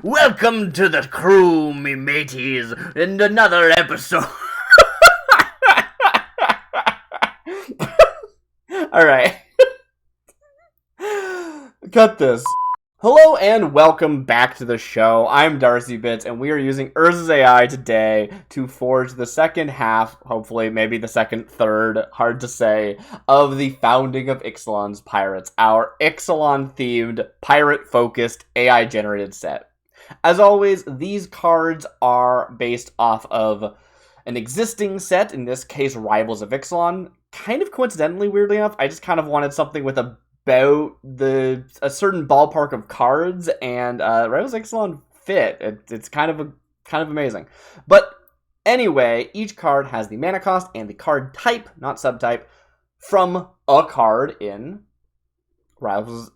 Welcome to the crew, me mateys, in another episode. Alright. Cut this. Hello and welcome back to the show. I'm DarcyBits, and we are using Urza's AI today to forge the second half, hopefully maybe the second, third, hard to say, of the founding of Ixalan's Pirates, our Ixalan-themed, pirate-focused, AI-generated set. As always, these cards are based off of an existing set, in this case, Rivals of Ixalan. Kind of coincidentally, weirdly enough, I just kind of wanted something with about a certain ballpark of cards, and Rivals of Ixalan fit. It's kind of amazing. But anyway, each card has the mana cost and the card type, not subtype, from a card in Rivals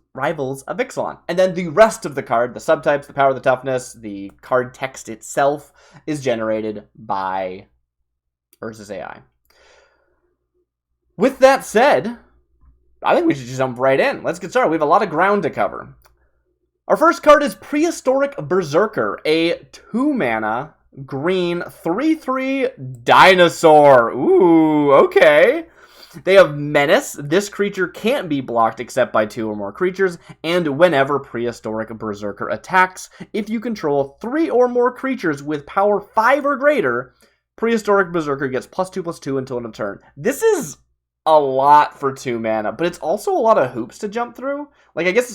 of Ixalan. And then the rest of the card, the subtypes, the power, the toughness, the card text itself, is generated by Urza's AI. With that said, I think we should just jump right in. Let's get started. We have a lot of ground to cover. Our first card is Prehistoric Berserker, a 2-mana green 3/3 dinosaur. Ooh, okay. They have Menace. This creature can't be blocked except by 2 or more creatures, and whenever Prehistoric Berserker attacks, if you control 3 or more creatures with power 5 or greater, Prehistoric Berserker gets +2/+2 until end of turn. This is a lot for 2 mana, but it's also a lot of hoops to jump through. Like, I guess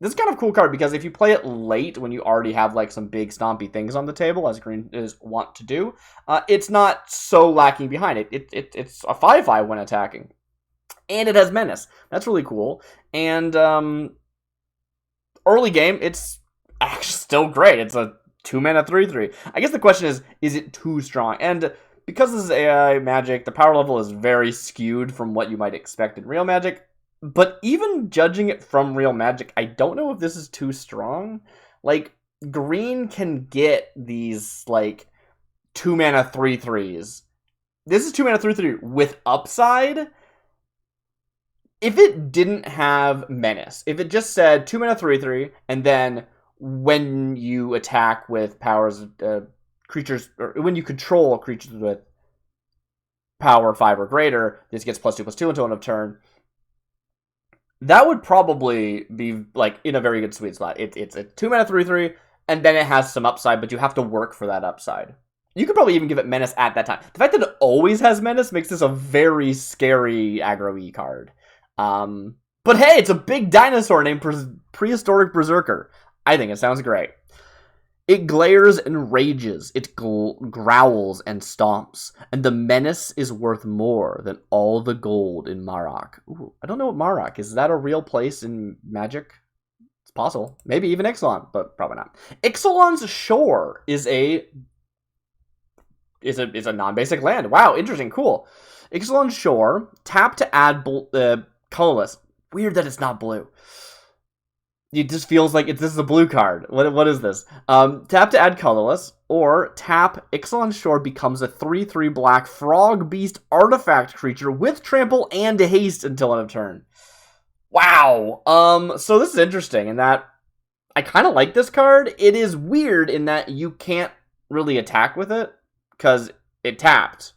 this is kind of a cool card, because if you play it late when you already have, like, some big stompy things on the table, as green is wont to do, it's not so lacking behind it. It's a 5/5 when attacking. And it has Menace. That's really cool. And early game, it's actually still great. It's a 2-mana 3/3. I guess the question is it too strong? And because this is AI Magic, the power level is very skewed from what you might expect in real Magic. But even judging it from real Magic, I don't know if this is too strong. Like, green can get these, like, 2-mana 3/3s. This is 2-mana 3/3 with upside. If it didn't have Menace, if it just said 2-mana 3/3, and then when you attack with powers, creatures, or when you control creatures with power 5 or greater, this gets +2/+2 until end of turn. That would probably be, like, in a very good sweet spot. It's a 2-mana 3/3, and then it has some upside, but you have to work for that upside. You could probably even give it Menace at that time. The fact that it always has Menace makes this a very scary aggro-y card. But hey, it's a big dinosaur named Prehistoric Berserker. I think it sounds great. It glares and rages, it growls and stomps, and the menace is worth more than all the gold in Marok. Ooh, I don't know what Marok is. Is that a real place in Magic? It's possible. Maybe even Ixalan, but probably not. Ixalan Shore is a non-basic land. Wow, interesting, cool. Ixalan Shore, tap to add colorless. Weird that it's not blue. It just feels like this is a blue card. What is this? Tap to add colorless, or tap Ixalan Shore becomes a 3/3 black frog beast artifact creature with trample and haste until end of turn. Wow. So this is interesting in that I kind of like this card. It is weird in that you can't really attack with it because it tapped,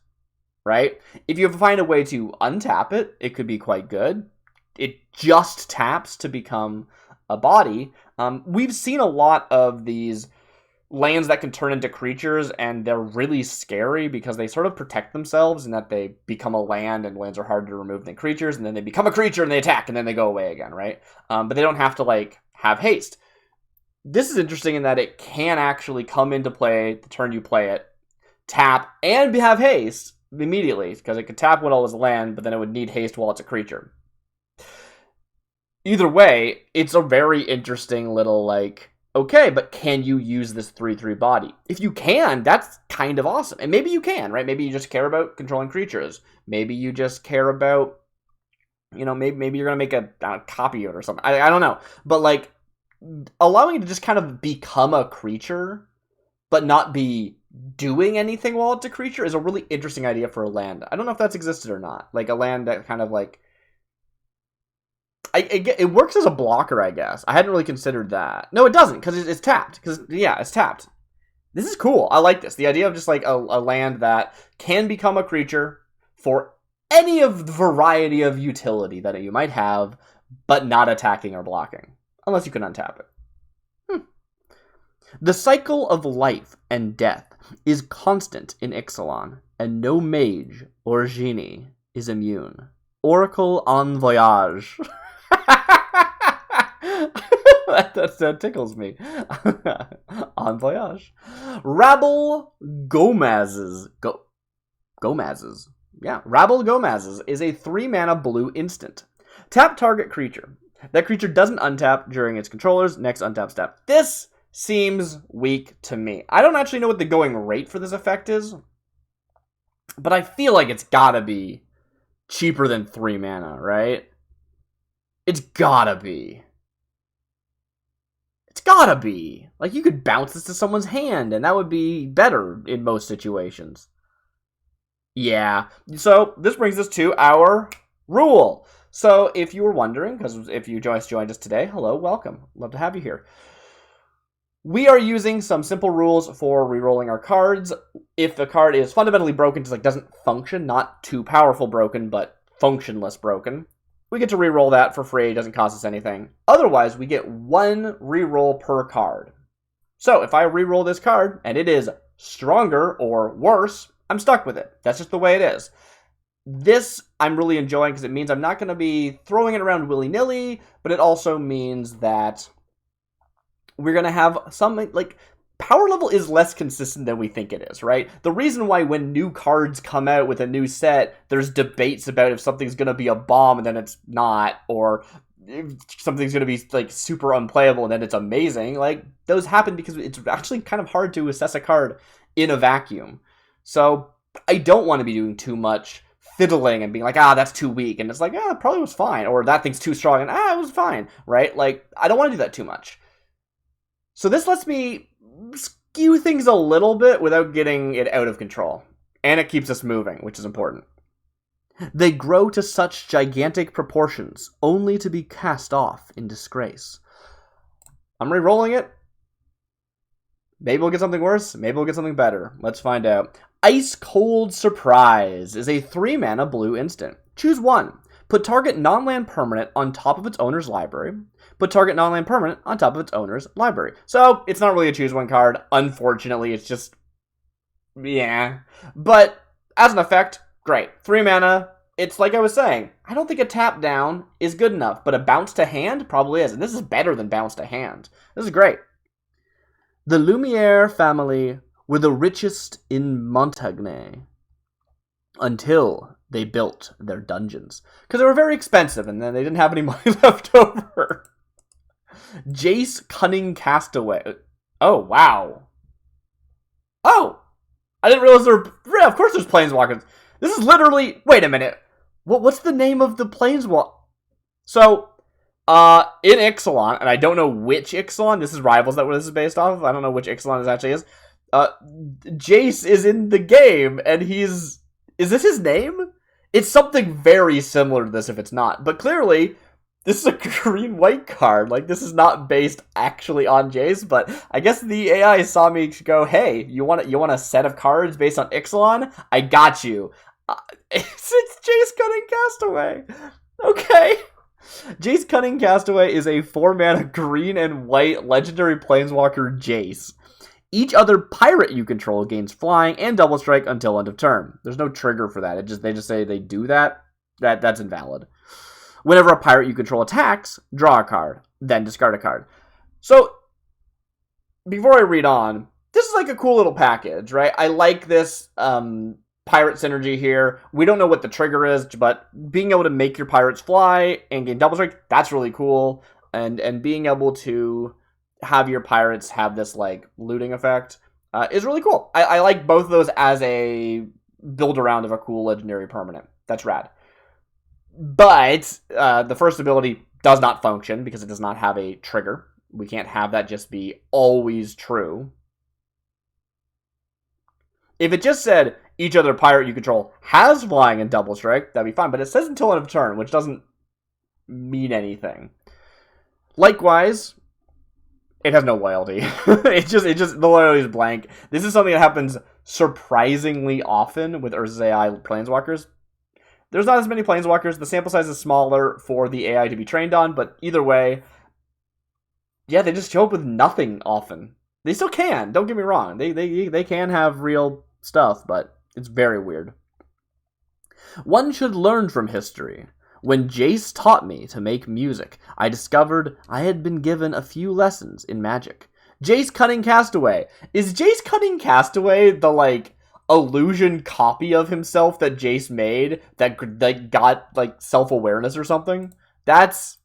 right? If you find a way to untap it, it could be quite good. It just taps to become a body. We've seen a lot of these lands that can turn into creatures, and they're really scary because they sort of protect themselves in that they become a land, and lands are harder to remove than creatures, and then they become a creature and they attack, and then they go away again, right? But they don't have to, like, have haste. This is interesting in that it can actually come into play the turn you play it, tap, and have haste immediately, because it could tap when it was a land, but then it would need haste while it's a creature. Either way, it's a very interesting little, like, okay, but can you use this 3/3 body? If you can, that's kind of awesome. And maybe you can, right? Maybe you just care about controlling creatures. Maybe you just care about, maybe you're going to make a copy of it or something. I don't know. But, like, allowing it to just kind of become a creature, but not be doing anything while it's a creature, is a really interesting idea for a land. I don't know if that's existed or not. Like, a land that kind of, like, it works as a blocker, I guess. I hadn't really considered that. No, it doesn't, because it's tapped. Because, yeah, it's tapped. This is cool. I like this. The idea of just, like, a land that can become a creature for any of the variety of utility that you might have, but not attacking or blocking. Unless you can untap it. The cycle of life and death is constant in Ixalan, and no mage or genie is immune. Oracle en voyage. that tickles me. En voyage. Rabble Gomazes. Gomazes. Yeah, Rabble Gomazes is a 3-mana blue instant. Tap target creature. That creature doesn't untap during its controller's next untap step. This seems weak to me. I don't actually know what the going rate for this effect is, but I feel like it's gotta be cheaper than 3 mana, right? It's gotta be. It's gotta be. Like, you could bounce this to someone's hand, and that would be better in most situations. Yeah. So, this brings us to our rule. So, if you were wondering, because if you just joined us today, hello, welcome. Love to have you here. We are using some simple rules for rerolling our cards. If the card is fundamentally broken, just like doesn't function, not too powerful broken, but functionless broken, we get to reroll that for free. It doesn't cost us anything. Otherwise, we get 1 reroll per card. So if I reroll this card and it is stronger or worse, I'm stuck with it. That's just the way it is. This I'm really enjoying because it means I'm not going to be throwing it around willy-nilly, but it also means that we're going to have something like power level is less consistent than we think it is, right? The reason why when new cards come out with a new set, there's debates about if something's going to be a bomb and then it's not, or if something's going to be like super unplayable and then it's amazing. Like, those happen because it's actually kind of hard to assess a card in a vacuum. So I don't want to be doing too much fiddling and being like, that's too weak. And it's like, it probably was fine. Or that thing's too strong and it was fine, right? Like, I don't want to do that too much. So this lets me skew things a little bit without getting it out of control. And it keeps us moving, which is important. They grow to such gigantic proportions, only to be cast off in disgrace. I'm re-rolling it. Maybe we'll get something worse. Maybe we'll get something better. Let's find out. Ice Cold Surprise is a 3-mana blue instant. Choose 1. Put target non-land permanent on top of its owner's library. Put target non-land permanent on top of its owner's library. So, it's not really a choose 1 card. Unfortunately, it's just... yeah. But, as an effect, great. 3 mana. It's like I was saying. I don't think a tap down is good enough, but a bounce to hand probably is. And this is better than bounce to hand. This is great. The Lumiere family were the richest in Montagne until they built their dungeons. Because they were very expensive, and then they didn't have any money left over. Jace Cunning Castaway. Oh, wow. Oh! I didn't realize there were... yeah, of course there's planeswalkers. This is literally... wait a minute. What's the name of the planeswalker? So, in Ixalan, and I don't know which Ixalan, this is Rivals that this is based off of. I don't know which Ixalan this actually is. Jace is in the game, and he's... is this his name? It's something very similar to this if it's not. But clearly, this is a green-white card. Like, this is not based actually on Jace, but I guess the AI saw me go, hey, you want a set of cards based on Ixalan? I got you. It's Jace Cunning Castaway. Okay. Jace Cunning Castaway is a 4-mana green and white legendary planeswalker Jace. Each other pirate you control gains flying and double strike until end of turn. There's no trigger for that. They just say they do that. That's invalid. Whenever a pirate you control attacks, draw a card, then discard a card. So, before I read on, this is like a cool little package, right? I like this pirate synergy here. We don't know what the trigger is, but being able to make your pirates fly and gain double strike, that's really cool. And being able to have your pirates have this like looting effect is really cool. I like both of those as a build around of a cool legendary permanent. That's rad. But the first ability does not function because it does not have a trigger. We can't have that just be always true. If it just said each other pirate you control has flying and double strike, that'd be fine. But it says until end of turn, which doesn't mean anything. Likewise, it has no loyalty. The loyalty is blank. This is something that happens surprisingly often with Urza's AI Planeswalkers. There's not as many Planeswalkers. The sample size is smaller for the AI to be trained on, but either way, yeah, they just show up with nothing often. They still can, don't get me wrong. They can have real stuff, but it's very weird. One should learn from history. When Jace taught me to make music, I discovered I had been given a few lessons in magic. Jace Cunning Castaway. Is Jace Cunning Castaway the, like, illusion copy of himself that Jace made that got, like, self-awareness or something? That's...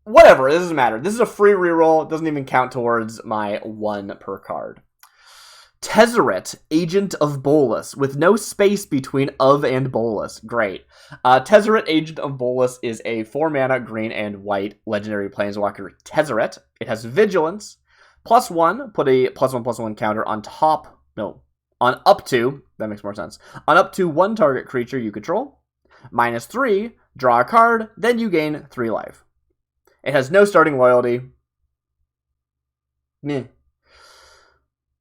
whatever, it doesn't matter. This is a free reroll. It doesn't even count towards my 1 per card. Tesseret, Agent of Bolas, with no space between of and Bolas. Great. Tesseret, Agent of Bolas is a 4-mana green and white legendary planeswalker Tesseret. It has Vigilance. +1, put a +1/+1 counter on up to, that makes more sense, on up to 1 target creature you control. -3, draw a card, then you gain 3 life. It has no starting loyalty. Meh.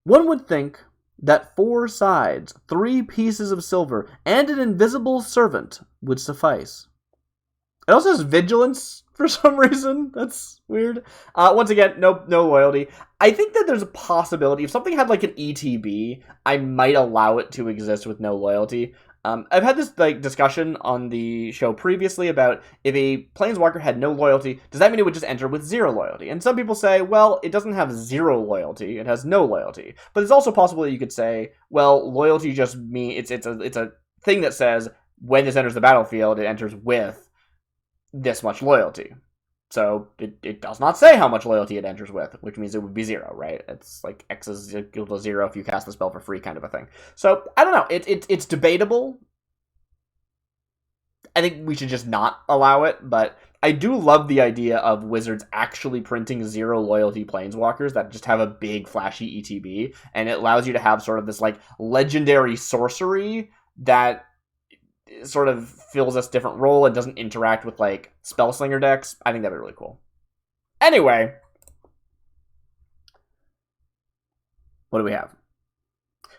One would think that 4 sides, 3 pieces of silver, and an invisible servant would suffice. It also has Vigilance for some reason. That's weird. Once again, no loyalty. I think that there's a possibility. If something had like an ETB, I might allow it to exist with no loyalty. I've had this discussion on the show previously about if a Planeswalker had no loyalty, does that mean it would just enter with 0 loyalty? And some people say, well, it doesn't have 0 loyalty, it has no loyalty. But it's also possible that you could say, well, loyalty just means it's a thing that says when this enters the battlefield, it enters with this much loyalty. So it does not say how much loyalty it enters with, which means it would be 0, right? It's like X is equal to 0 if you cast the spell for free kind of a thing. So, I don't know. It's debatable. I think we should just not allow it, but I do love the idea of Wizards actually printing 0 loyalty planeswalkers that just have a big flashy ETB, and it allows you to have sort of this like legendary sorcery that sort of fills this different role and doesn't interact with like Spellslinger decks. I think that'd be really cool. Anyway, what do we have?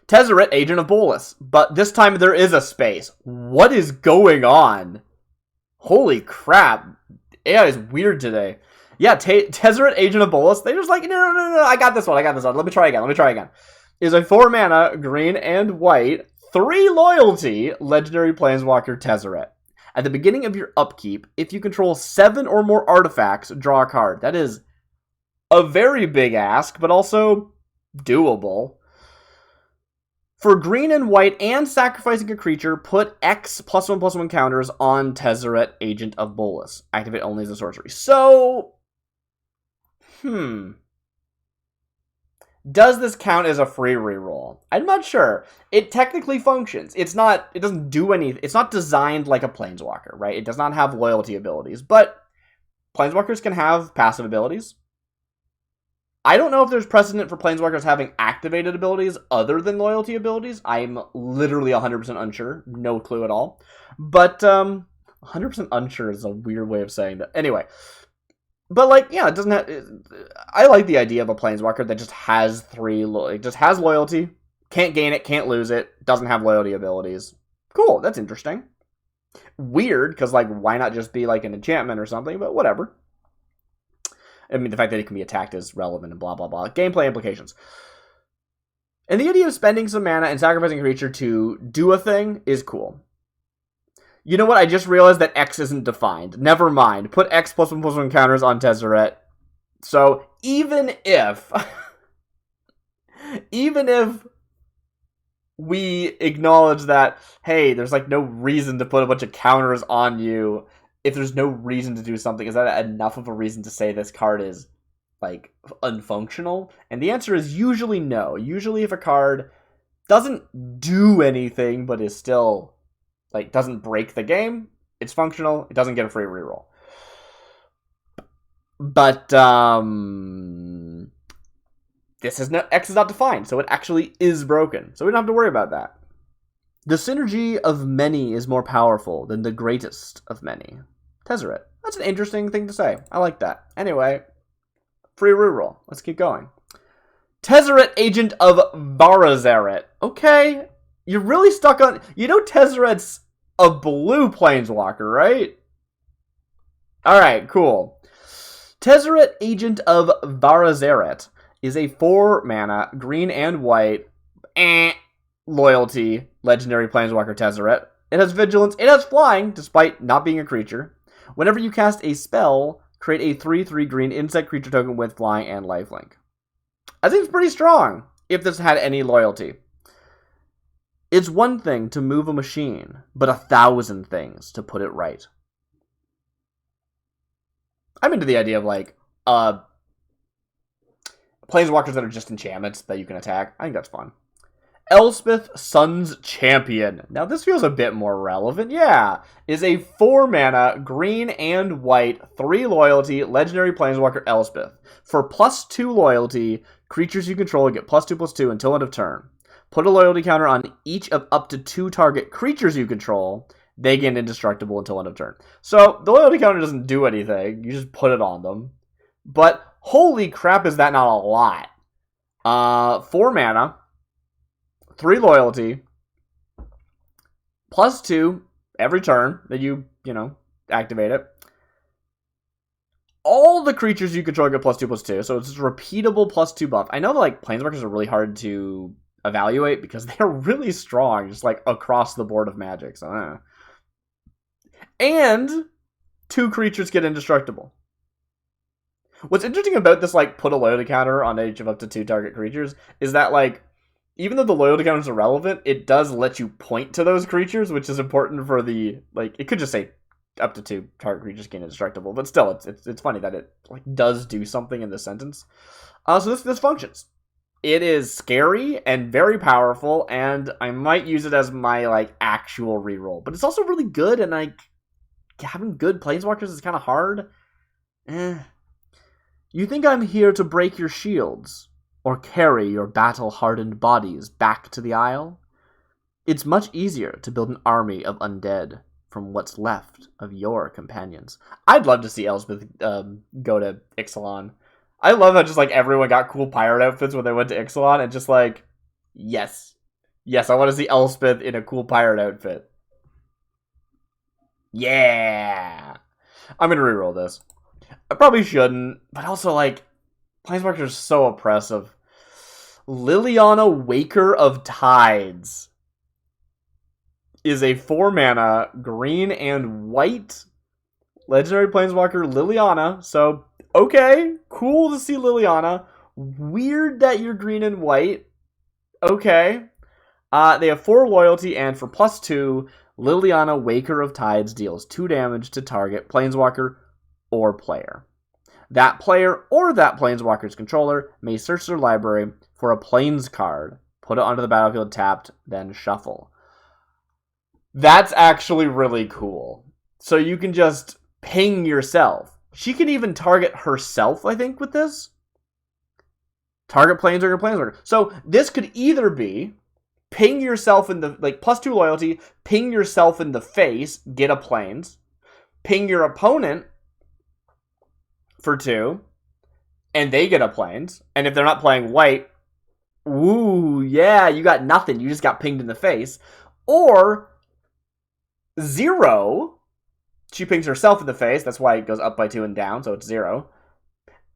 Tesseret, Agent of Bolas, but this time there is a space. What is going on? Holy crap. AI is weird today. Yeah, Tesseret, Agent of Bolas, they're just like, no, I got this one. Let me try again. Is a 4-mana, green and white, 3 loyalty, legendary planeswalker Tesseret. At the beginning of your upkeep, if you control 7 or more artifacts, draw a card. That is a very big ask, but also doable. For green and white and sacrificing a creature, put X +1/+1 counters on Tesseret, Agent of Bolas. Activate only as a sorcery. So, does this count as a free reroll? I'm not sure. It technically functions. It doesn't do anything. It's not designed like a Planeswalker, right? It does not have loyalty abilities, but Planeswalkers can have passive abilities. I don't know if there's precedent for Planeswalkers having activated abilities other than loyalty abilities. I'm literally 100% unsure. No clue at all. But 100% unsure is a weird way of saying that. Anyway. But, like, yeah, it doesn't have... I like the idea of a Planeswalker that just has just has loyalty. Can't gain it, can't lose it. Doesn't have loyalty abilities. Cool, that's interesting. Weird, because, like, why not just be, like, an enchantment or something? But whatever. I mean, the fact that it can be attacked is relevant and blah, blah, blah. Gameplay implications. And the idea of spending some mana and sacrificing a creature to do a thing is cool. You know what? I just realized that X isn't defined. Never mind. Put X +1/+1 counters on Tesseret. So, even if we acknowledge that, hey, there's like no reason to put a bunch of counters on you, if there's no reason to do something, is that enough of a reason to say this card is, like, unfunctional? And the answer is usually no. Usually if a card doesn't do anything, but is still... like, doesn't break the game, it's functional, it doesn't get a free reroll. But, X is not defined, so it actually is broken. So we don't have to worry about that. The synergy of many is more powerful than the greatest of many. Tesseret. That's an interesting thing to say. I like that. Anyway, free reroll. Let's keep going. Tesseret, Agent of Varazeret. Okay, you're really stuck on... You know Tesseret's a blue planeswalker, right? Alright, cool. Tesseret, Agent of Varazeret is a 4-mana, green and white, loyalty, legendary planeswalker Tesseret. It has vigilance, it has flying, despite not being a creature. Whenever you cast a spell, create a 3/3 green insect creature token with flying and lifelink. I think it's pretty strong, if this had any loyalty. It's one thing to move a machine, but 1,000 things to put it right. I'm into the idea of, like, planeswalkers that are just enchantments that you can attack. I think that's fun. Elspeth, Sun's Champion. Now, this feels a bit more relevant. Yeah. Is a 4-mana, green and white, 3 loyalty, legendary planeswalker Elspeth. For +2 loyalty, creatures you control get +2/+2 until end of turn. Put a loyalty counter on each of up to 2 target creatures you control. They gain indestructible until end of turn. So, the loyalty counter doesn't do anything. You just put it on them. But, holy crap, is that not a lot? 4 mana, 3 loyalty, +2 every turn that you activate it. All the creatures you control get +2/+2, so it's just a repeatable +2 buff. I know that, like, planeswalkers are really hard to evaluate because they're really strong, just, like, across the board of Magic, so And 2 creatures get indestructible. What's interesting about this, like, put a loyalty counter on each of up to 2 target creatures is that, like, even though the loyalty counter is irrelevant, it does let you point to those creatures, which is important for the, like, it could just say up to 2 target creatures gain indestructible, but still, it's funny that it, like, does do something in this sentence. So this functions. It is scary and very powerful, and I might use it as my, like, actual reroll. But it's also really good, and, like, having good planeswalkers is kind of hard. You think I'm here to break your shields, or carry your battle-hardened bodies back to the Isle? It's much easier to build an army of undead from what's left of your companions. I'd love to see Elspeth go to Ixalan. I love how just, like, everyone got cool pirate outfits when they went to Ixalan, and just, like, yes, I want to see Elspeth in a cool pirate outfit. Yeah! I'm gonna reroll this. I probably shouldn't, but also, like, planeswalkers are so oppressive. Liliana, Waker of Tides is a 4-mana, green and white, legendary planeswalker Liliana. So, okay, cool to see Liliana. Weird that you're green and white. Okay. They have 4 loyalty, and for +2, Liliana, Waker of Tides deals 2 damage to target planeswalker or player. That player or that planeswalker's controller may search their library for a planes card, put it onto the battlefield tapped, then shuffle. That's actually really cool. So you can just ping yourself. She can even target herself, I think, with this. Target planeswalker. So this could either be ping yourself in the, like, +2 loyalty, ping yourself in the face, get a planes, ping your opponent for 2, and they get a planes. And if they're not playing white, ooh, yeah, you got nothing. You just got pinged in the face. Or 0, she pings herself in the face. That's why it goes up by 2 and down, so it's 0.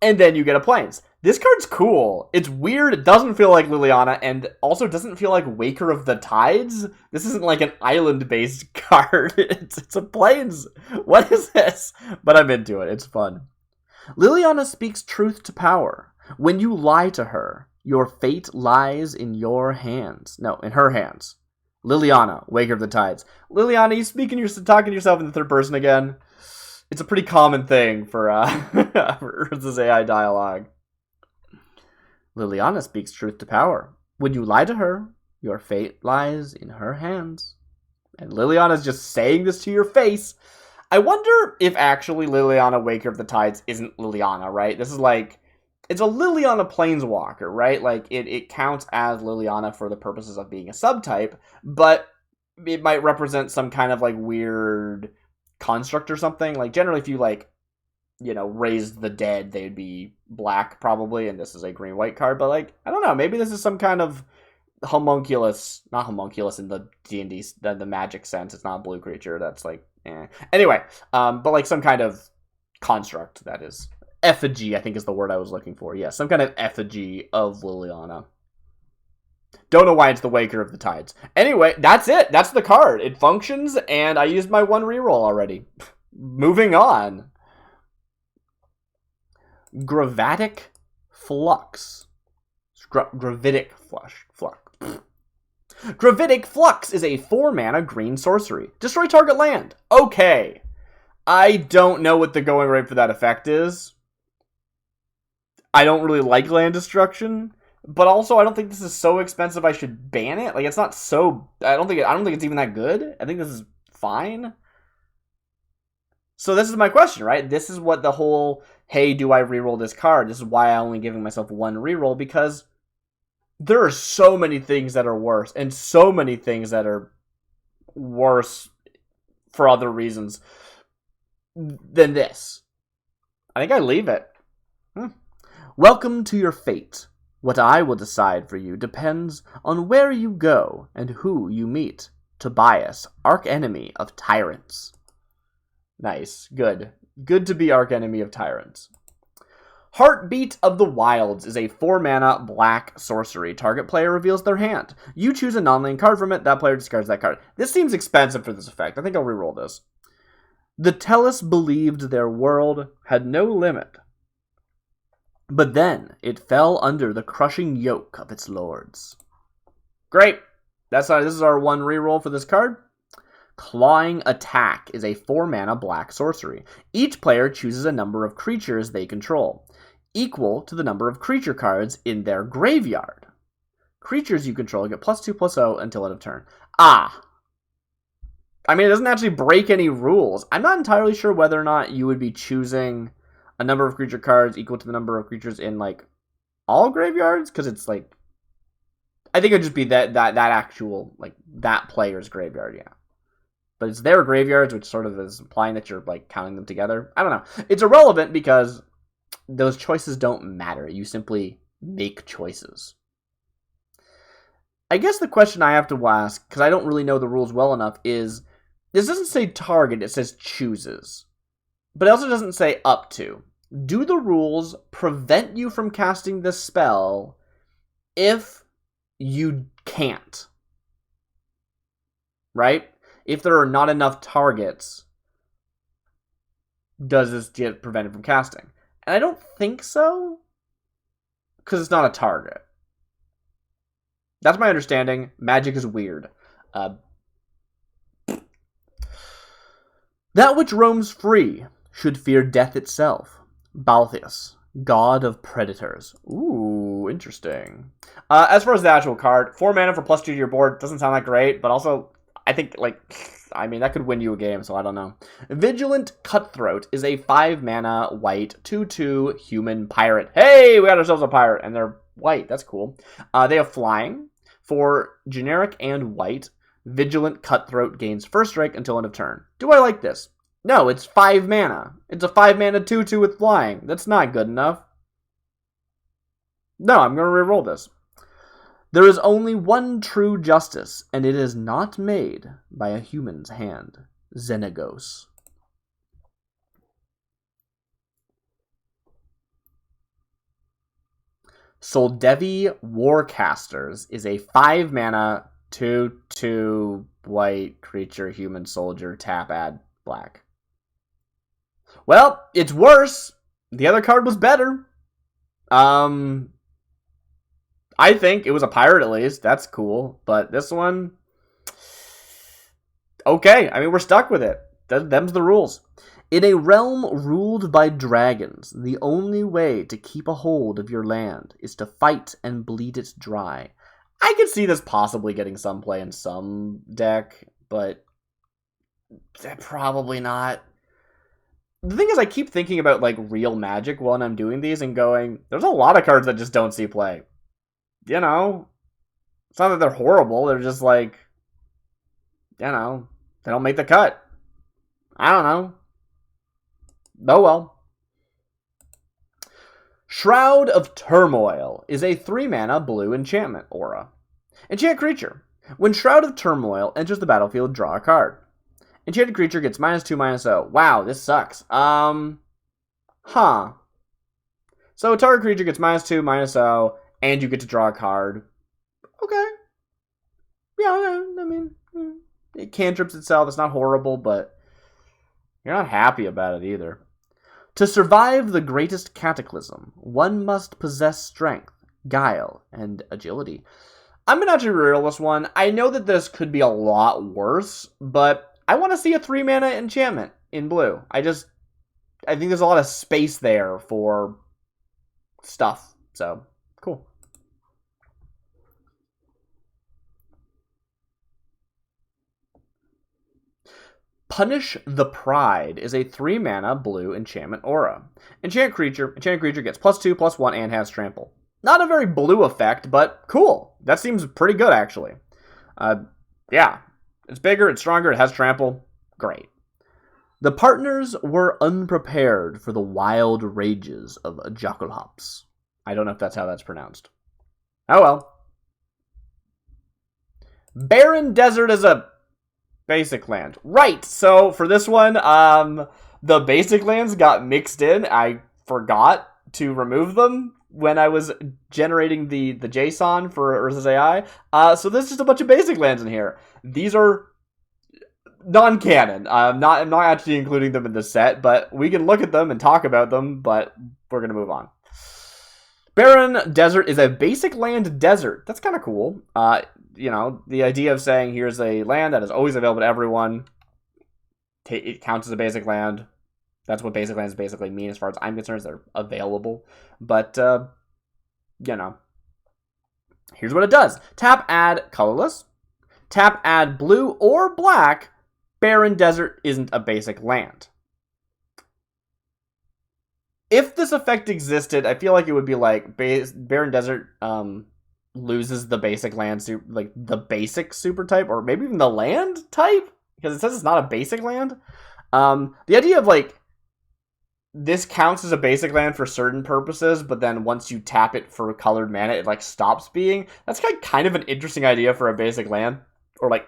And then you get a planes. This card's cool. It's weird. It doesn't feel like Liliana, and also doesn't feel like Waker of the Tides. This isn't like an island-based card. It's a planes. What is this? But I'm into it. It's fun. Liliana speaks truth to power. When you lie to her, your fate lies in your hands. No, in her hands. Liliana, Waker of the Tides. Liliana, you talking to yourself in the third person again? It's a pretty common thing for this AI dialogue. Liliana speaks truth to power. When you lie to her, your fate lies in her hands. And Liliana's just saying this to your face. I wonder if actually Liliana, Waker of the Tides isn't Liliana, right? This is like, it's a Liliana planeswalker, right? Like, it counts as Liliana for the purposes of being a subtype, but it might represent some kind of like weird construct or something. Like generally, if you like, raised the dead, they'd be black probably, and this is a green-white card. But like, I don't know, maybe this is some kind of homunculus, not homunculus in the D&D, the magic sense. It's not a blue creature. That's like, Anyway, but like some kind of construct that is effigy, I think is the word I was looking for. Yeah, some kind of effigy of Liliana. Don't know why it's the Waker of the Tides. Anyway, that's it. That's the card. It functions, and I used my 1 reroll already. Moving on. Gravatic Flux. Gravatic Flux. Gravatic Flux is a 4-mana green sorcery. Destroy target land. Okay. I don't know what the going rate for that effect is. I don't really like land destruction, but also I don't think this is so expensive I should ban it. Like, it's not so... I don't think it's even that good. I think this is fine. So this is my question, right? This is what the whole, hey, do I reroll this card? This is why I'm only giving myself 1 reroll, because there are so many things that are worse, and so many things that are worse for other reasons than this. I think I leave it. Welcome to your fate. What I will decide for you depends on where you go and who you meet. Tobias, archenemy of tyrants. Nice. Good. Good to be archenemy of tyrants. Heartbeat of the Wilds is a 4-mana black sorcery. Target player reveals their hand. You choose a non-land card from it. That player discards that card. This seems expensive for this effect. I think I'll reroll this. The Tellus believed their world had no limit. But then it fell under the crushing yoke of its lords. Great. This is our 1 reroll for this card. Clawing Attack is a 4-mana black sorcery. Each player chooses a number of creatures they control, equal to the number of creature cards in their graveyard. Creatures you control get +2/+0 until end of turn. I mean, it doesn't actually break any rules. I'm not entirely sure whether or not you would be choosing a number of creature cards equal to the number of creatures in, like, all graveyards, because it's, like, I think it would just be that actual, like, that player's graveyard, yeah. But it's their graveyards, which sort of is implying that you're, like, counting them together. I don't know. It's irrelevant because those choices don't matter. You simply make choices. I guess the question I have to ask, because I don't really know the rules well enough, is this doesn't say target, it says chooses. But it also doesn't say up to. Do the rules prevent you from casting this spell if you can't? Right? If there are not enough targets, does this get prevented from casting? And I don't think so, because it's not a target. That's my understanding. Magic is weird. That which roams free should fear death itself. Balthius, god of predators. Ooh, interesting. As far as the actual card, 4 mana for +2 to your board doesn't sound that great, but also, I think, that could win you a game, so I don't know. Vigilant Cutthroat is a 5-mana white 2/2 human pirate. Hey, we got ourselves a pirate, and they're white. That's cool. They have flying. For generic and white, Vigilant Cutthroat gains first strike until end of turn. Do I like this? No, it's 5 mana. It's a 5-mana 2/2 with flying. That's not good enough. No, I'm going to reroll this. There is only one true justice, and it is not made by a human's hand. Xenagos. Soldevi Warcasters is a 5-mana 2/2 white creature, human soldier, tap, add black. Well, it's worse. The other card was better. I think it was a pirate at least. That's cool. But this one, okay. I mean, we're stuck with it. Them's the rules. In a realm ruled by dragons, the only way to keep a hold of your land is to fight and bleed it dry. I could see this possibly getting some play in some deck, but probably not. The thing is, I keep thinking about, like, real Magic when I'm doing these and going, there's a lot of cards that just don't see play. You know? It's not that they're horrible, they're just, like, they don't make the cut. I don't know. Oh well. Shroud of Turmoil is a 3-mana blue enchantment aura. Enchant creature. When Shroud of Turmoil enters the battlefield, draw a card. Enchanted creature gets -2/-0. Wow, this sucks. So target creature gets -2/-0, and you get to draw a card. Okay. Yeah, I mean, it cantrips itself. It's not horrible, but you're not happy about it either. To survive the greatest cataclysm, one must possess strength, guile, and agility. I'm going to actually reroll this one. I know that this could be a lot worse, but I want to see a 3-mana enchantment in blue. I think there's a lot of space there for stuff. So, cool. Punish the Pride is a 3-mana blue enchantment aura. Enchanted creature gets +2/+1 and has trample. Not a very blue effect, but cool. That seems pretty good, actually. Yeah. It's bigger, it's stronger, it has trample. Great. The partners were unprepared for the wild rages of Jackalhops. I don't know if that's how that's pronounced. Oh well. Barren Desert is a basic land. Right, so for this one, the basic lands got mixed in. I forgot to remove them when I was generating the JSON for Urza's AI. So there's just a bunch of basic lands in here. These are non-canon. I'm not actually including them in the set, but we can look at them and talk about them, but we're going to move on. Barren Desert is a basic land desert. That's kind of cool. The idea of saying here's a land that is always available to everyone. It counts as a basic land. That's what basic lands basically mean as far as I'm concerned. They're available. But, here's what it does. Tap, add colorless. Tap, add blue or black. Barren Desert isn't a basic land. If this effect existed, I feel like it would be like Barren Desert loses the basic land, like the basic super type, or maybe even the land type, because it says it's not a basic land. The idea of like this counts as a basic land for certain purposes, but then once you tap it for colored mana, it like stops being. That's kind of an interesting idea for a basic land, or like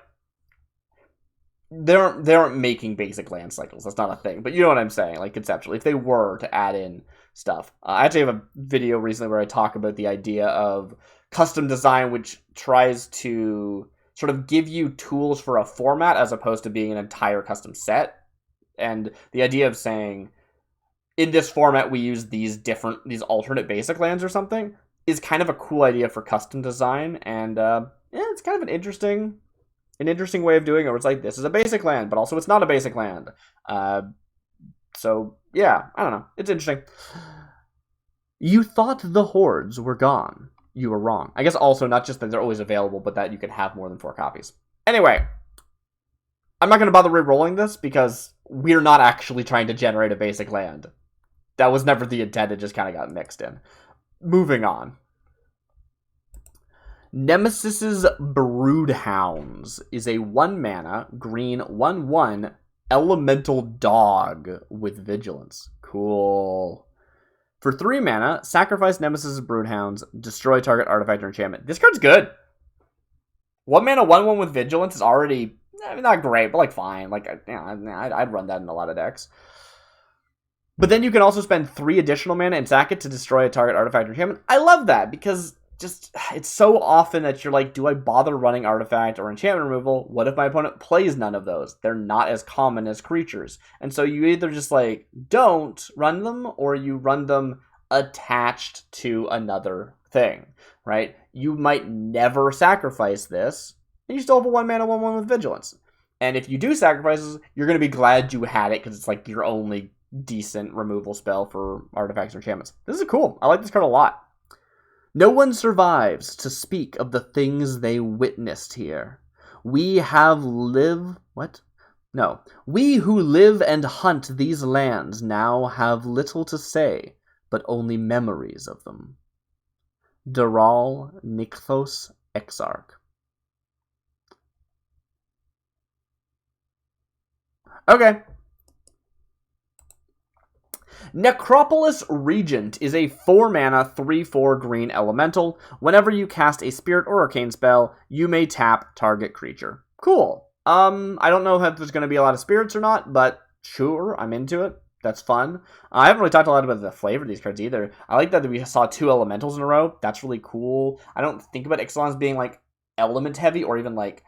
they aren't making basic land cycles. That's not a thing, but you know what I'm saying, like conceptually, if they were to add in stuff. I actually have a video recently where I talk about the idea of custom design, which tries to sort of give you tools for a format as opposed to being an entire custom set. And the idea of saying, in this format, we use these alternate basic lands or something is kind of a cool idea for custom design. And it's kind of an interesting way of doing it, where it's like, this is a basic land, but also it's not a basic land. So, yeah, I don't know. It's interesting. You thought the hordes were gone. You were wrong. I guess also not just that they're always available, but that you can have more than 4 copies. Anyway, I'm not going to bother re-rolling this because we're not actually trying to generate a basic land. That was never the intent. It just kind of got mixed in. Moving on. Nemesis's Broodhounds is a 1-mana, green, 1/1 elemental dog with vigilance. Cool. For 3 mana, sacrifice Nemesis's Broodhounds, destroy target artifact or enchantment. This card's good. 1 mana, 1/1 with vigilance is already, not great, but like fine. Like, I'd run that in a lot of decks. But then you can also spend 3 additional mana and sack it to destroy a target artifact or enchantment. I love that because it's so often that you're like, do I bother running artifact or enchantment removal? What if my opponent plays none of those? They're not as common as creatures. And so you either just like don't run them, or you run them attached to another thing, right? You might never sacrifice this, and you still have a 1 mana, 1/1 with vigilance. And if you do sacrifices, you're going to be glad you had it because it's like your only decent removal spell for artifacts or enchantments. This is cool. I like this card a lot. No one survives to speak of the things they witnessed here. We who live and hunt these lands now have little to say, but only memories of them. Daral Nykthos Exarch. Okay. Necropolis Regent is a 4-mana, 3/4 green elemental. Whenever you cast a spirit or arcane spell, you may tap target creature. Cool. I don't know if there's going to be a lot of spirits or not, but sure, I'm into it. That's fun. I haven't really talked a lot about the flavor of these cards either. I like that we saw 2 elementals in a row. That's really cool. I don't think about Ixalan as being like element heavy or even like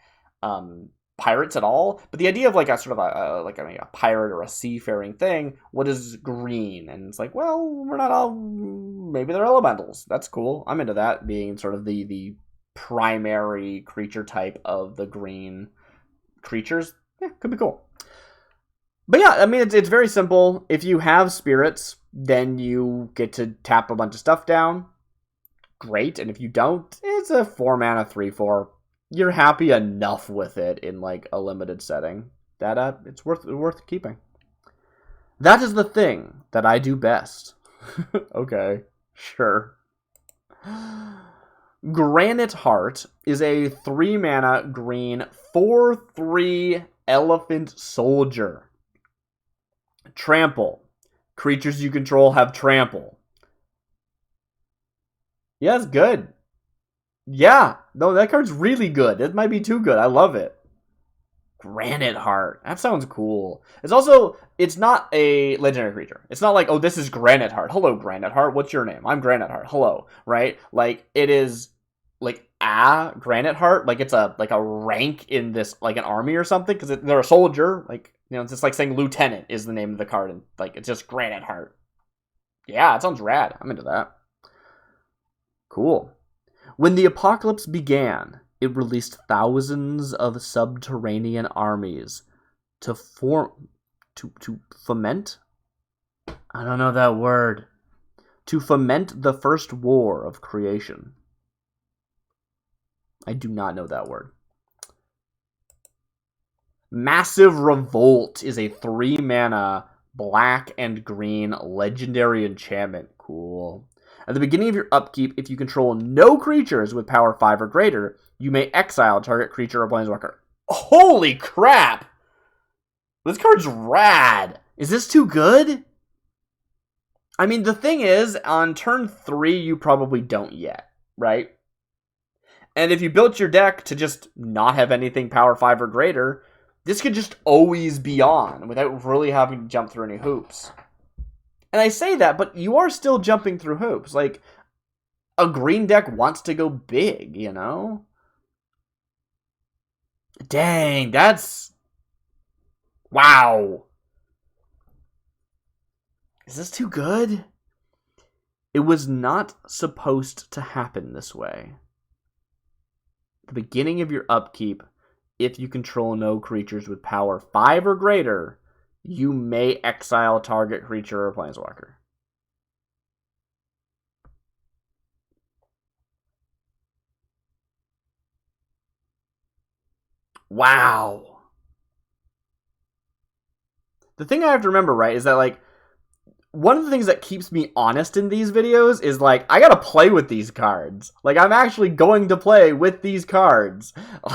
pirates at all, but the idea of like a sort of a pirate or a seafaring thing, what is green? And it's like, well, we're not all, maybe they're elementals. That's cool. I'm into that being sort of the primary creature type of the green creatures. Yeah, could be cool. But yeah, I mean, it's very simple. If you have spirits, then you get to tap a bunch of stuff down. Great. And if you don't, it's a 4-mana, 3/4. You're happy enough with it in like a limited setting that it's worth keeping. That is the thing that I do best. Okay, sure. Graniteheart is a 3-mana green 4/3 elephant soldier. Trample. Creatures you control have trample. Yeah, it's good. Yeah, no, that card's really good. It might be too good. I love it. Graniteheart. That sounds cool. It's not a legendary creature. It's not like, oh, this is Graniteheart. Hello, Graniteheart. What's your name? I'm Graniteheart. Hello, right? Like, it is like Graniteheart. Like, it's a rank in this, like an army or something, because they're a soldier. Like, you know, it's just like saying Lieutenant is the name of the card, and like, it's just Graniteheart. Yeah, it sounds rad. I'm into that. Cool. When the apocalypse began, it released thousands of subterranean armies to foment? I don't know that word. To foment the first war of creation. I do not know that word. Massive Revolt is a 3-mana black and green legendary enchantment. Cool. At the beginning of your upkeep, if you control no creatures with power 5 or greater, you may exile target creature or planeswalker. Holy crap! This card's rad! Is this too good? I mean, the thing is, on turn 3, you probably don't yet, right? And if you built your deck to just not have anything power 5 or greater, this could just always be on without really having to jump through any hoops. And I say that, but you are still jumping through hoops. Like, a green deck wants to go big, you know? Dang, that's... Wow. Is this too good? It was not supposed to happen this way. At the beginning of your upkeep, if you control no creatures with power 5 or greater, you may exile target creature or planeswalker. Wow. The thing I have to remember, right, is that, like, one of the things that keeps me honest in these videos is, like, I gotta play with these cards. Like, I'm actually going to play with these cards.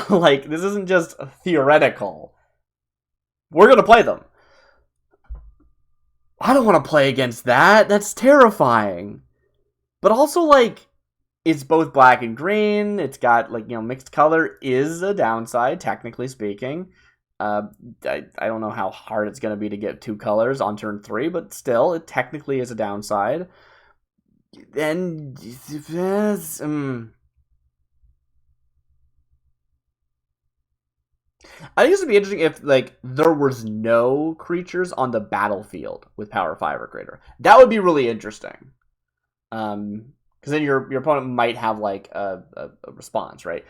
Like, this isn't just theoretical. We're gonna play them. I don't want to play against that. That's terrifying. But also, like, it's both black and green. It's got, like, you know, mixed color is a downside, technically speaking. I don't know how hard it's going to be to get 2 colors on turn 3, but still, it technically is a downside. And I think this would be interesting if, like, there was no creatures on the battlefield with power 5 or greater. That would be really interesting. Because then your opponent might have, like, a response, right?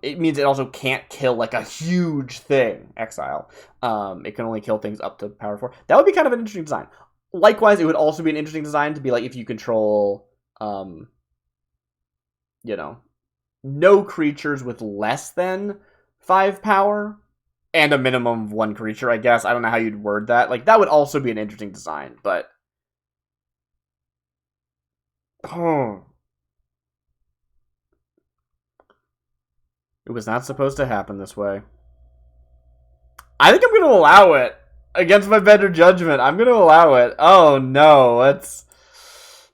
It means it also can't kill, like, a huge thing, exile. It can only kill things up to power 4. That would be kind of an interesting design. Likewise, it would also be an interesting design to be, like, if you control, you know, no creatures with less than 5 power, and a minimum of 1 creature, I guess. I don't know how you'd word that. Like, that would also be an interesting design, but... Oh. It was not supposed to happen this way. I think I'm going to allow it. Against my better judgment, I'm going to allow it. Oh, no. It's...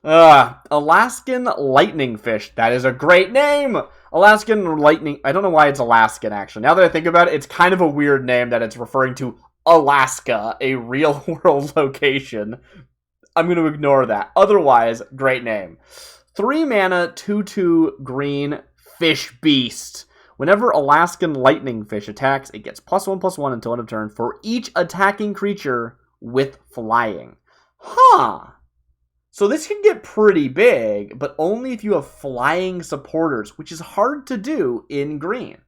Alaskan Lightning Fish. That is a great name! Alaskan Lightning... I don't know why it's Alaskan, actually. Now that I think about it, it's kind of a weird name that it's referring to Alaska, a real-world location. I'm going to ignore that. Otherwise, great name. 3 mana, 2/2 green fish beast. Whenever Alaskan Lightning Fish attacks, it gets +1/+1 until end of turn for each attacking creature with flying. Huh. So this can get pretty big, but only if you have flying supporters, which is hard to do in green.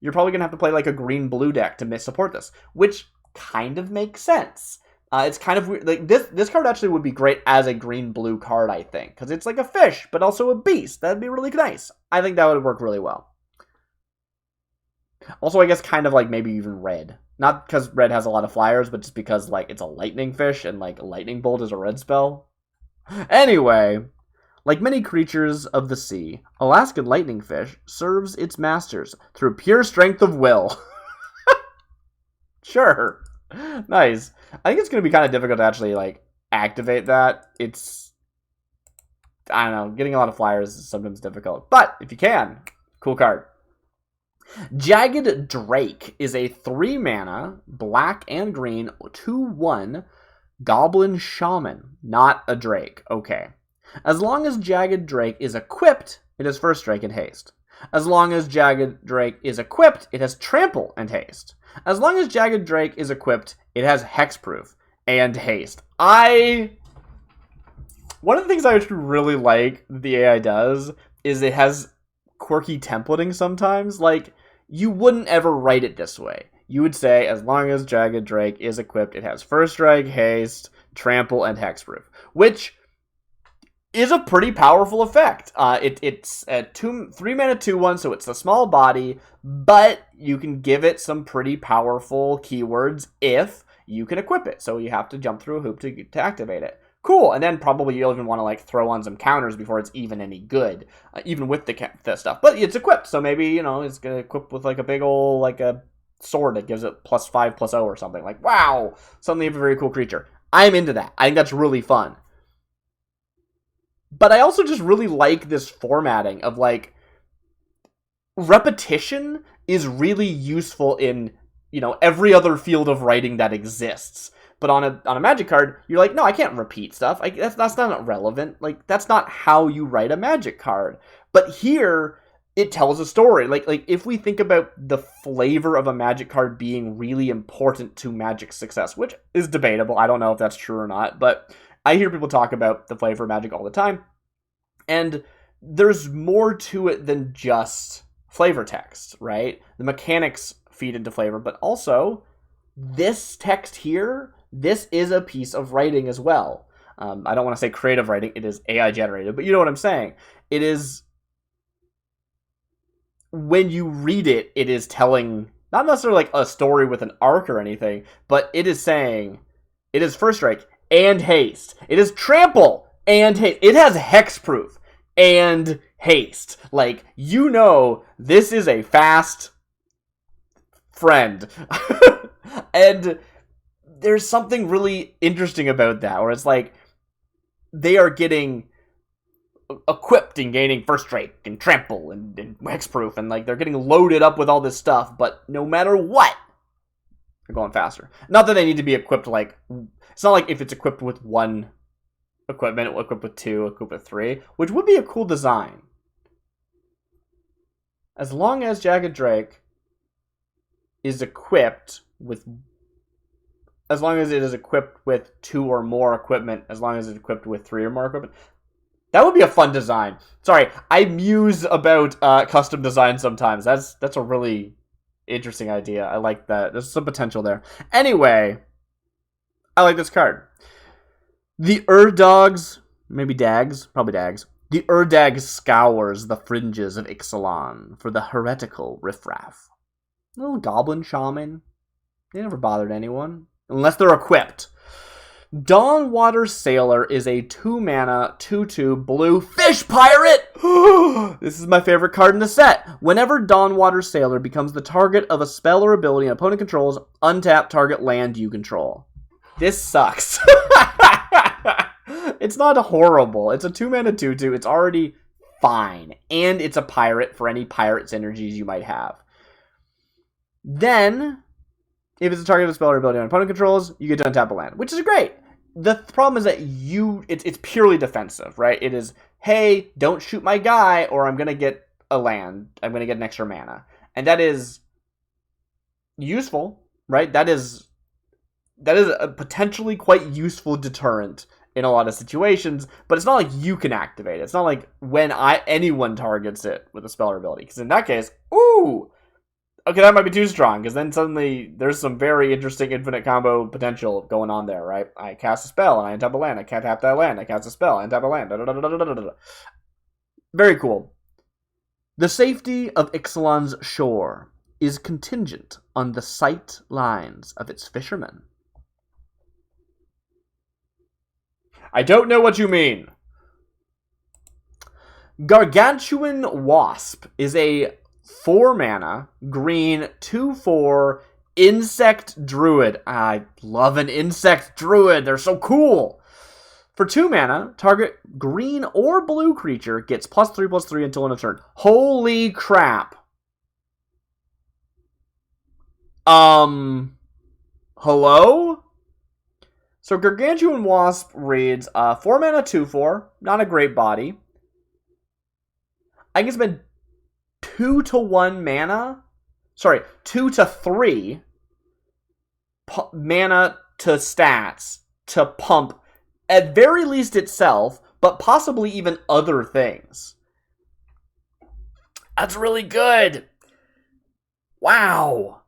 You're probably going to have to play like a green-blue deck to support this, which kind of makes sense. It's kind of weird. Like this card actually would be great as a green-blue card, I think, because it's like a fish, but also a beast. That'd be really nice. I think that would work really well. Also, I guess kind of like maybe even red. Not because red has a lot of flyers, but just because like it's a lightning fish and like lightning bolt is a red spell. Anyway, like many creatures of the sea, Alaskan Lightning Fish serves its masters through pure strength of will. Sure. Nice. I think it's going to be kind of difficult to actually like activate that. It's, I don't know, getting a lot of flyers is sometimes difficult. But if you can, cool card. Jagged Drake is a 3 mana, black and green, 2/1 goblin shaman, not a drake. Okay. As long as Jagged Drake is equipped, it has first strike and haste. As long as Jagged Drake is equipped, it has trample and haste. As long as Jagged Drake is equipped, it has hexproof and haste. One of the things I actually really like the AI does is it has quirky templating sometimes. Like, you wouldn't ever write it this way. You would say, as long as Jagged Drake is equipped, it has first strike, haste, trample, and hexproof, which is a pretty powerful effect. It's a 3 mana 2/1, so it's a small body, but you can give it some pretty powerful keywords if you can equip it. So you have to jump through a hoop to activate it. Cool, and then probably you'll even want to like throw on some counters before it's even any good, even with the stuff. But it's equipped, so maybe, you know, it's gonna equip with like a big old like a sword that gives it +5/+0 or something. Like, wow, suddenly you have a very cool creature. I'm into that. I think that's really fun. But I also just really like this formatting of like repetition is really useful in, you know, every other field of writing that exists. But on a Magic card, you're like, no, I can't repeat stuff. That's not relevant. Like, that's not how you write a Magic card. But here, it tells a story. Like if we think about the flavor of a Magic card being really important to Magic's success, which is debatable. I don't know if that's true or not, but I hear people talk about the flavor of Magic all the time. And there's more to it than just flavor text, right? The mechanics feed into flavor, but also this text here, this is a piece of writing as well. I don't want to say creative writing, it is AI generated, but you know what I'm saying. It is, when you read it, it is telling, not necessarily like a story with an arc or anything, but it is saying, it is first strike and haste. It is trample and haste. It has hexproof and haste. Like, you know, this is a fast friend. And there's something really interesting about that, where it's like, they are getting equipped and gaining first strike and trample and hexproof, and like they're getting loaded up with all this stuff, but no matter what, they're going faster. Not that they need to be equipped, like, it's not like if it's equipped with 1 equipment, equipped with 2, equipped with 3, which would be a cool design. As long as Jagged Drake is equipped with, as long as it is equipped with 2 or more equipment, as long as it's equipped with 3 or more equipment, that would be a fun design. Sorry, I muse about custom design sometimes. That's a really interesting idea. I like that. There's some potential there. Anyway, I like this card. The Urdogs, maybe Dags, probably Dags. The Urdag scours the fringes of Ixalan for the heretical riffraff. Little goblin shaman. They never bothered anyone. Unless they're equipped. Dawnwater Sailor is a 2-mana, 2/2 blue fish pirate! This is my favorite card in the set. Whenever Dawnwater Sailor becomes the target of a spell or ability an opponent controls, untap target land you control. This sucks. It's not horrible. It's a 2-mana, 2/2. It's already fine. And it's a pirate for any pirate synergies you might have. Then, if it's a target of a spell or ability an opponent controls, you get to untap a land, which is great. The problem is that it's purely defensive, right? It is, hey, don't shoot my guy, or I'm going to get a land. I'm going to get an extra mana. And that is useful, right? That is a potentially quite useful deterrent in a lot of situations, but it's not like you can activate it. It's not like when anyone targets it with a spell or ability, because in that case, ooh, okay, that might be too strong, because then suddenly there's some very interesting infinite combo potential going on there, right? I cast a spell, and I untap a land. I can't tap that land. I cast a spell, I untap a land. Very cool. The safety of Ixalan's shore is contingent on the sight lines of its fishermen. I don't know what you mean. Gargantuan Wasp is a 4-mana, green, 2/4, insect druid. I love an insect druid. They're so cool. For 2 mana, target green or blue creature gets +3/+3 until end of turn. Holy crap. Hello? So Gargantuan Wasp reads 4 mana, 2/4. Not a great body. I can spend 2 to 1 mana. Sorry, 2 to 3 mana to stats to pump at very least itself, but possibly even other things. That's really good. Wow.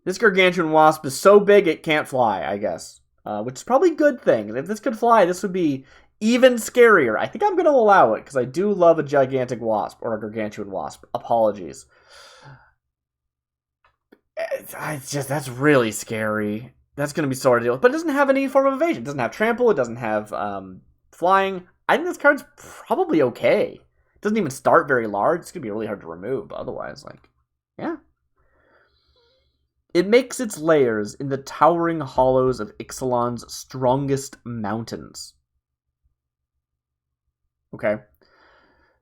This Gargantuan Wasp is so big it can't fly, I guess. Which is probably a good thing. If this could fly, this would be even scarier. I think I'm going to allow it, because I do love a gigantic wasp, or a Gargantuan Wasp. Apologies. That's really scary. That's going to be so hard to deal with. But it doesn't have any form of evasion. It doesn't have trample. It doesn't have flying. I think this card's probably okay. It doesn't even start very large. It's going to be really hard to remove. But otherwise, yeah. It makes its layers in the towering hollows of Ixalan's strongest mountains. Okay.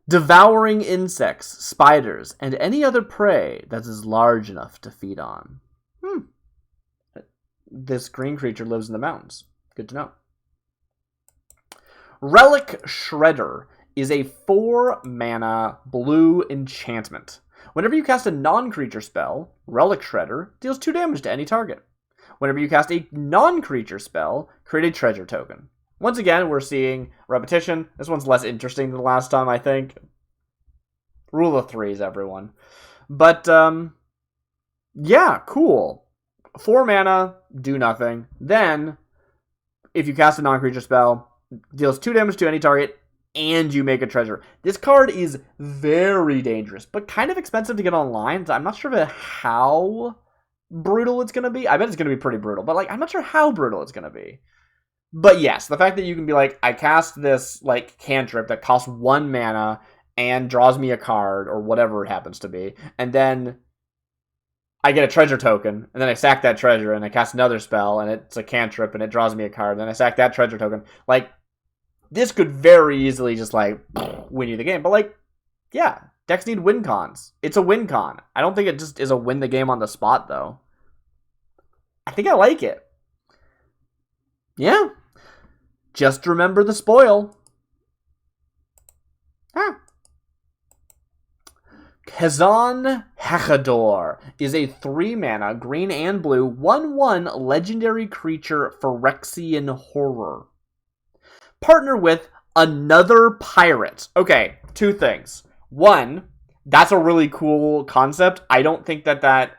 Devouring insects, spiders, and any other prey that is large enough to feed on. This green creature lives in the mountains. Good to know. Relic Shredder is a 4-mana blue enchantment. Whenever you cast a non-creature spell, Relic Shredder deals 2 damage to any target. Whenever you cast a non-creature spell, create a treasure token. Once again, we're seeing repetition. This one's less interesting than the last time, I think. Rule of 3s, everyone. But, yeah, cool. 4 mana, do nothing. Then, if you cast a non-creature spell, deals 2 damage to any target, and you make a treasure. This card is very dangerous, but kind of expensive to get online. So I'm not sure how brutal it's going to be. I bet it's going to be pretty brutal, but I'm not sure how brutal it's going to be. But yes, the fact that you can be I cast this cantrip that costs 1 mana and draws me a card or whatever it happens to be, and then I get a treasure token, and then I sack that treasure and I cast another spell and it's a cantrip and it draws me a card, and then I sack that treasure token. This could very easily just, win you the game. But, yeah, decks need win cons. It's a win con. I don't think it just is a win the game on the spot, though. I think I like it. Yeah. Just remember the spoil. Azan Hackador is a 3-mana, green and blue, 1/1 legendary creature Phyrexian horror. Partner with another pirate. Okay, 2 things. 1, that's a really cool concept. I don't think that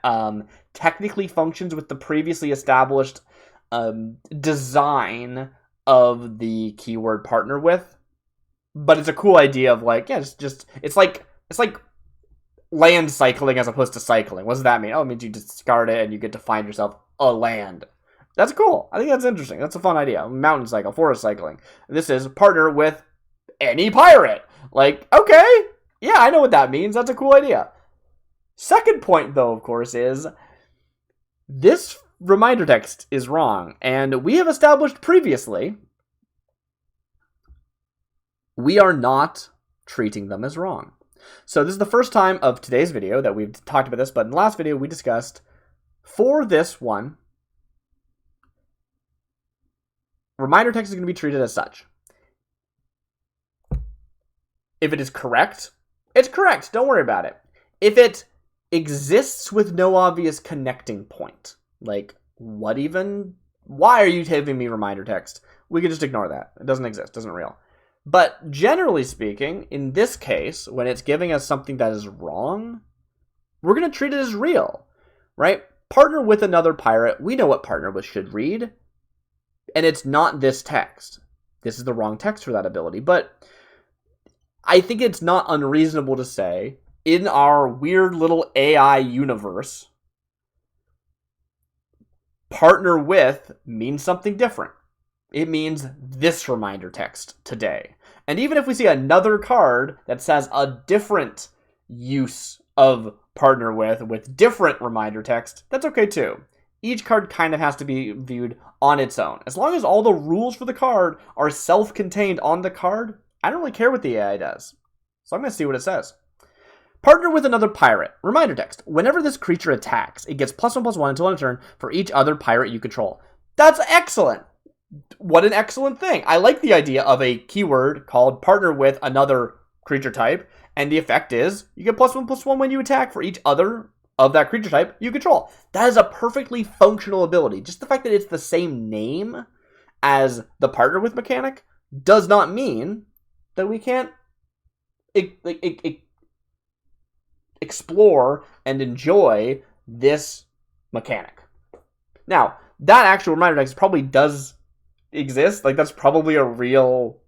technically functions with the previously established design of the keyword partner with. But it's a cool idea of it's like land cycling as opposed to cycling. What does that mean? Oh, it means you discard it and you get to find yourself a land. That's cool. I think that's interesting. That's a fun idea. Mountain cycle, forest cycling. This is partner with any pirate. Like, okay, yeah, I know what that means. That's a cool idea. Second point, though, of course, is this reminder text is wrong. And we have established previously, we are not treating them as wrong. So this is the first time of today's video that we've talked about this, but in the last video we discussed, for this one, reminder text is going to be treated as such. If it is correct, it's correct. Don't worry about it. If it exists with no obvious connecting point, like, what even? Why are you giving me reminder text? We can just ignore that. It doesn't exist. It isn't real. But generally speaking, in this case, when it's giving us something that is wrong, we're going to treat it as real, right? Partner with another pirate. We know what partner with should read. And it's not this text. This is the wrong text for that ability. But I think it's not unreasonable to say, in our weird little AI universe, partner with means something different. It means this reminder text today. And even if we see another card that says a different use of partner with different reminder text, that's okay too. Each card kind of has to be viewed on its own. As long as all the rules for the card are self-contained on the card, I don't really care what the AI does. So I'm going to see what it says. Partner with another pirate. Reminder text. Whenever this creature attacks, it gets +1/+1 until end of turn for each other pirate you control. That's excellent. What an excellent thing. I like the idea of a keyword called partner with another creature type, and the effect is you get +1/+1 when you attack for each other of that creature type you control. That is a perfectly functional ability. Just the fact that it's the same name as the partner with mechanic does not mean that we can't explore and enjoy this mechanic. Now, that actual reminder text probably does exist. Like, that's probably a real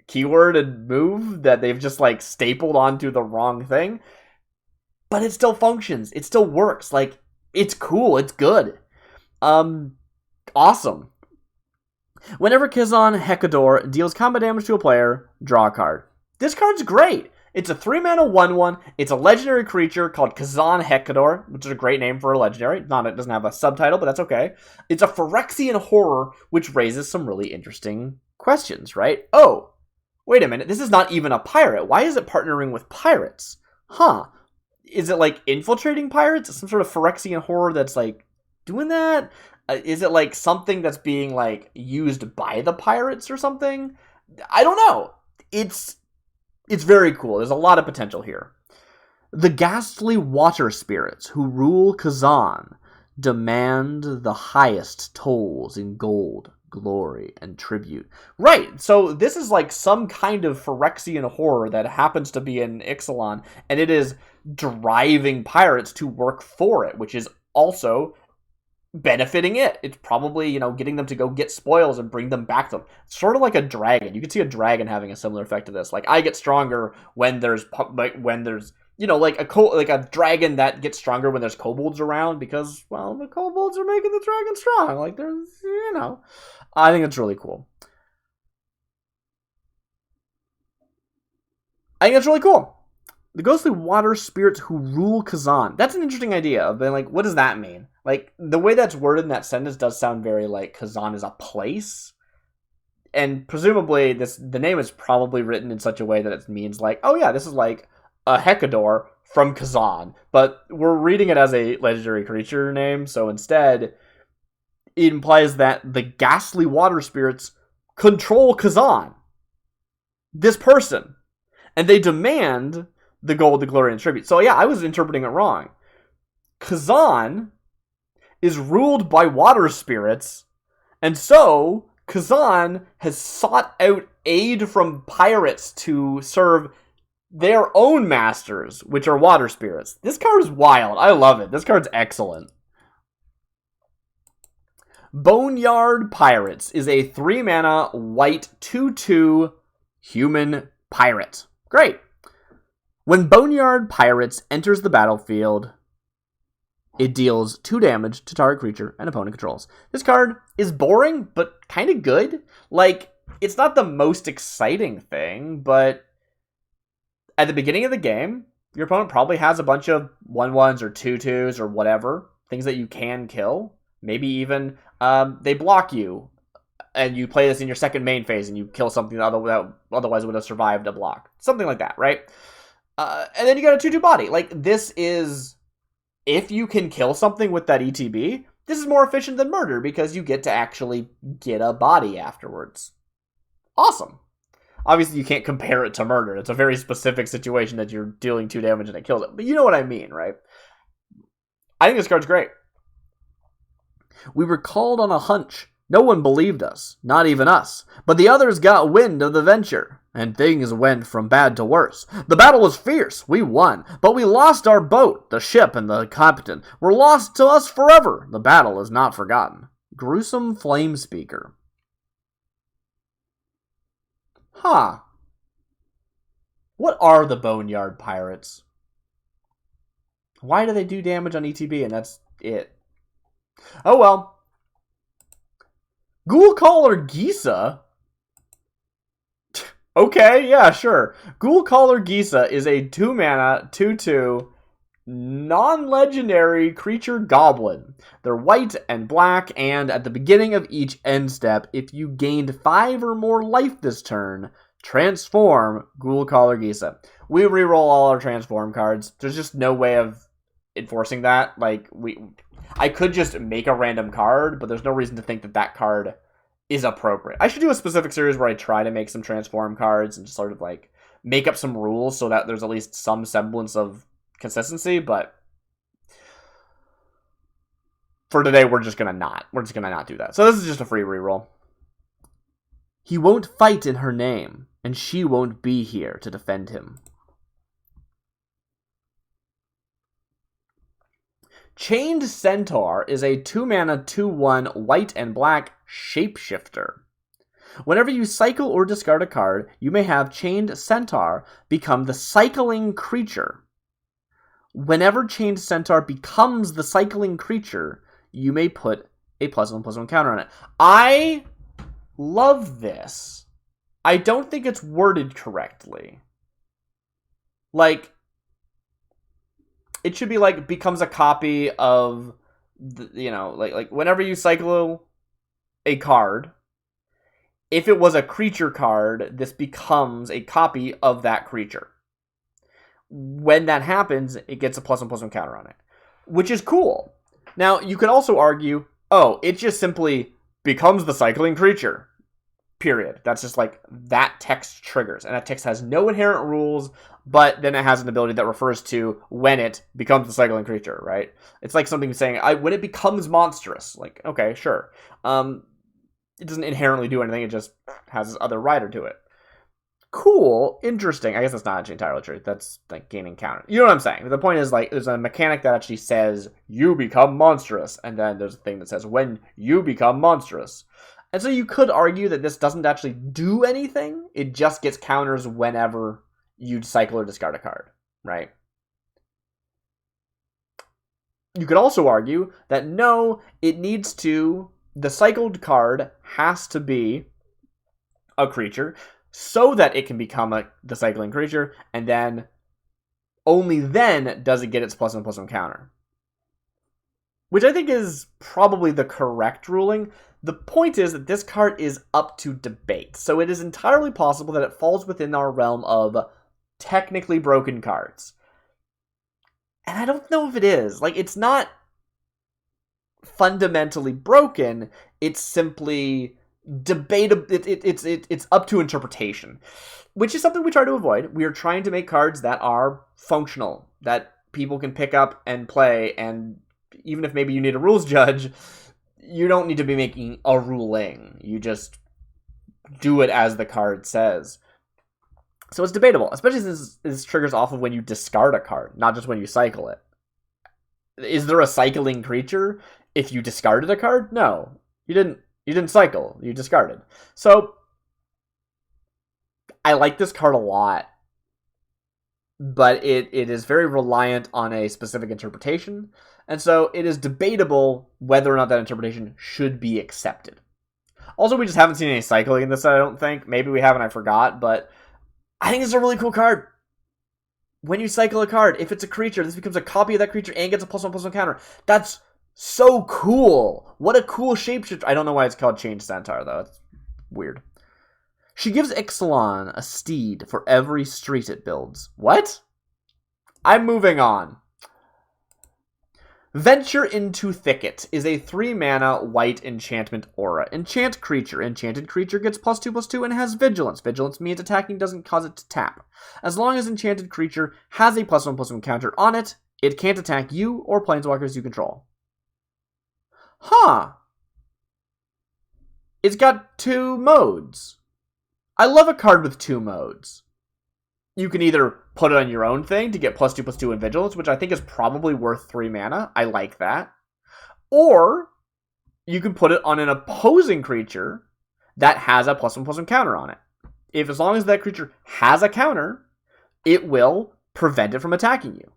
keyword and move that they've just, like, stapled onto the wrong thing. But it still functions. It still works. Like, it's cool. It's good. Awesome. Whenever Azan Hackador deals combat damage to a player, draw a card. This card's great. It's a 3-mana 1/1. It's a legendary creature called Azan Hackador, which is a great name for a legendary. It doesn't have a subtitle, but that's okay. It's a Phyrexian horror, which raises some really interesting questions, right? Oh, wait a minute. This is not even a pirate. Why is it partnering with pirates? Huh. Is it like infiltrating pirates? Some sort of Phyrexian horror that's like doing that? Is it like something that's being like used by the pirates or something? I don't know. It's very cool. There's a lot of potential here. The ghastly water spirits who rule Kazan demand the highest tolls in gold, glory, and tribute. Right, so this is like some kind of Phyrexian horror that happens to be in Ixalan, and it is driving pirates to work for it, which is also benefiting it. It's probably, getting them to go get spoils and bring them back to them. It's sort of like a dragon. You can see a dragon having a similar effect to this. Like, I get stronger when there's like a dragon that gets stronger when there's kobolds around because, well, the kobolds are making the dragon strong. Like, there's, I think it's really cool. The ghostly water spirits who rule Kazan. That's an interesting idea. Of being like, what does that mean? Like, the way that's worded in that sentence does sound very like Kazan is a place. And presumably, the name is probably written in such a way that it means like, oh yeah, this is like a Hackador from Kazan. But we're reading it as a legendary creature name, so instead, it implies that the ghastly water spirits control Kazan. This person. And they demand the gold, the glory, and tribute. So yeah, I was interpreting it wrong. Kazan is ruled by water spirits, and so Kazan has sought out aid from pirates to serve their own masters, which are water spirits. This card is wild. I love it. This card's excellent. Boneyard Pirates is a 3-mana white 2/2 human pirate. Great. When Boneyard Pirates enters the battlefield, It deals 2 damage to target creature and opponent controls. This card is boring, but kind of good. Like, it's not the most exciting thing, but at the beginning of the game, your opponent probably has a bunch of 1/1s or 2/2s or whatever, things that you can kill. Maybe even they block you, and you play this in your second main phase, and you kill something that otherwise would have survived a block. Something like that, right? And then you got a 2/2 body. Like, this is... If you can kill something with that ETB, this is more efficient than murder because you get to actually get a body afterwards. Awesome. Obviously, you can't compare it to murder. It's a very specific situation that you're dealing 2 damage and it kills it. But you know what I mean, right? I think this card's great. We were called on a hunch. No one believed us, not even us. But the others got wind of the venture, and things went from bad to worse. The battle was fierce. We won. But we lost our boat. The ship and the captain were lost to us forever. The battle is not forgotten. Gruesome Flame Speaker. Huh. What are the Boneyard Pirates? Why do they do damage on ETB and that's it? Oh well. Ghoulcaller Gisa? Okay, yeah, sure. Ghoulcaller Gisa is a 2-mana, 2/2, non-legendary creature goblin. They're white and black, and at the beginning of each end step, if you gained 5 or more life this turn, transform Ghoulcaller Gisa. We reroll all our transform cards. There's just no way of enforcing that. Like, I could just make a random card, but there's no reason to think that that card is appropriate. I should do a specific series where I try to make some transform cards and just sort of like make up some rules so that there's at least some semblance of consistency, but for today we're just gonna not do that. So this is just a free reroll. He won't fight in her name, and she won't be here to defend him. Chained Centaur is a 2-mana, 2/1 white and black shapeshifter. Whenever you cycle or discard a card, you may have Chained Centaur become the cycling creature. Whenever Chained Centaur becomes the cycling creature, you may put a +1/+1 counter on it. I love this. I don't think it's worded correctly. Like, it should be like becomes a copy of, like whenever you cycle a card, if it was a creature card, this becomes a copy of that creature. When that happens, it gets a +1/+1 counter on it, which is cool. Now, you could also argue, oh, it just simply becomes the cycling creature. Period. That's just like that text triggers, and that text has no inherent rules, but then it has an ability that refers to when it becomes the cycling creature, right? It's like something saying, when it becomes monstrous. Like, okay, sure. It doesn't inherently do anything, it just has this other rider to it. Cool, interesting. I guess that's not actually entirely true. That's like gaining counter. You know what I'm saying? The point is, like, there's a mechanic that actually says, you become monstrous, and then there's a thing that says, when you become monstrous. And so you could argue that this doesn't actually do anything. It just gets counters whenever you cycle or discard a card, right? You could also argue that no, the cycled card has to be a creature so that it can become the cycling creature, and then only then does it get its +1/+1 counter. Which I think is probably the correct ruling. The point is that this card is up to debate, so it is entirely possible that it falls within our realm of technically broken cards. And I don't know if it is. Like, it's not fundamentally broken, it's simply debatable. It's up to interpretation, which is something we try to avoid. We are trying to make cards that are functional, that people can pick up and play, and even if maybe you need a rules judge, you don't need to be making a ruling. You just do it as the card says. So it's debatable, especially since this triggers off of when you discard a card, not just when you cycle it. Is there a cycling creature if you discarded a card? No. You didn't cycle. You discarded. So I like this card a lot, but it is very reliant on a specific interpretation. And so it is debatable whether or not that interpretation should be accepted. Also, we just haven't seen any cycling in this, I don't think. Maybe we haven't, I forgot, but I think this is a really cool card. When you cycle a card, if it's a creature, this becomes a copy of that creature and gets a +1/+1 counter. That's so cool. What a cool shapeshifter. I don't know why it's called Change Centaur, though. It's weird. She gives Ixalan a steed for every street it builds. What? I'm moving on. Venture into Thicket is a 3-mana white enchantment aura. Enchant creature. Enchanted creature gets +2/+2 and has Vigilance. Vigilance means attacking doesn't cause it to tap. As long as enchanted creature has a +1/+1 counter on it, it can't attack you or planeswalkers you control. Huh. It's got 2 modes. I love a card with 2 modes. You can either put it on your own thing to get +2/+2 in Vigilance, which I think is probably worth 3 mana. I like that. Or you can put it on an opposing creature that has a +1/+1 counter on it. As long as that creature has a counter, it will prevent it from attacking you.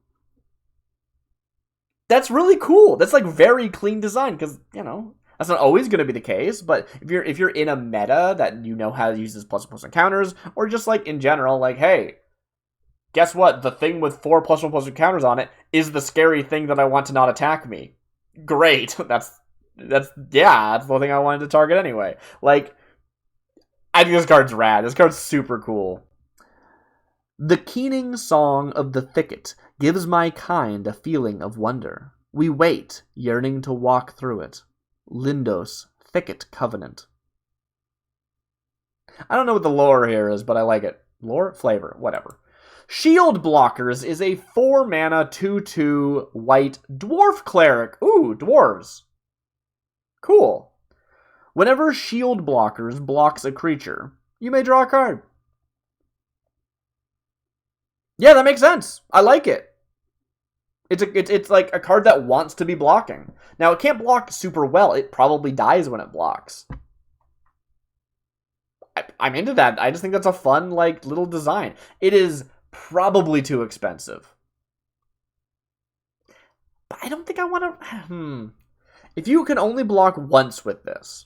That's really cool. That's like very clean design because, that's not always going to be the case, but if you're in a meta that you know how to use this +1/+1 counters, or just like in general, like, hey, guess what? The thing with 4 +1/+1 counters on it is the scary thing that I want to not attack me. Great. That's the thing I wanted to target anyway. Like, I think this card's rad. This card's super cool. The keening song of the thicket gives my kind a feeling of wonder. We wait, yearning to walk through it. Lindos, Thicket Covenant. I don't know what the lore here is, but I like it. Lore? Flavor. Whatever. Shield Blockers is a 4-mana 2/2 white dwarf cleric. Ooh, dwarves. Cool. Whenever Shield Blockers blocks a creature, you may draw a card. Yeah, that makes sense. I like it. It's like a card that wants to be blocking. Now, it can't block super well. It probably dies when it blocks. I'm into that. I just think that's a fun, like, little design. It is probably too expensive. But I don't think I want to... If you can only block once with this,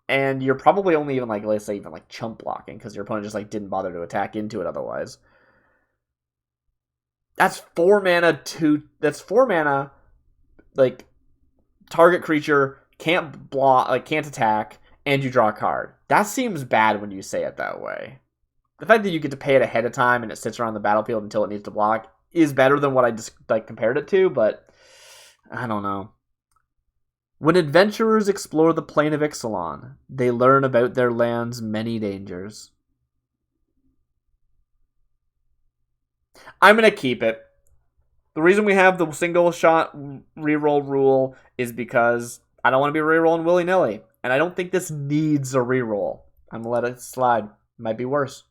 and you're probably only even, like, let's say even, like, chump blocking, because your opponent just, like, didn't bother to attack into it otherwise. That's 4 mana, that's 4 mana, like, target creature can't block, like, can't attack, and you draw a card. That seems bad when you say it that way. The fact that you get to pay it ahead of time and it sits around the battlefield until it needs to block is better than what I just, like, compared it to, but I don't know. When adventurers explore the plain of Ixalan, they learn about their land's many dangers. I'm going to keep it. The reason we have the single shot reroll rule is because I don't want to be rerolling willy-nilly. And I don't think this needs a reroll. I'm going to let it slide. Might be worse.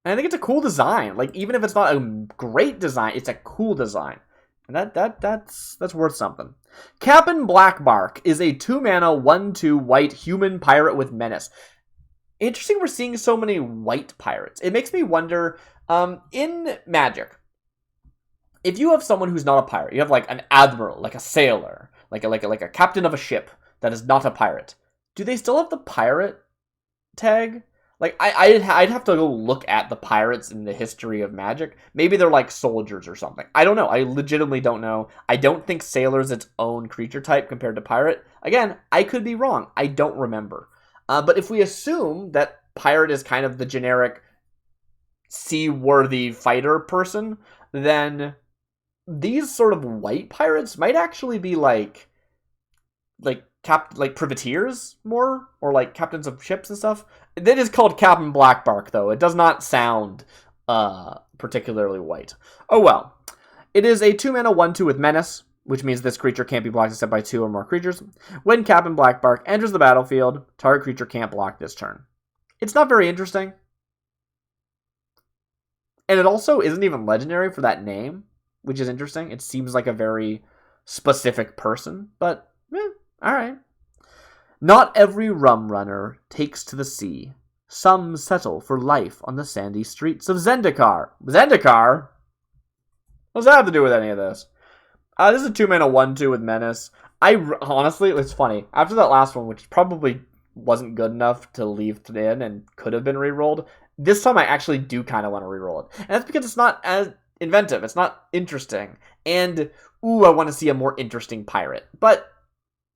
And I think it's a cool design. Like, even if it's not a great design, it's a cool design. And that's worth something. Cap'n Blackbark is a 2-mana 1/2 white human pirate with menace. Interesting we're seeing so many white pirates. It makes me wonder, in Magic, if you have someone who's not a pirate, you have like an admiral, like a sailor, like a captain of a ship that is not a pirate. Do they still have the pirate tag? Like, I'd have to go look at the pirates in the history of Magic. Maybe they're like soldiers or something. I don't know. I legitimately don't know. I don't think sailor's its own creature type compared to pirate. Again, I could be wrong. I don't remember. But if we assume that pirate is kind of the generic seaworthy fighter person, then these sort of white pirates might actually be like privateers more, or like captains of ships and stuff. It is called Captain Blackbark, though. It does not sound particularly white. Oh well. It is a 2-mana 1/2 with menace, which means this creature can't be blocked except by 2 or more creatures. When Captain Blackbark enters the battlefield, target creature can't block this turn. It's not very interesting. And it also isn't even legendary for that name, which is interesting. It seems like a very specific person, but alright. Not every rum runner takes to the sea. Some settle for life on the sandy streets of Zendikar. Zendikar? What does that have to do with any of this? This is a 2-mana 1/2 with Menace. Honestly, it's funny. After that last one, which probably wasn't good enough to leave it in and could have been rerolled, this time I actually do kind of want to reroll it. And that's because it's not as inventive. It's not interesting. And, I want to see a more interesting pirate. But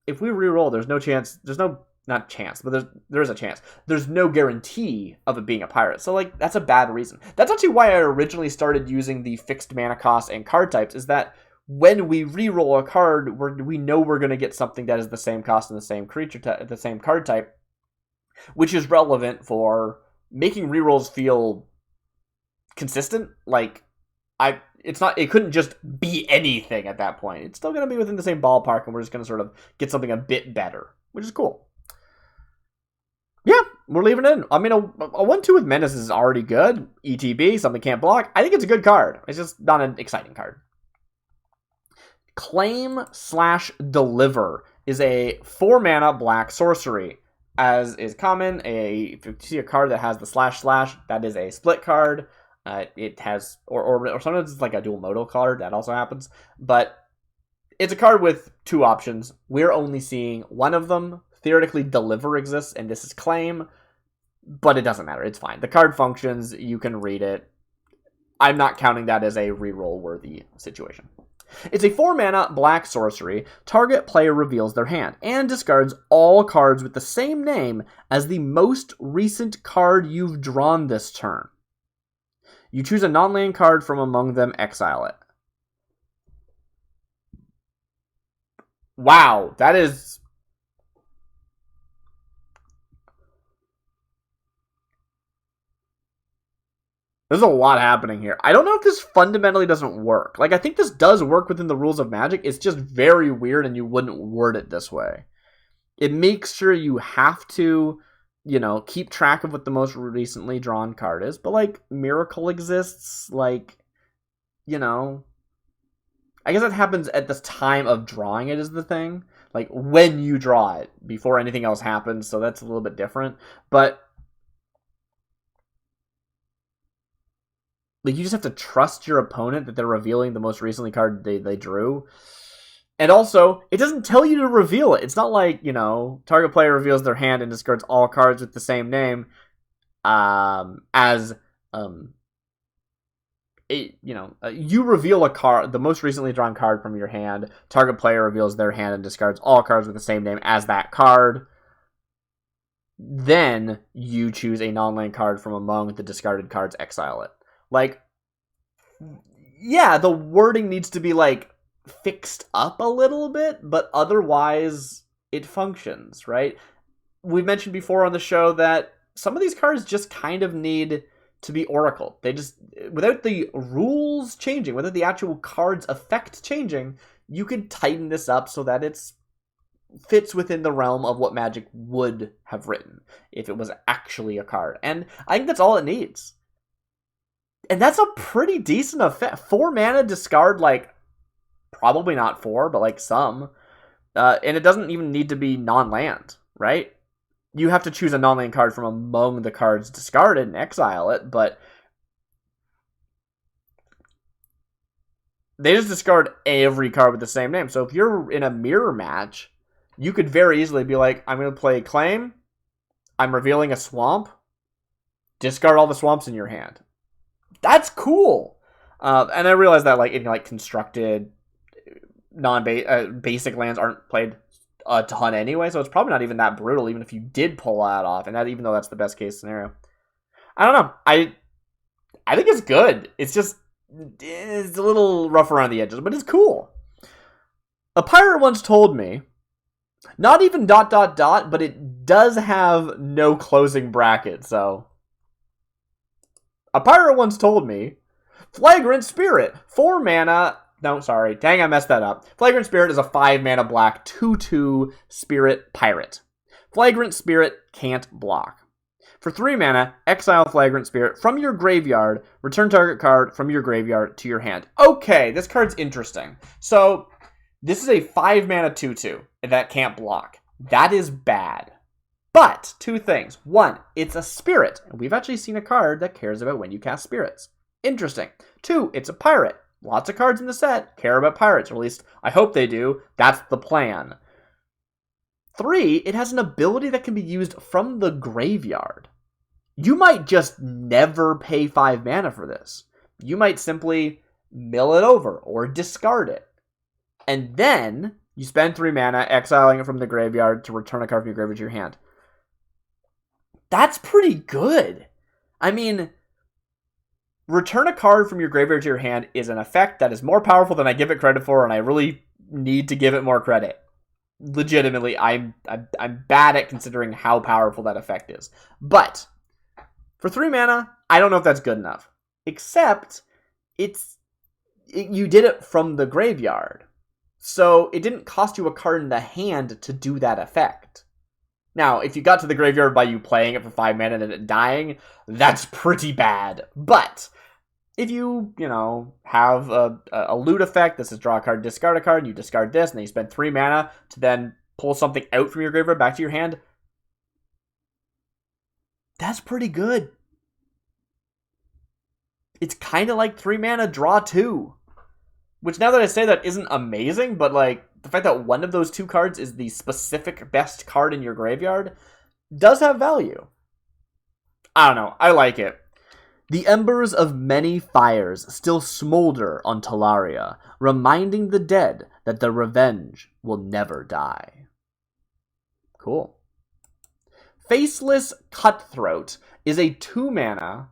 if we reroll, there's no chance. There's no, not chance, but there is a chance. There's no guarantee of it being a pirate. So, like, that's a bad reason. That's actually why I originally started using the fixed mana cost and card types, is that when we reroll a card, we know we're going to get something that is the same cost and the same creature the same card type, which is relevant for making rerolls feel consistent. Like, it couldn't just be anything at that point. It's still going to be within the same ballpark, and we're just going to sort of get something a bit better, which is cool. Yeah, we're leaving it in. I mean, a 1/2 with Menace is already good. ETB, something can't block. I think it's a good card. It's just not an exciting card. Claim/Deliver is a 4-mana black sorcery. As is common, if you see a card that has the //, that is a split card. It has, or sometimes it's like a dual modal card. That also happens. But it's a card with 2 options. We're only seeing one of them. Theoretically, Deliver exists, and this is Claim. But it doesn't matter. It's fine. The card functions. You can read it. I'm not counting that as a reroll-worthy situation. It's a 4-mana black sorcery. Target player reveals their hand and discards all cards with the same name as the most recent card you've drawn this turn. You choose a non-land card from among them, exile it. Wow, that is... There's a lot happening here. I don't know if this fundamentally doesn't work. Like, I think this does work within the rules of Magic. It's just very weird, and you wouldn't word it this way. It makes sure you have to, keep track of what the most recently drawn card is. But, like, Miracle exists. Like, I guess that happens at the time of drawing it is the thing. Like, when you draw it, before anything else happens. So that's a little bit different. But... like, you just have to trust your opponent that they're revealing the most recently card they drew. And also, it doesn't tell you to reveal it. It's not like, target player reveals their hand and discards all cards with the same name you reveal a card, the most recently drawn card from your hand. Target player reveals their hand and discards all cards with the same name as that card. Then you choose a non-land card from among the discarded cards, exile it. Like, yeah, the wording needs to be, like, fixed up a little bit, but otherwise it functions, right? We've mentioned before on the show that some of these cards just kind of need to be oracled. They just, without the rules changing, without the actual card's effect changing, you could tighten this up so that it's fits within the realm of what Magic would have written if it was actually a card. And I think that's all it needs. And that's a pretty decent effect. 4 mana, discard, like, probably not 4, but, like, some. And it doesn't even need to be non-land, right? You have to choose a non-land card from among the cards discarded and exile it, but they just discard every card with the same name. So if you're in a mirror match, you could very easily be like, I'm going to play Claim, I'm revealing a swamp, discard all the swamps in your hand. That's cool. And I realize that, like, in, like, constructed basic lands aren't played a ton anyway, so it's probably not even that brutal, even if you did pull that off, and that, even though that's the best case scenario. I don't know. I think it's good. It's just, it's a little rough around the edges, but it's cool. A pirate once told me, not even ... but it does have no closing bracket, so... A pirate once told me, Flagrant Spirit, 4 mana... No, sorry. Dang, I messed that up. Flagrant Spirit is a 5 mana black 2/2 spirit pirate. Flagrant Spirit can't block. For 3 mana, exile Flagrant Spirit from your graveyard, return target card from your graveyard to your hand. Okay, this card's interesting. So, this is a 5 mana 2/2 that can't block. That is bad. But, 2 things. 1, it's a spirit. And we've actually seen a card that cares about when you cast spirits. Interesting. 2, it's a pirate. Lots of cards in the set care about pirates, or at least I hope they do. That's the plan. 3, it has an ability that can be used from the graveyard. You might just never pay 5 mana for this. You might simply mill it over or discard it. And then you spend 3 mana exiling it from the graveyard to return a card from your graveyard to your hand. That's pretty good. I mean, return a card from your graveyard to your hand is an effect that is more powerful than I give it credit for, and I really need to give it more credit. Legitimately, I'm bad at considering how powerful that effect is. But for 3 mana, I don't know if that's good enough. Except you did it from the graveyard. So it didn't cost you a card in the hand to do that effect. Now, if you got to the graveyard by you playing it for 5 mana and then it dying, that's pretty bad. But if you have a loot effect, this is draw a card, discard a card, and you discard this, and then you spend 3 mana to then pull something out from your graveyard back to your hand, that's pretty good. It's kind of like 3 mana, draw 2. Which, now that I say that, isn't amazing, but the fact that one of those 2 cards is the specific best card in your graveyard does have value. I don't know. I like it. The embers of many fires still smolder on Talaria, reminding the dead that their revenge will never die. Cool. Faceless Cutthroat is a 2 mana,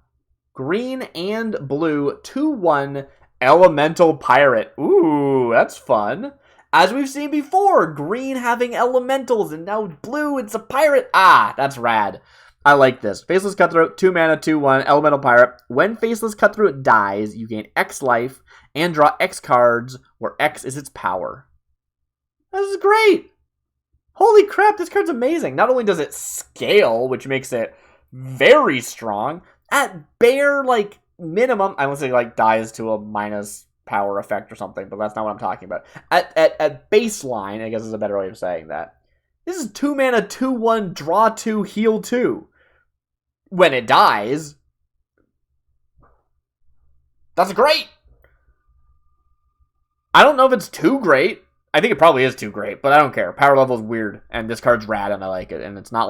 green and blue, 2/1 elemental pirate. Ooh, that's fun. As we've seen before, green having elementals, and now blue, it's a pirate. Ah, that's rad. I like this. Faceless Cutthroat, 2 mana, 2/1, elemental pirate. When Faceless Cutthroat dies, you gain X life and draw X cards, where X is its power. This is great. Holy crap, this card's amazing. Not only does it scale, which makes it very strong, at bare, minimum, unless it, dies to a minus power effect or something, but that's not what I'm talking about. At baseline, I guess is a better way of saying that. This is 2 mana, 2/1, draw 2, heal 2. When it dies, that's great. I don't know if it's too great. I think it probably is too great, but I don't care. Power level is weird, and this card's rad, and I like it. And it's not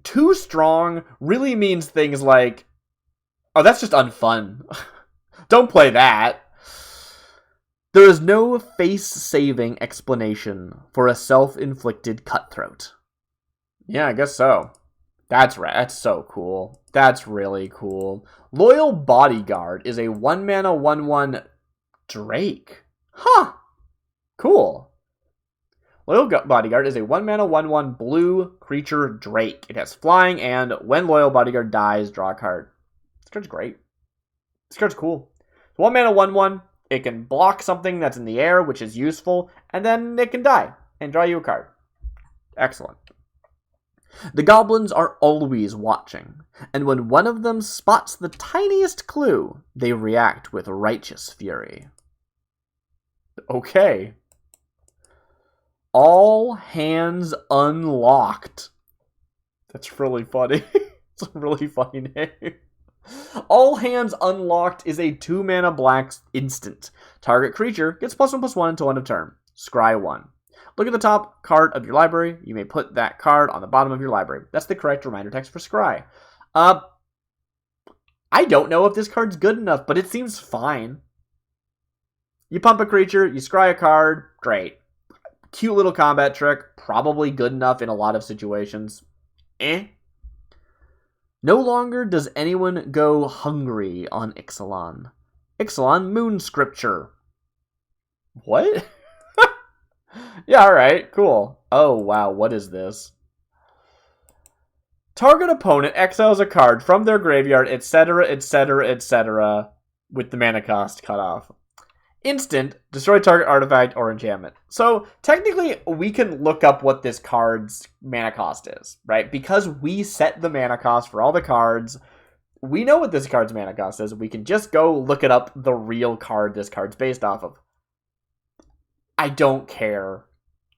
too strong really means things like, oh, that's just unfun. Don't play that. There is no face-saving explanation for a self-inflicted cutthroat. Yeah, I guess so. That's right. That's so cool. That's really cool. Loyal Bodyguard is a 1 mana 1/1 Drake. Huh. Cool. Loyal Bodyguard is a 1 mana 1/1 blue creature Drake. It has flying, and when Loyal Bodyguard dies, draw a card. This card's great. This card's cool. 1 mana 1/1. It can block something that's in the air, which is useful, and then it can die and draw you a card. Excellent. The goblins are always watching, and when one of them spots the tiniest clue, they react with righteous fury. Okay. All hands unlocked. That's really funny. It's a really funny name. All Hands Unlocked is a 2 mana black instant. Target creature gets +1/+1 until end of turn. Scry 1. Look at the top card of your library. You may put that card on the bottom of your library. That's the correct reminder text for Scry. I don't know if this card's good enough, but it seems fine. You pump a creature, you scry a card, great. Cute little combat trick, probably good enough in a lot of situations. No longer does anyone go hungry on Ixalan. Ixalan Moon Scripture. What? Yeah, alright, cool. Oh, wow, what is this? Target opponent exiles a card from their graveyard, etc., etc., etc., with the mana cost cut off. Instant, destroy target artifact or enchantment. So, technically, we can look up what this card's mana cost is, right? Because we set the mana cost for all the cards, we know what this card's mana cost is. We can just go look it up, the real card this card's based off of. I don't care.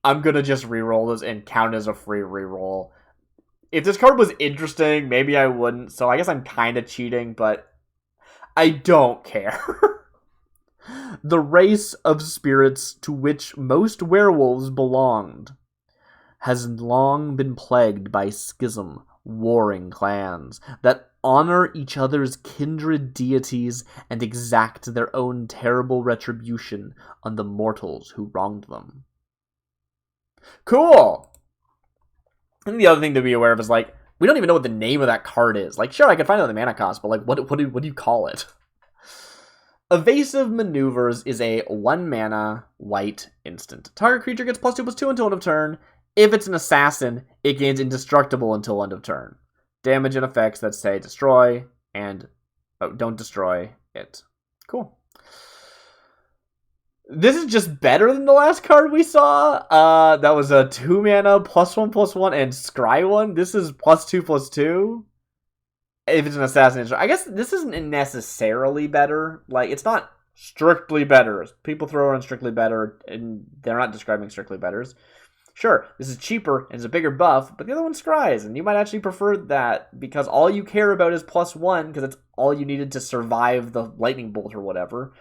I'm gonna just reroll this and count as a free reroll. If this card was interesting, maybe I wouldn't, so I guess I'm kind of cheating, but I don't care. The race of spirits to which most werewolves belonged has long been plagued by schism, warring clans that honor each other's kindred deities and exact their own terrible retribution on the mortals who wronged them. Cool! And the other thing to be aware of is, like, we don't even know what the name of that card is. Like, sure, I can find out the mana cost, but, like, what do you call it? Evasive Maneuvers is a 1-mana white instant. Target creature gets +2/+2 until end of turn. If it's an assassin, it gains indestructible until end of turn. Damage and effects that say destroy and don't destroy it. Cool. This is just better than the last card we saw. That was a 2-mana +1/+1 and scry one. This is +2/+2. If it's an assassin, I guess this isn't necessarily better. Like, it's not strictly better. People throw in strictly better, and they're not describing strictly betters. Sure, this is cheaper and it's a bigger buff, but the other one scries, and you might actually prefer that because all you care about is +1 because it's all you needed to survive the lightning bolt or whatever.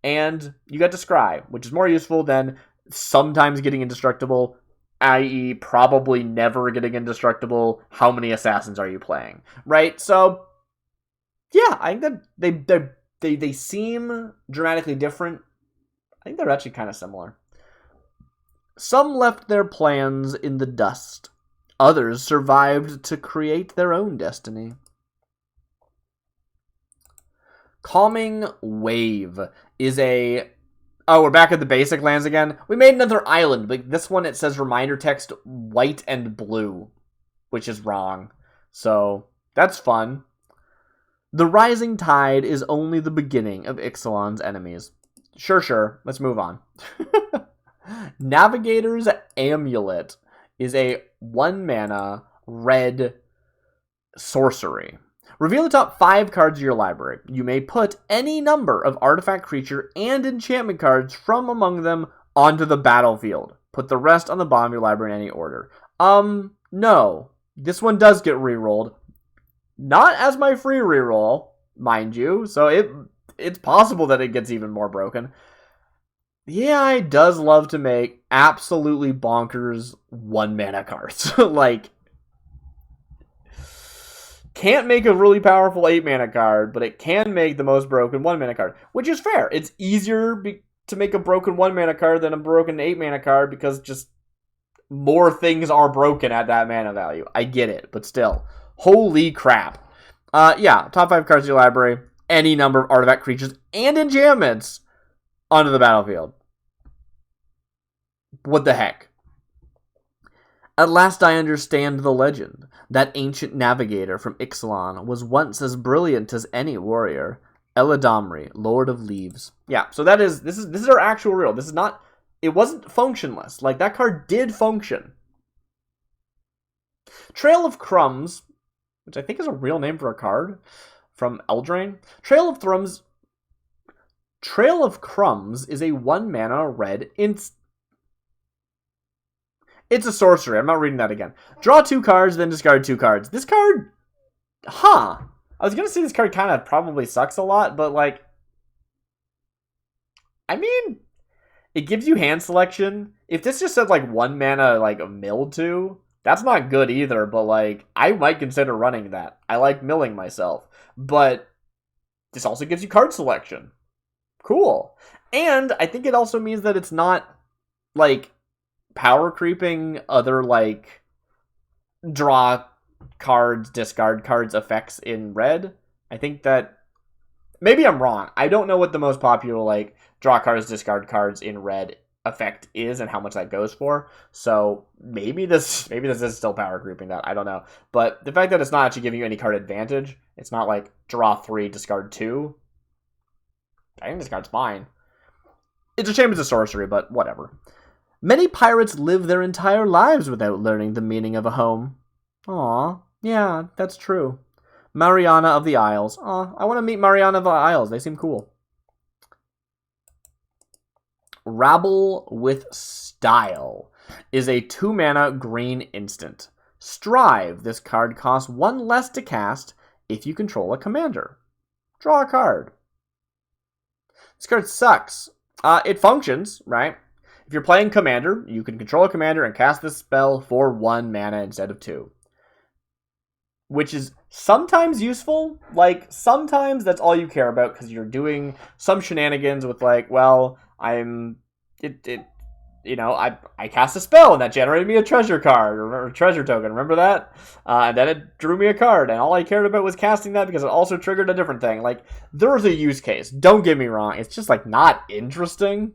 And you got to scry, which is more useful than sometimes getting indestructible, i.e. probably never getting indestructible. How many assassins are you playing? Right? So, yeah, I think that they seem dramatically different. I think they're actually kind of similar. Some left their plans in the dust. Others survived to create their own destiny. Calming Wave is a... Oh, we're back at the basic lands again. We made another island, but this one it says reminder text white and blue, which is wrong. So, that's fun. The rising tide is only the beginning of Ixalan's enemies. Sure. Let's move on. Navigator's Amulet is a 1-mana red sorcery. Reveal the top 5 cards of your library. You may put any number of artifact, creature, and enchantment cards from among them onto the battlefield. Put the rest on the bottom of your library in any order. No. This one does get rerolled. Not as my free reroll, mind you, so it's possible that it gets even more broken. The AI does love to make absolutely bonkers 1-mana cards. Like, can't make a really powerful 8-mana card, but it can make the most broken 1-mana card, which is fair. It's easier to make a broken 1-mana card than a broken 8-mana card because just more things are broken at that mana value. I get it, but still. Holy crap. Yeah, top 5 cards of your library, any number of artifact, creatures, and enchantments onto the battlefield. What the heck? At last I understand the legend. That ancient navigator from Ixalan was once as brilliant as any warrior. Eladamri, Lord of Leaves. Yeah, so this is our actual real. This is not... It wasn't functionless. Like, that card did function. Trail of Crumbs, which I think is a real name for a card, from Eldraine. Trail of Crumbs is a 1-mana red instant. It's a sorcery. I'm not reading that again. Draw 2 cards, then discard 2 cards. This card... I was going to say this card kind of probably sucks a lot, but, like... I mean... It gives you hand selection. If this just said, like, 1 mana, like, a mill 2, that's not good either, but, like, I might consider running that. I like milling myself. But this also gives you card selection. Cool. And I think it also means that it's not, like... power creeping other, like, draw cards, discard cards effects in red. I think that maybe I'm wrong. I don't know what the most popular, like, draw cards, discard cards in red effect is and how much that goes for. So maybe this is still power creeping that. I don't know. But the fact that it's not actually giving you any card advantage, it's not like draw 3, discard 2. I think this card's fine. It's a shame it's a sorcery, but whatever. Many pirates live their entire lives without learning the meaning of a home. Aw, yeah, that's true. Mariana of the Isles. Aw, I want to meet Mariana of the Isles. They seem cool. Rabble with Style is a 2-mana green instant. Strive. This card costs 1 less to cast if you control a commander. Draw a card. This card sucks. It functions, right? If you're playing Commander, you can control a Commander and cast this spell for 1 mana instead of 2. Which is sometimes useful. Like, sometimes that's all you care about because you're doing some shenanigans with, like, well, I cast a spell and that generated me a treasure card or a treasure token. Remember that? And then it drew me a card, and all I cared about was casting that because it also triggered a different thing. Like, there's a use case. Don't get me wrong. It's just, like, not interesting.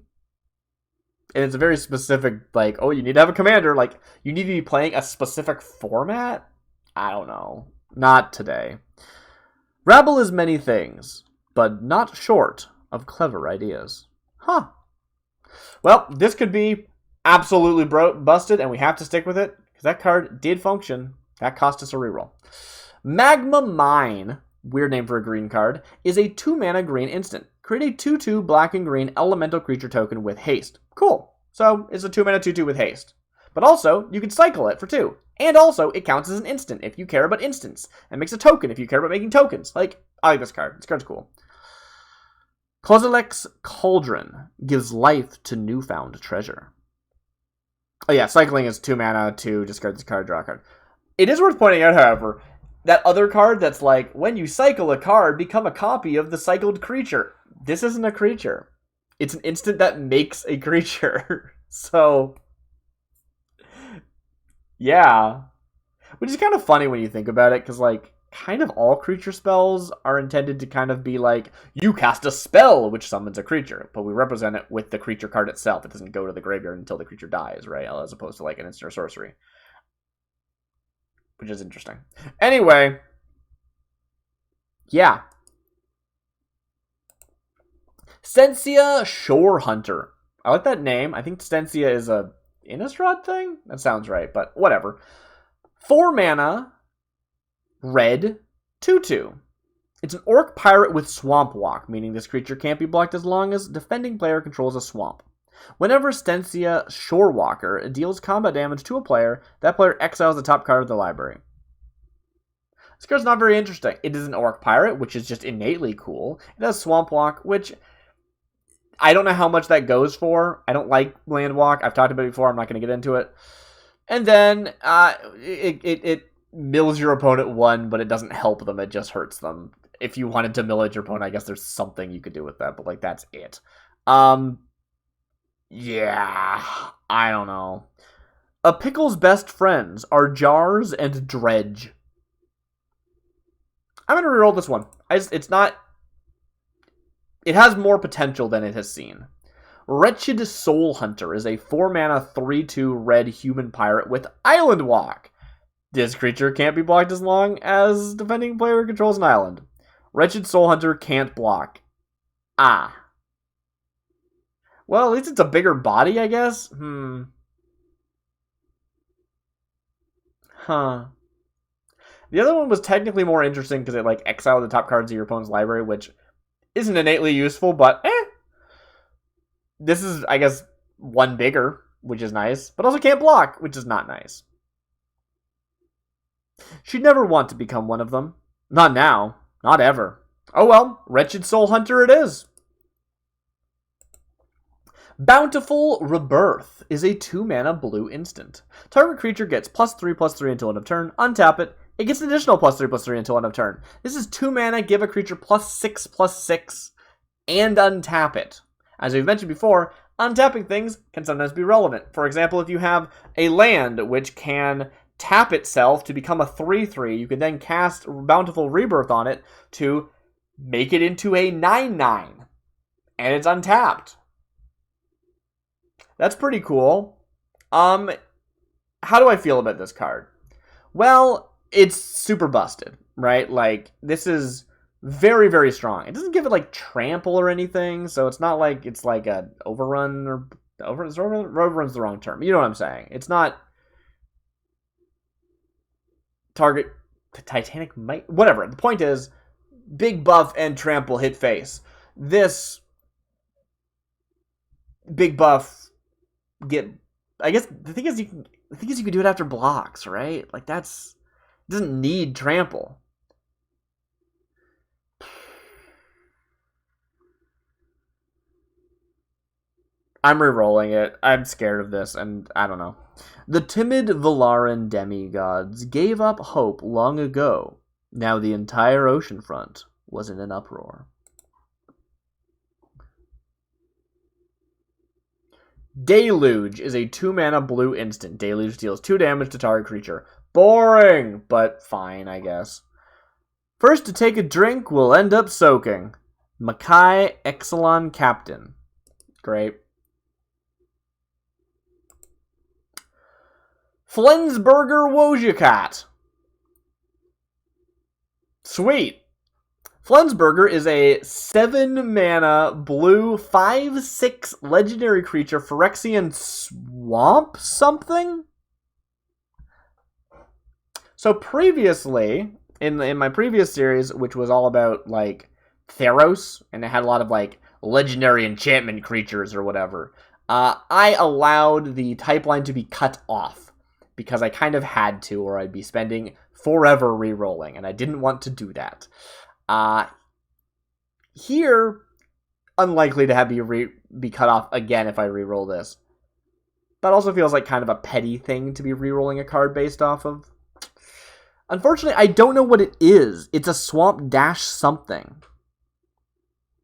And it's a very specific, like, oh, you need to have a commander. Like, you need to be playing a specific format? I don't know. Not today. Rabble is many things, but not short of clever ideas. Huh. Well, this could be absolutely busted, and we have to stick with it, because that card did function. That cost us a reroll. Magma Mine, weird name for a green card, is a 2-mana green instant. Create a 2/2 black and green elemental creature token with haste. Cool. So, it's a 2-mana 2/2 with haste. But also, you can cycle it for 2. And also, it counts as an instant if you care about instants. And makes a token if you care about making tokens. Like, I like this card. This card's cool. Kozilek's Cauldron gives life to newfound treasure. Oh yeah, cycling is 2 mana to discard this card, draw a card. It is worth pointing out, however, that other card that's like, when you cycle a card, become a copy of the cycled creature. This isn't a creature. It's an instant that makes a creature. So, yeah. Which is kind of funny when you think about it, because, like, kind of all creature spells are intended to kind of be like, you cast a spell which summons a creature, but we represent it with the creature card itself. It doesn't go to the graveyard until the creature dies, right? As opposed to, like, an instant or sorcery. Which is interesting. Anyway. Yeah. Stensia Shore Hunter. I like that name. I think Stensia is a Innistrad thing? That sounds right, but whatever. 4 mana, red, 2/2. It's an orc pirate with Swamp Walk, meaning this creature can't be blocked as long as defending player controls a swamp. Whenever Stensia Shorewalker deals combat damage to a player, that player exiles the top card of the library. This card's not very interesting. It is an orc pirate, which is just innately cool. It has Swamp Walk, which I don't know how much that goes for. I don't like land walk. I've talked about it before. I'm not going to get into it. And then it mills your opponent 1, but it doesn't help them. It just hurts them. If you wanted to mill at your opponent, I guess there's something you could do with that, but like that's it. Yeah, I don't know. A pickle's best friends are jars and dredge. I'm gonna reroll this one. It has more potential than it has seen. Wretched Soul Hunter is a 4 mana 3/2 red human pirate with Island Walk. This creature can't be blocked as long as defending player controls an island. Wretched Soul Hunter can't block. Ah. Well, at least it's a bigger body, I guess? Huh. The other one was technically more interesting because it, like, exiled the top cards of your opponent's library, which isn't innately useful, but This is, I guess, 1 bigger, which is nice, but also can't block, which is not nice. She'd never want to become one of them. Not now. Not ever. Oh well, Wretched Soul Hunter it is. Bountiful Rebirth is a 2 mana blue instant. Target creature gets +3/+3 until end of turn. Untap it. It gets an additional +3/+3 until end of turn. This is 2 mana, give a creature +6/+6, and untap it. As we've mentioned before, untapping things can sometimes be relevant. For example, if you have a land which can tap itself to become a 3/3, you can then cast Bountiful Rebirth on it to make it into a 9/9. And it's untapped. That's pretty cool. How do I feel about this card? Well, it's super busted, right? Like, this is very, very strong. It doesn't give it, like, trample or anything, so it's not like it's like a overrun or... Overrun's the wrong term. You know what I'm saying. It's not... Target... Titanic might... Whatever. The point is, big buff and trample hit face. This... Big buff... Get... I guess the thing is you can do it after blocks, right? Like, that's... It doesn't need trample. I'm re-rolling it. I'm scared of this, and I don't know. The timid Valaran demigods gave up hope long ago. Now the entire oceanfront was in an uproar. Deluge is a 2-mana blue instant. Deluge deals 2 damage to target creature. Boring, but fine, I guess. First to take a drink will end up soaking. Makai Ixalan Captain. Great. Flensburger Wojciech. Sweet. Flensburger is a 7-mana blue 5/6 legendary creature, Phyrexian Swamp something? So previously, in my previous series, which was all about, like, Theros, and it had a lot of, like, legendary enchantment creatures or whatever, I allowed the type line to be cut off, because I kind of had to, or I'd be spending forever re-rolling, and I didn't want to do that. Here, unlikely to have be cut off again if I re-roll this. That also feels like kind of a petty thing to be re-rolling a card based off of. Unfortunately, I don't know what it is. It's a swamp dash something.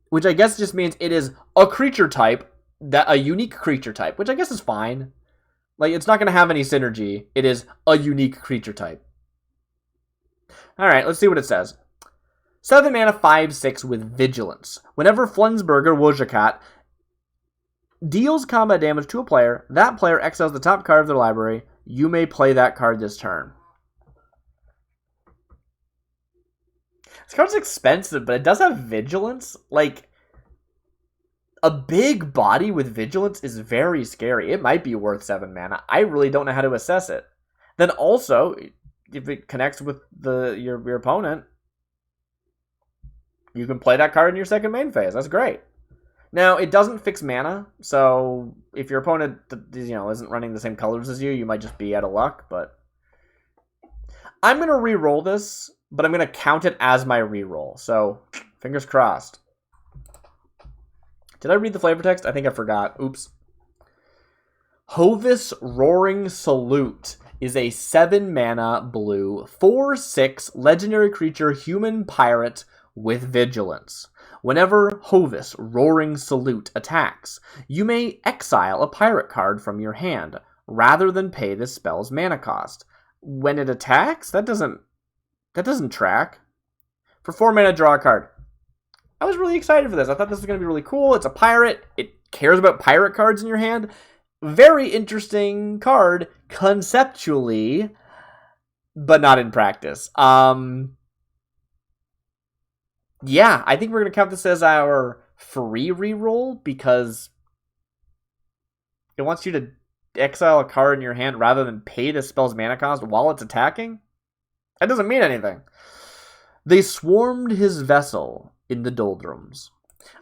Which I guess just means it is a creature type, a unique creature type, which I guess is fine. Like, it's not going to have any synergy. It is a unique creature type. Alright, let's see what it says. 7 mana 5/6 with Vigilance. Whenever Flensburger Wojciech deals combat damage to a player, that player exiles the top card of their library. You may play that card this turn. This card's expensive, but it does have Vigilance. Like, a big body with Vigilance is very scary. It might be worth 7 mana. I really don't know how to assess it. Then also, if it connects with your opponent, you can play that card in your second main phase. That's great. Now, it doesn't fix mana, so if your opponent, isn't running the same colors as you, you might just be out of luck, but I'm going to re-roll this, but I'm going to count it as my re-roll, so fingers crossed. Did I read the flavor text? I think I forgot. Oops. Hovis Roaring Salute is a 7-mana blue 4/6 legendary creature human pirate with Vigilance. Whenever Hovis Roaring Salute attacks, you may exile a pirate card from your hand, rather than pay this spell's mana cost. When it attacks, that doesn't track. For 4 mana, draw a card. I was really excited for this. I thought this was going to be really cool. It's a pirate. It cares about pirate cards in your hand. Very interesting card, conceptually, but not in practice. Yeah, I think we're going to count this as our free reroll because it wants you to exile a card in your hand rather than pay the spell's mana cost while it's attacking. That doesn't mean anything. They swarmed his vessel in the doldrums.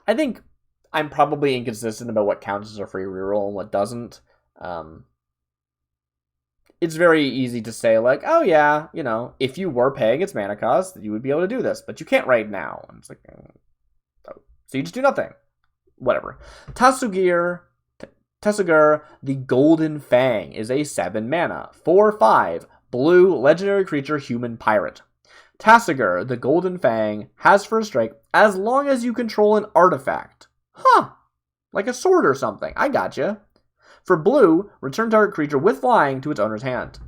I think I'm probably inconsistent about what counts as a free reroll and what doesn't. It's very easy to say, like, oh yeah, if you were paying its mana cost, you would be able to do this, but you can't right now. And it's like, so you just do nothing. Whatever. Tasugur, the Golden Fang, is a 7 mana, 4/5, blue, legendary creature, human pirate. Tasugur, the Golden Fang, has first strike as long as you control an artifact. Huh. Like a sword or something. I gotcha. For blue, return target creature with flying to its owner's hand.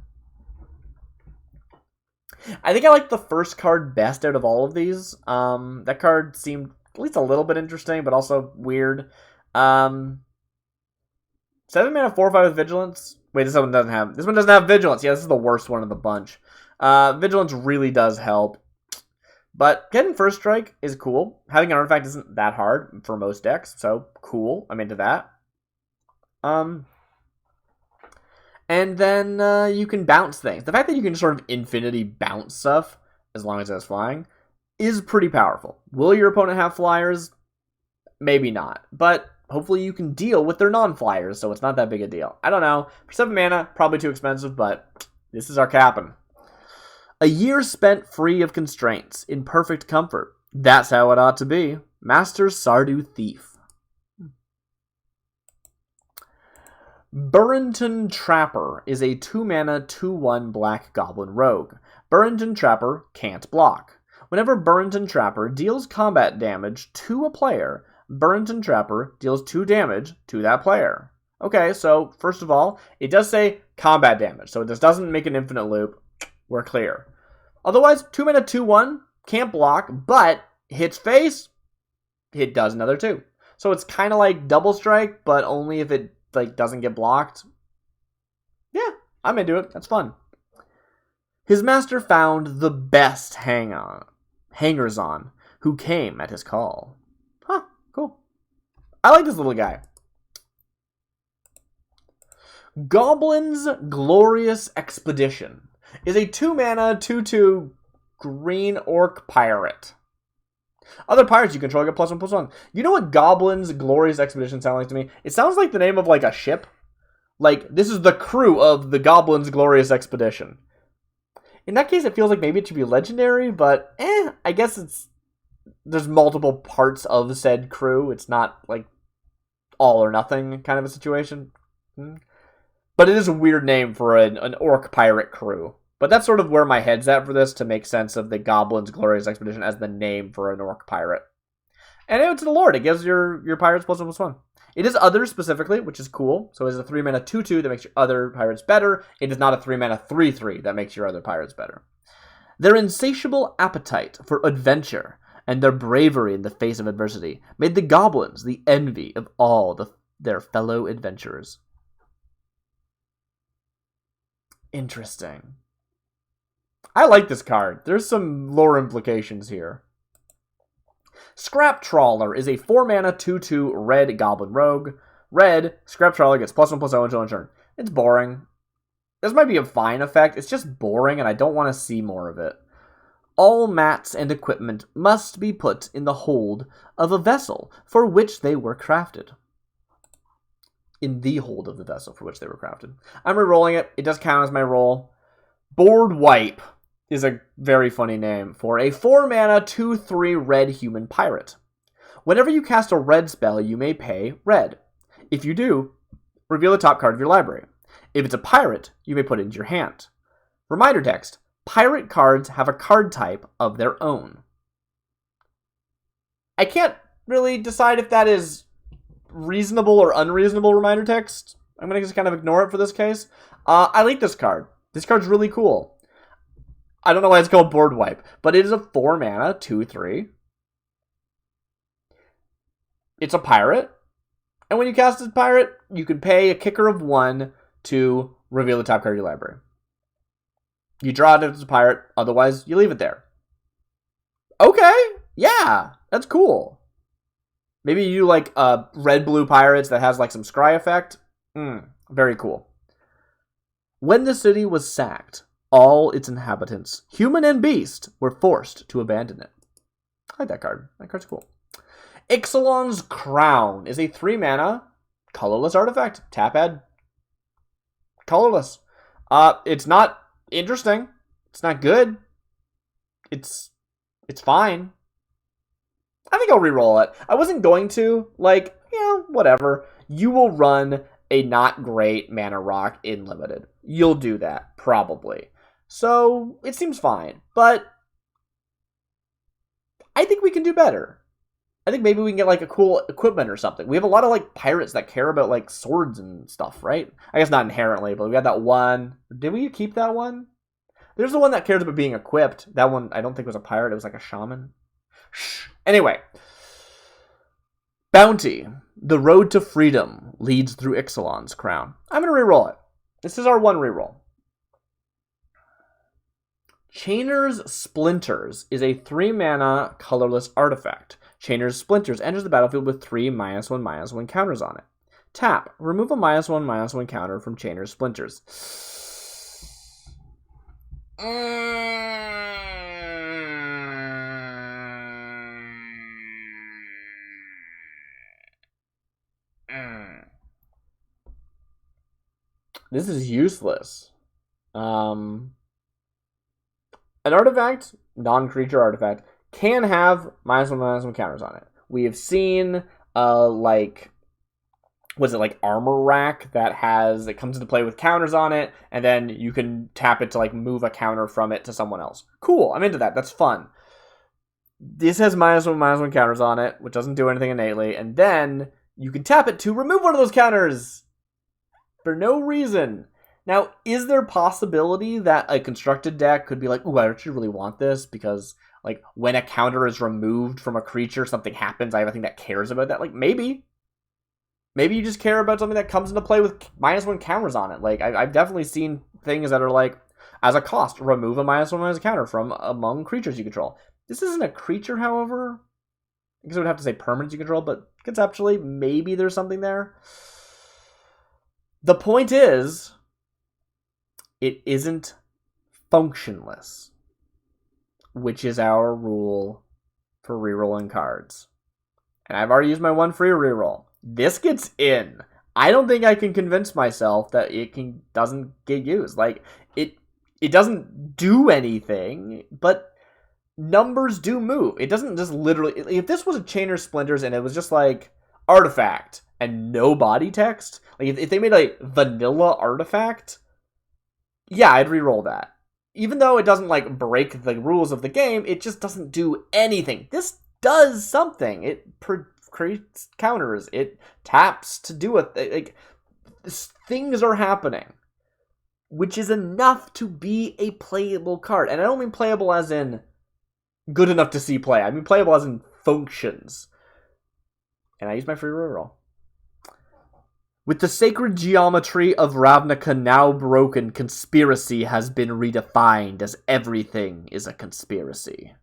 I think I like the first card best out of all of these. That card seemed at least a little bit interesting, but also weird. 7 mana 4/5 with Vigilance. Wait, this one doesn't have Vigilance. Yeah, this is the worst one of the bunch. Vigilance really does help. But getting first strike is cool. Having an artifact isn't that hard for most decks, so cool. I'm into that. And then you can bounce things. The fact that you can sort of infinity bounce stuff, as long as it's flying, is pretty powerful. Will your opponent have flyers? Maybe not. But hopefully you can deal with their non-flyers, so it's not that big a deal. I don't know. For 7 mana, probably too expensive, but this is our capping. A year spent free of constraints, in perfect comfort. That's how it ought to be. Master Sardu Thief. Burrington Trapper is a 2-mana, 2/1 black goblin rogue. Burrington Trapper can't block. Whenever Burrington Trapper deals combat damage to a player, Burrington Trapper deals 2 damage to that player. Okay, so first of all, it does say combat damage, so this doesn't make an infinite loop. We're clear. Otherwise, 2-mana, 2/1, can't block, but hits face, it does another 2. So it's kind of like double strike, but only if it doesn't get blocked. Yeah, I'm into it. That's fun. His master found the best hangers-on who came at his call. Huh, cool. I like this little guy. Goblin's Glorious Expedition is a 2-mana, 2/2 green orc pirate. Other pirates you control get +1/+1. You know what Goblin's Glorious Expedition sounds like to me? It sounds like the name of like a ship. Like, this is the crew of the Goblin's Glorious Expedition. In that case, it feels like maybe it should be legendary, but I guess there's multiple parts of said crew. It's not like all or nothing kind of a situation. But it is a weird name for an orc pirate crew. But that's sort of where my head's at for this, to make sense of the Goblin's Glorious Expedition as the name for an orc pirate. And it's the Lord. It gives your pirates +1/+1. It is others specifically, which is cool. So it's a 3-mana 2/2 that makes your other pirates better. It is not a 3-mana 3/3 that makes your other pirates better. Their insatiable appetite for adventure and their bravery in the face of adversity made the goblins the envy of all their fellow adventurers. Interesting. I like this card. There's some lore implications here. Scrap Trawler is a 4-mana 2/2 red goblin rogue. Red, Scrap Trawler gets +1/+0 until end turn. It's boring. This might be a fine effect. It's just boring, and I don't want to see more of it. All mats and equipment must be put in the hold of a vessel for which they were crafted. In the hold of the vessel for which they were crafted. I'm rerolling it. It does count as my roll. Board Wipe is a very funny name for a 4-mana 2/3 red human pirate. Whenever you cast a red spell, you may pay red. If you do, reveal the top card of your library. If it's a pirate, you may put it into your hand. Reminder text: pirate cards have a card type of their own. I can't really decide if that is reasonable or unreasonable reminder text. I'm going to just kind of ignore it for this case. I like this card. This card's really cool. I don't know why it's called Board Wipe, but it is a 4-mana 2/3. It's a pirate. And when you cast a pirate, you can pay a kicker of 1 to reveal the top card of your library. You draw it if it's a pirate, otherwise you leave it there. Okay, yeah, that's cool. Maybe you like red-blue pirates that has like some scry effect. Very cool. When the city was sacked, all its inhabitants, human and beast, were forced to abandon it. I like that card. That card's cool. Ixalan's Crown is a 3-mana colorless artifact. Tap, add, colorless. It's not interesting. It's not good. It's fine. I think I'll reroll it. I wasn't going to, whatever. You will run a not great mana rock in limited. You'll do that, probably. So, it seems fine. But I think we can do better. I think maybe we can get like a cool equipment or something. We have a lot of like pirates that care about like swords and stuff, right? I guess not inherently, but we got that one. Did we keep that one? There's the one that cares about being equipped. That one I don't think was a pirate. It was like a shaman. Anyway. Bounty. The road to freedom leads through Ixalan's Crown. I'm going to reroll it. This is our one reroll. Chainer's Splinters is a 3-mana colorless artifact. Chainer's Splinters enters the battlefield with 3 -1/-1 counters on it. Tap. Remove a -1/-1 counter from Chainer's Splinters. This is useless. An artifact, non-creature artifact, can have -1/-1 counters on it. We have seen, was it like armor rack that it comes into play with counters on it, and then you can tap it to like move a counter from it to someone else. Cool, I'm into that. That's fun. This has -1/-1 counters on it, which doesn't do anything innately, and then you can tap it to remove one of those counters for no reason. Now, is there possibility that a constructed deck could be like, ooh, I actually really want this because like when a counter is removed from a creature, something happens. I have a thing that cares about that. Like maybe you just care about something that comes into play with -1 counters on it. Like I've definitely seen things that are like, as a cost, remove a -1/- counter from among creatures you control. This isn't a creature, however. I guess I would have to say permanents you control, but conceptually, maybe there's something there. The point is, it isn't functionless, which is our rule for rerolling cards. And I've already used my 1 free reroll. This gets in. I don't think I can convince myself that doesn't get used. Like, it doesn't do anything, but numbers do move. It doesn't just literally... If this was a Chainer Splinters and it was just like artifact and no body text, like if they made a vanilla artifact, yeah, I'd reroll that. Even though it doesn't like break the rules of the game, it just doesn't do anything. This does something. It creates counters. It taps to do it. Like, things are happening, which is enough to be a playable card. And I don't mean playable as in good enough to see play. I mean playable as in functions. And I use my free reroll. With the sacred geometry of Ravnica now broken, conspiracy has been redefined as everything is a conspiracy.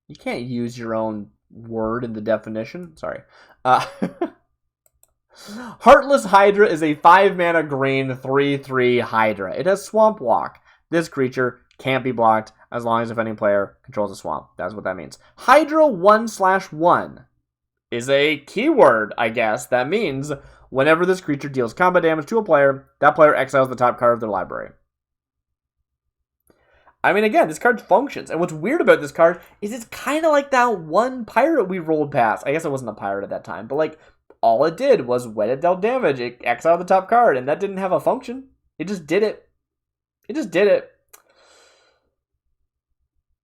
You can't use your own word in the definition. Sorry. Heartless Hydra is a 5-mana green 3/3 Hydra. It has Swamp Walk. This creature can't be blocked as long as defending player controls a swamp. That's what that means. Hydra 1/1 is a keyword, I guess. That means whenever this creature deals combat damage to a player, that player exiles the top card of their library. I mean, again, this card functions. And what's weird about this card is it's kind of like that one pirate we rolled past. I guess it wasn't a pirate at that time, but like all it did was when it dealt damage, it exiled the top card, and that didn't have a function. It just did it. It just did it.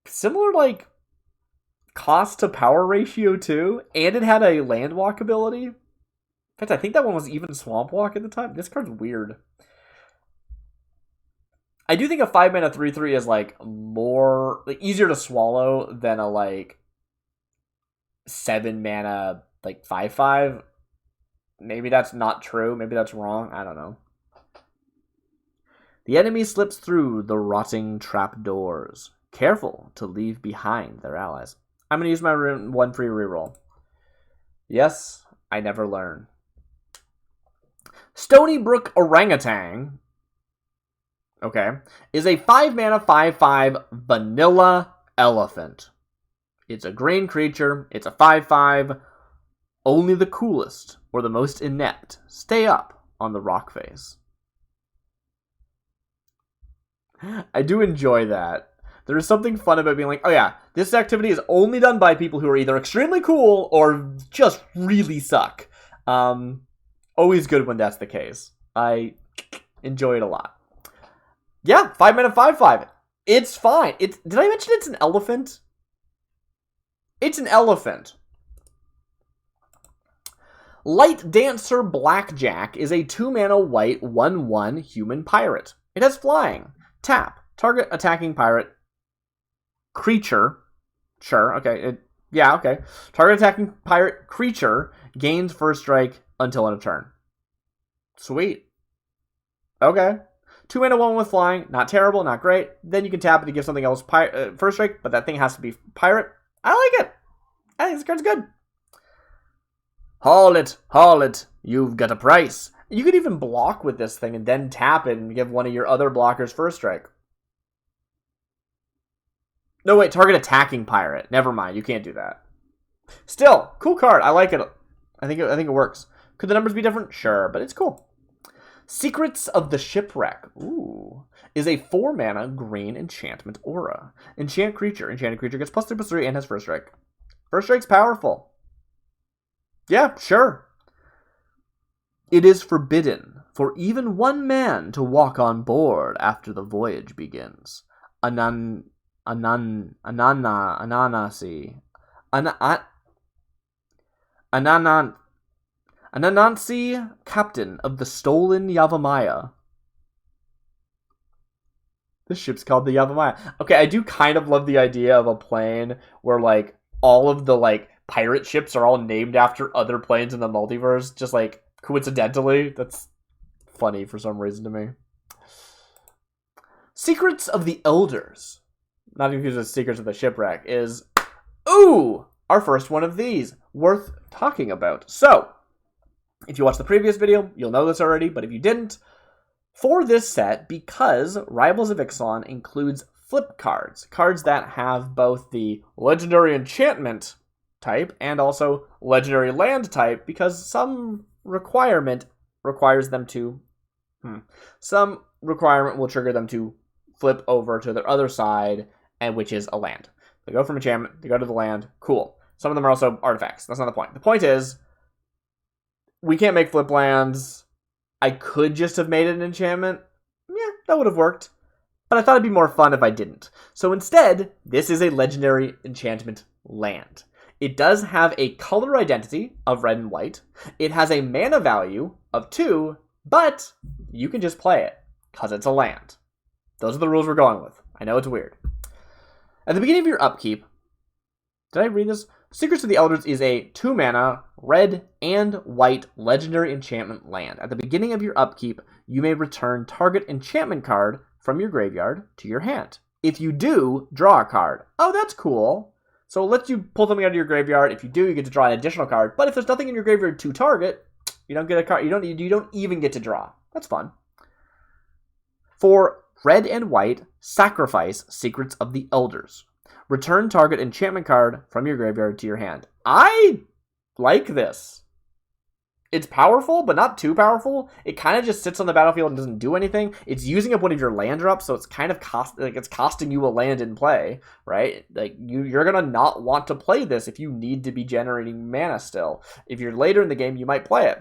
Similar, like, cost to power ratio, too. And it had a land walk ability. In fact, I think that one was even Swamp Walk at the time. This card's weird. I do think a 5-mana 3/3 is, like, more... like, easier to swallow than a, like, 7-mana, like, 5/5. Maybe that's not true. Maybe that's wrong. I don't know. The enemy slips through the rotting trapdoors. Careful to leave behind their allies. I'm going to use my 1 free reroll. Yes, I never learn. Stony Brook Orangutan, okay, is a 5-mana 5/5 vanilla elephant. It's a green creature. It's a 5/5. Only the coolest or the most inept stay up on the rock face. I do enjoy that. There is something fun about being like, oh yeah, this activity is only done by people who are either extremely cool or just really suck. Always good when that's the case. I enjoy it a lot. Yeah, 5-mana 5/5. It's fine. Did I mention it's an elephant? It's an elephant. Light Dancer Blackjack is a 2-mana white 1/1 human pirate. It has flying. Tap. Target attacking pirate creature. Sure, okay. Okay. Target attacking pirate creature gains first strike until end of turn. Sweet. Okay. 2-mana 1 with flying. Not terrible, not great. Then you can tap it to give something else first strike, but that thing has to be pirate. I like it. I think this card's good. Haul it. You've got a price. You could even block with this thing and then tap it and give one of your other blockers first strike. No, wait, target attacking pirate. Never mind, you can't do that. Still, cool card. I like it. I think it works. Could the numbers be different? Sure, but it's cool. Secrets of the Shipwreck. Ooh. Is a 4-mana green enchantment aura. Enchant creature. Enchanted creature gets +3/+3 and has first strike. First strike's powerful. Yeah, sure. It is forbidden for even one man to walk on board after the voyage begins. Ananasi. Anansi, captain of the stolen Yavamaya. This ship's called the Yavamaya. Okay, I do kind of love the idea of a plane where, like, all of the, like, pirate ships are all named after other planes in the multiverse, just, like, coincidentally. That's funny for some reason to me. Secrets of the Elders, not confused with Secrets of the Shipwreck, is, ooh, our first one of these, worth talking about. So, if you watched the previous video, you'll know this already, but if you didn't, for this set, because Rivals of Ixalan includes flip cards, cards that have both the Legendary Enchantment type and also Legendary Land type, because some requirement requires them to... Some requirement will trigger them to flip over to their other side, and which is a land. They go from enchantment, they go to the land, cool. Some of them are also artifacts. That's not the point. The point is, we can't make flip lands. I could just have made it an enchantment. Yeah, that would have worked. But I thought it'd be more fun if I didn't. So instead, this is a legendary enchantment land. It does have a color identity of red and white. It has a mana value of 2, but you can just play it, because it's a land. Those are the rules we're going with. I know it's weird. At the beginning of your upkeep, did I read this? Secrets of the Elders is a 2-mana, red and white legendary enchantment land. At the beginning of your upkeep, you may return target enchantment card from your graveyard to your hand. If you do, draw a card. Oh, that's cool. So it lets you pull something out of your graveyard. If you do, you get to draw an additional card. But if there's nothing in your graveyard to target, you don't get a card. You don't even get to draw. That's fun. For red and white, sacrifice Secrets of the Elders. Return target enchantment card from your graveyard to your hand. I like this. It's powerful, but not too powerful. It kind of just sits on the battlefield and doesn't do anything. It's using up one of your land drops, so it's kind of it's costing you a land in play, right? Like you're gonna not want to play this if you need to be generating mana still. If you're later in the game, you might play it,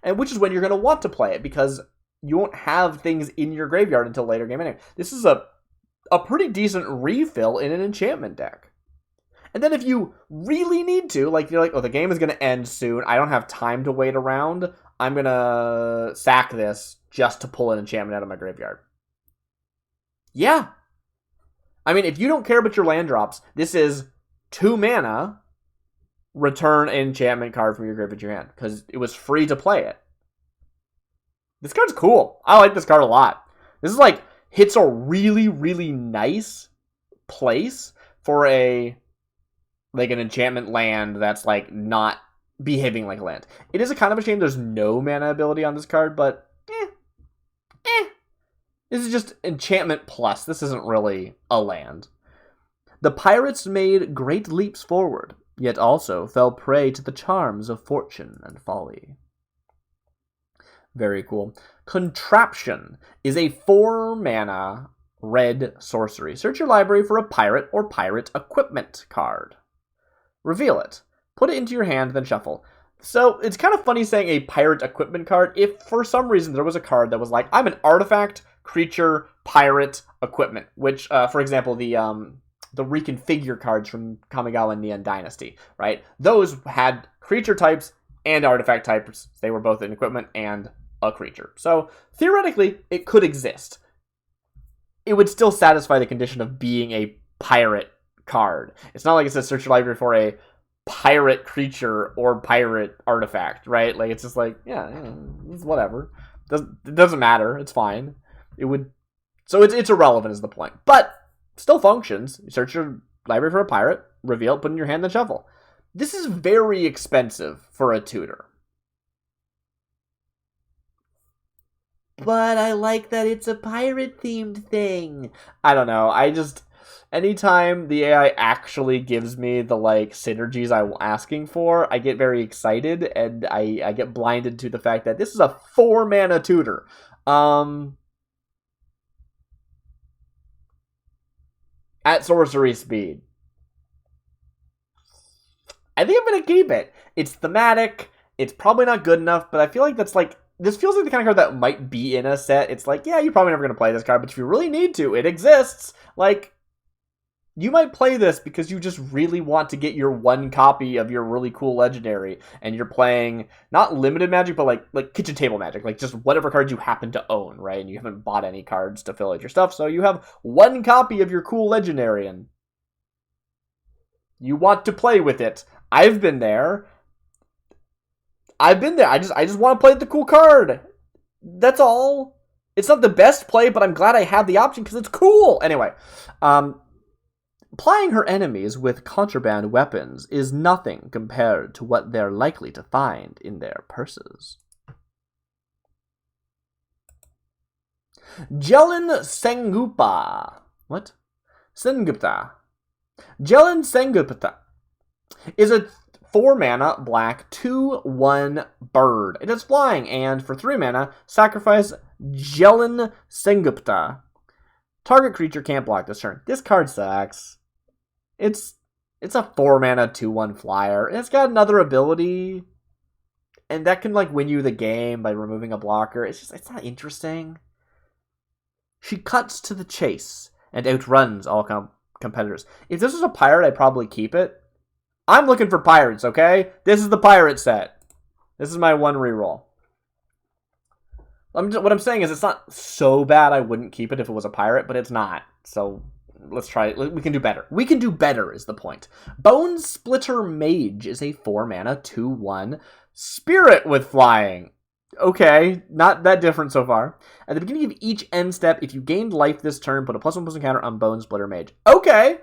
and which is when you're gonna want to play it, because you won't have things in your graveyard until later game anyway. This is a pretty decent refill in an enchantment deck. And then if you really need to, like you're like, oh, the game is going to end soon, I don't have time to wait around, I'm going to sack this just to pull an enchantment out of my graveyard. Yeah. I mean, if you don't care about your land drops, this is 2 mana, return an enchantment card from your graveyard to your hand, because it was free to play it. This card's cool. I like this card a lot. This is like, hits a really, really nice place for an enchantment land that's like not behaving like a land. It is a kind of a shame there's no mana ability on this card, but this is just enchantment plus. This isn't really a land. The pirates made great leaps forward, yet also fell prey to the charms of fortune and folly. Very cool. Contraption is a 4-mana red sorcery. Search your library for a pirate or pirate equipment card. Reveal it. Put it into your hand, then shuffle. So it's kind of funny saying a pirate equipment card if for some reason there was a card that was like, I'm an artifact, creature, pirate, equipment. Which, for example, the reconfigure cards from Kamigawa Neon Dynasty, right? Those had creature types and artifact types. They were both an equipment and a creature. So theoretically, it could exist. It would still satisfy the condition of being a pirate card. It's not like it says search your library for a pirate creature or pirate artifact, right? Like, it's just like, yeah, it's whatever. It doesn't matter. It's fine. So it's irrelevant is the point. But still functions. You search your library for a pirate, reveal it, put it in your hand, then shuffle. This is very expensive for a tutor. But I like that it's a pirate-themed thing. I don't know. Anytime the AI actually gives me the, synergies I'm asking for, I get very excited, and I get blinded to the fact that this is a 4-mana tutor. At sorcery speed. I think I'm going to keep it. It's thematic. It's probably not good enough, but I feel like that's like, this feels like the kind of card that might be in a set. It's like, yeah, you're probably never going to play this card, but if you really need to, it exists. Like, you might play this because you just really want to get your one copy of your really cool legendary, and you're playing not limited Magic, but like kitchen table Magic, like just whatever cards you happen to own, right? And you haven't bought any cards to fill out your stuff, so you have one copy of your cool legendary, and you want to play with it. I've been there. I just want to play the cool card. That's all. It's not the best play, but I'm glad I have the option because it's cool. Anyway, plying her enemies with contraband weapons is nothing compared to what they're likely to find in their purses. Ixalan Sengupta. What? Sengupta. Ixalan Sengupta is a 4-mana black 2/1 bird. It is flying, and for 3 mana, sacrifice Ixalan Sengupta. Target creature can't block this turn. This card sucks. It's a 4-mana 2/1 flyer. It's got another ability, and that can like win you the game by removing a blocker. It's not interesting. She cuts to the chase and outruns all competitors. If this was a pirate, I'd probably keep it. I'm looking for pirates, okay? This is the pirate set. This is my one reroll. What I'm saying is it's not so bad I wouldn't keep it if it was a pirate, but it's not. So let's try it. We can do better. We can do better is the point. Bone Splitter Mage is a 4-mana 2/1 spirit with flying. Okay, not that different so far. At the beginning of each end step, if you gained life this turn, put a +1/+1 counter on Bone Splitter Mage. Okay!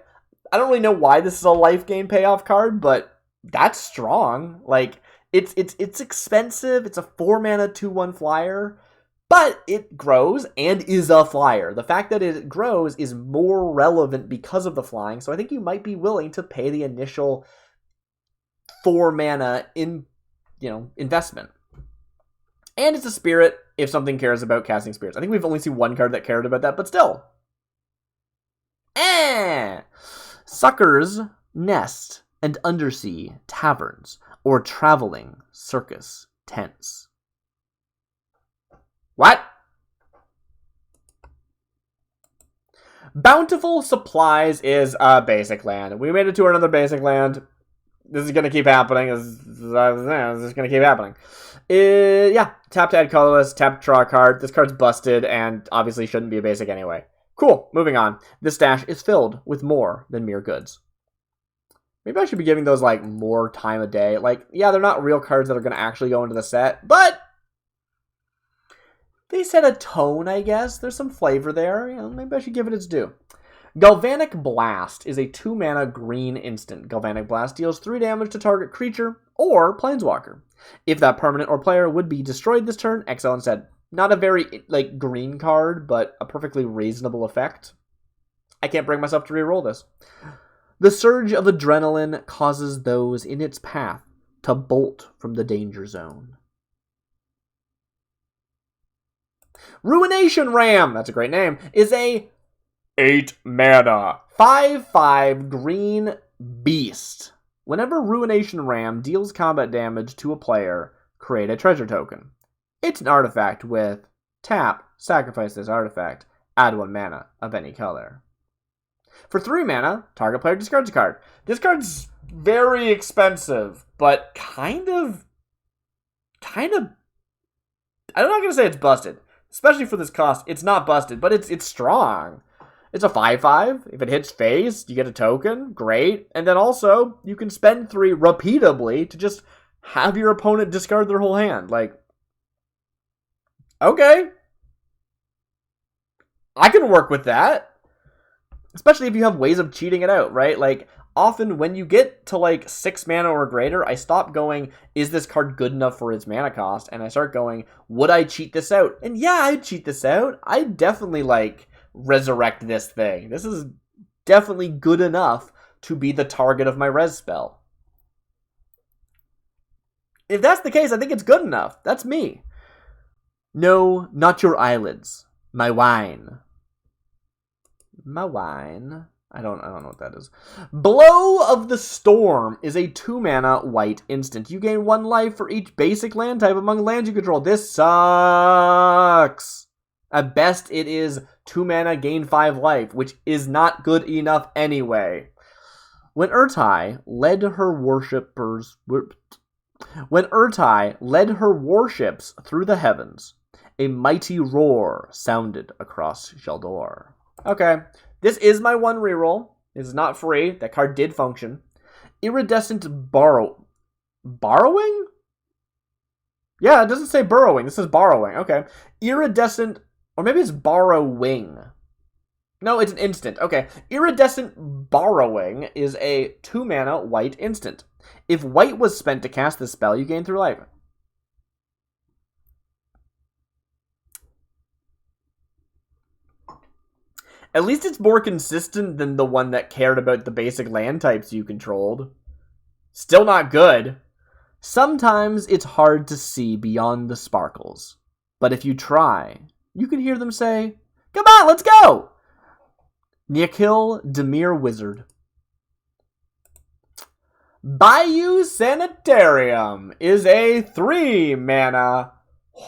I don't really know why this is a life gain payoff card, but that's strong. Like, it's expensive. It's a 4-mana 2/1 flyer, but it grows and is a flyer. The fact that it grows is more relevant because of the flying, so I think you might be willing to pay the initial 4-mana investment. And it's a spirit if something cares about casting spirits. I think we've only seen one card that cared about that, but still. Suckers nest and undersea taverns or traveling circus tents. What? Bountiful Supplies is a basic land. We made it to another basic land. This is going to keep happening. This is going to keep happening. Yeah, tap to add colorless, tap to draw a card. This card's busted and obviously shouldn't be a basic anyway. Cool, moving on. This stash is filled with more than mere goods. Maybe I should be giving those, like, more time of day. Like, yeah, they're not real cards that are going to actually go into the set, but they set a tone, I guess. There's some flavor there. You know, maybe I should give it its due. Galvanic Blast is a 2-mana green instant. Galvanic Blast deals 3 damage to target creature or planeswalker. If that permanent or player would be destroyed this turn, exile instead. Not a very, like, green card, but a perfectly reasonable effect. I can't bring myself to reroll this. The surge of adrenaline causes those in its path to bolt from the danger zone. Ruination Ram, that's a great name, is a 8-mana 5/5 green beast. Whenever Ruination Ram deals combat damage to a player, create a treasure token. It's an artifact with tap, sacrifice this artifact, add 1 mana of any color. For 3 mana, target player discards a card. This card's very expensive, but kind of, I'm not going to say it's busted. Especially for this cost, it's not busted, but it's strong. It's a 5/5. If it hits face, you get a token. Great. And then also, you can spend 3 repeatably to just have your opponent discard their whole hand. Like, okay. I can work with that. Especially if you have ways of cheating it out, right? Like, often when you get to, like, 6 mana or greater, I stop going, is this card good enough for its mana cost? And I start going, would I cheat this out? And yeah, I'd cheat this out. I'd definitely, like, resurrect this thing. This is definitely good enough to be the target of my res spell. If that's the case, I think it's good enough. That's me. No, not your eyelids. My wine. My wine. I don't know what that is. Blow of the Storm is a 2-mana white instant. You gain 1 life for each basic land type among lands you control. This sucks. At best, it is 2 mana, gain 5 life, which is not good enough anyway. When Urtai led her warships through the heavens, a mighty roar sounded across Sheldor. Okay, this is my 1 reroll. This is not free. That card did function. Iridescent Borrowing? Yeah, it doesn't say burrowing. This is borrowing. Okay. Iridescent, or maybe it's borrowing. No, it's an instant. Okay. Iridescent Borrowing is a 2-mana white instant. If white was spent to cast this spell, you gain 3 life. At least it's more consistent than the one that cared about the basic land types you controlled. Still not good. Sometimes it's hard to see beyond the sparkles. But if you try, you can hear them say, "Come on, let's go!" Nyakil Demir Wizard. Bayou Sanitarium is a 3-mana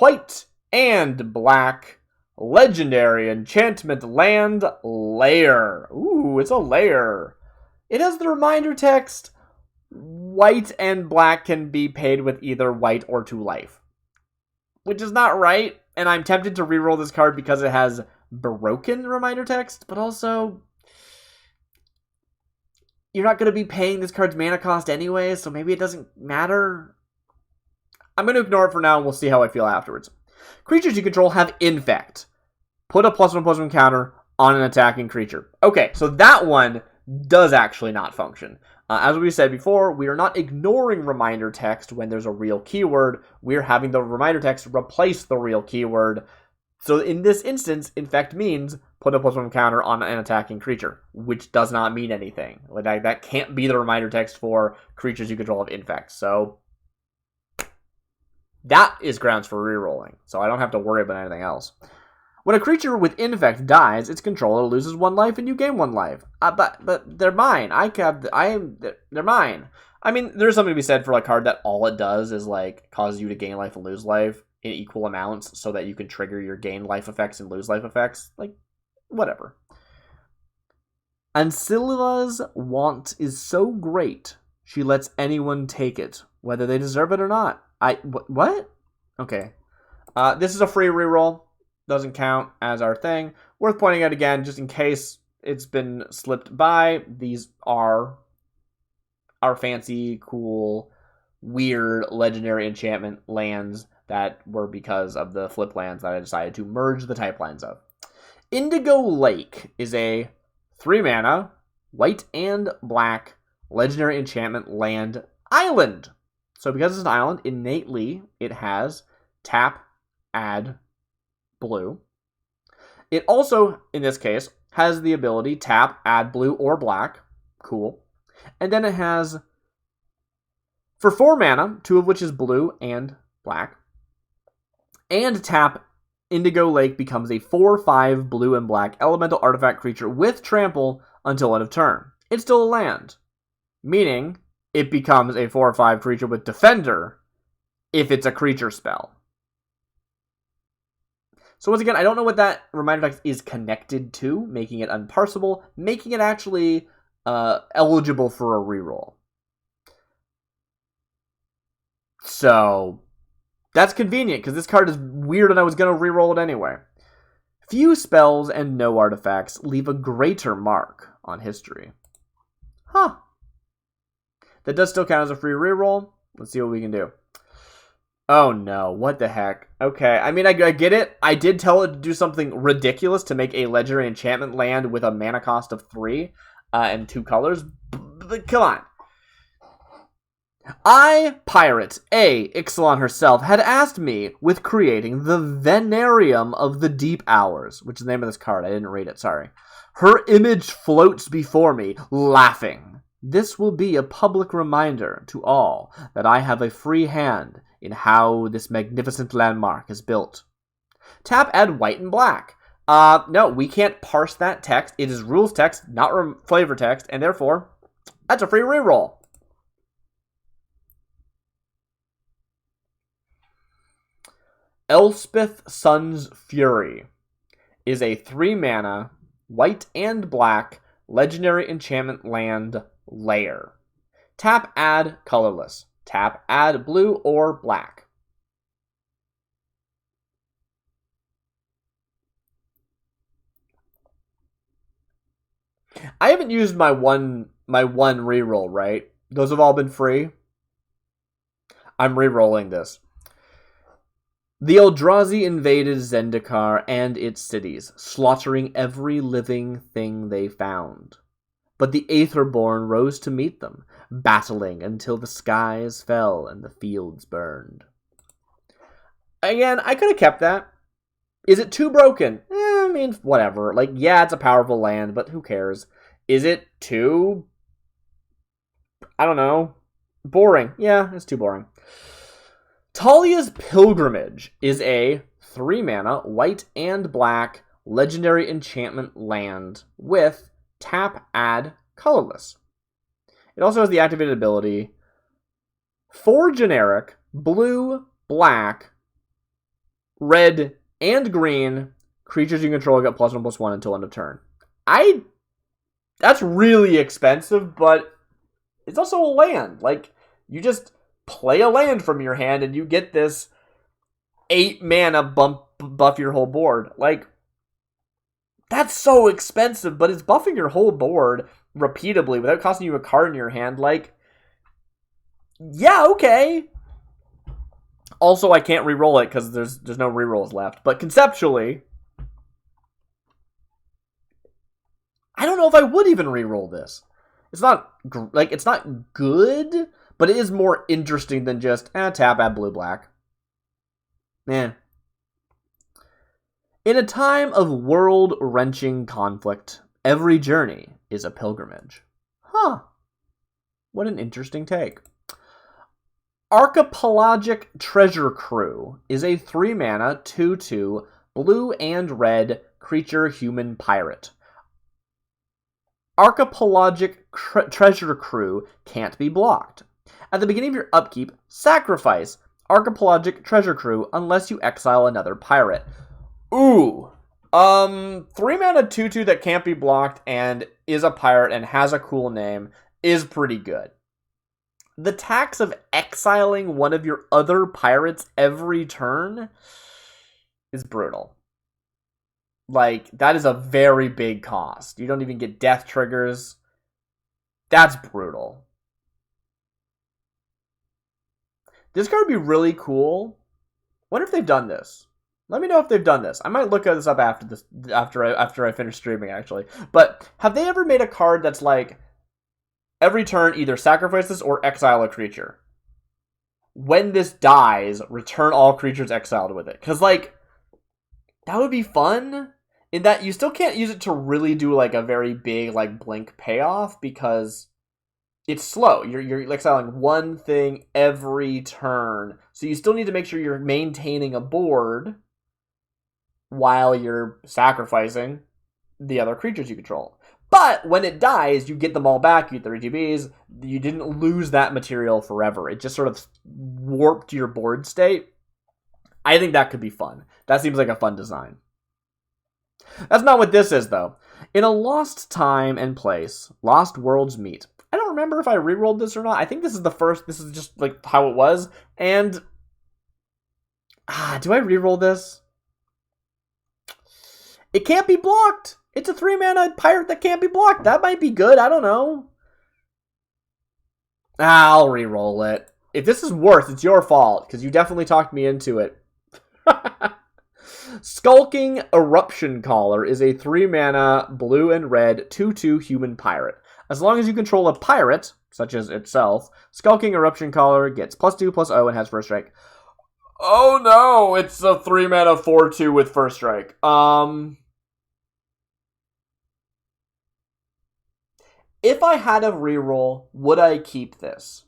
white and black legendary enchantment land lair. Ooh, it's a lair. It has the reminder text, white and black can be paid with either white or 2 life. Which is not right, and I'm tempted to reroll this card because it has broken reminder text, but also you're not going to be paying this card's mana cost anyway, so maybe it doesn't matter. I'm going to ignore it for now, and we'll see how I feel afterwards. Creatures you control have Infect. Put a +1/+1 counter on an attacking creature. Okay, so that one does actually not function. As we said before, we are not ignoring reminder text when there's a real keyword. We're having the reminder text replace the real keyword. So in this instance, Infect means put a +1 counter on an attacking creature, which does not mean anything. Like that can't be the reminder text for creatures you control of Infect. So that is grounds for rerolling. So I don't have to worry about anything else. When a creature with Infect dies, its controller loses 1 life and you gain 1 life. But they're mine. They're mine. I mean, there's something to be said for a card that all it does is like cause you to gain life and lose life in equal amounts so that you can trigger your gain life effects and lose life effects. Like, whatever. Ancilla's want is so great, she lets anyone take it, whether they deserve it or not. What? Okay. This is a free reroll. Doesn't count as our thing. Worth pointing out again, just in case it's been slipped by, these are our fancy, cool, weird, legendary enchantment lands that were because of the flip lands that I decided to merge the type lines of. Indigo Lake is a 3-mana, white and black, legendary enchantment land island. So because it's an island, innately it has tap, add, blue. It also, in this case, has the ability tap, add blue or black. Cool. And then it has, for 4 mana, 2 of which is blue and black, and tap, Indigo Lake becomes a 4/5 blue and black elemental artifact creature with trample until end of turn. It's still a land, meaning it becomes a 4/5 creature with defender if it's a creature spell. So once again, I don't know what that reminder text is connected to, making it unparsable, making it actually eligible for a reroll. So that's convenient, because this card is weird and I was going to reroll it anyway. Few spells and no artifacts leave a greater mark on history. Huh. That does still count as a free reroll. Let's see what we can do. Oh no, what the heck? Okay, I mean, I get it. I did tell it to do something ridiculous to make a legendary enchantment land with a mana cost of 3 and 2 colors. But come on. Pirate Ixalan herself had asked me with creating the Venarium of the Deep Hours, which is the name of this card. I didn't read it, sorry. Her image floats before me, laughing. This will be a public reminder to all that I have a free hand in how this magnificent landmark is built. Tap, add white and black. No, we can't parse that text. It is rules text, not flavor text, and therefore, that's a free reroll. Elspeth Sun's Fury is a 3-mana, white and black, legendary enchantment land lair. Tap, add, colorless. Tap, add, blue or black. I haven't used my one reroll, right? Those have all been free. I'm rerolling this. The Eldrazi invaded Zendikar and its cities, slaughtering every living thing they found. But the Aetherborn rose to meet them, battling until the skies fell and the fields burned. Again, I could have kept that. Is it too broken? I mean, whatever. Like, yeah, it's a powerful land, but who cares? Is it too... I don't know. Boring. Yeah, it's too boring. Talia's Pilgrimage is a 3-mana, white and black, legendary enchantment land with tap, add, colorless. It also has the activated ability 4 generic, blue, black, red, and green creatures you control get +1/+1 until end of turn. That's really expensive, but it's also a land. Like, you just play a land from your hand and you get this 8-mana buff your whole board. Like, that's so expensive, but it's buffing your whole board repeatedly without costing you a card in your hand. Like, yeah, okay. Also, I can't re-roll it because there's no re-rolls left. But conceptually, I don't know if I would even re-roll this. It's not good, but it is more interesting than just tap, add, blue, black. Man. In a time of world-wrenching conflict, every journey is a pilgrimage. Huh. What an interesting take. Archipelagic Treasure Crew is a 3-mana, 2/2, blue and red creature human pirate. Archipelagic Treasure Crew can't be blocked. At the beginning of your upkeep, sacrifice Archipelagic Treasure Crew unless you exile another pirate. Ooh. 3-mana 2/2 that can't be blocked and is a pirate and has a cool name is pretty good. The tax of exiling one of your other pirates every turn is brutal. Like, that is a very big cost. You don't even get death triggers. That's brutal. This card would be really cool. Wonder if they've done this. Let me know if they've done this. I might look this up after I finish streaming, actually. But have they ever made a card that's like, every turn either sacrifice this or exile a creature? When this dies, return all creatures exiled with it. Because, like, that would be fun. In that you still can't use it to really do, like, a very big, like, blink payoff because it's slow. You're exiling one thing every turn. So you still need to make sure you're maintaining a board while you're sacrificing the other creatures you control. But when it dies, you get them all back. You get the RGBs. You didn't lose that material forever. It just sort of warped your board state. I think that could be fun. That seems like a fun design. That's not what this is, though. In a lost time and place, lost worlds meet. I don't remember if I re-rolled this or not. I think this is the first. This is just like how it was. And do I re-roll this? It can't be blocked. It's a 3-mana pirate that can't be blocked. That might be good. I don't know. I'll re-roll it. If this is worse, it's your fault, because you definitely talked me into it. Skulking Eruption Caller is a 3-mana, blue and red, 2/2 human pirate. As long as you control a pirate, such as itself, Skulking Eruption Caller gets +2/+0 and has first strike. Oh no, it's a 3-mana 4/2 with first strike. If I had a reroll, would I keep this?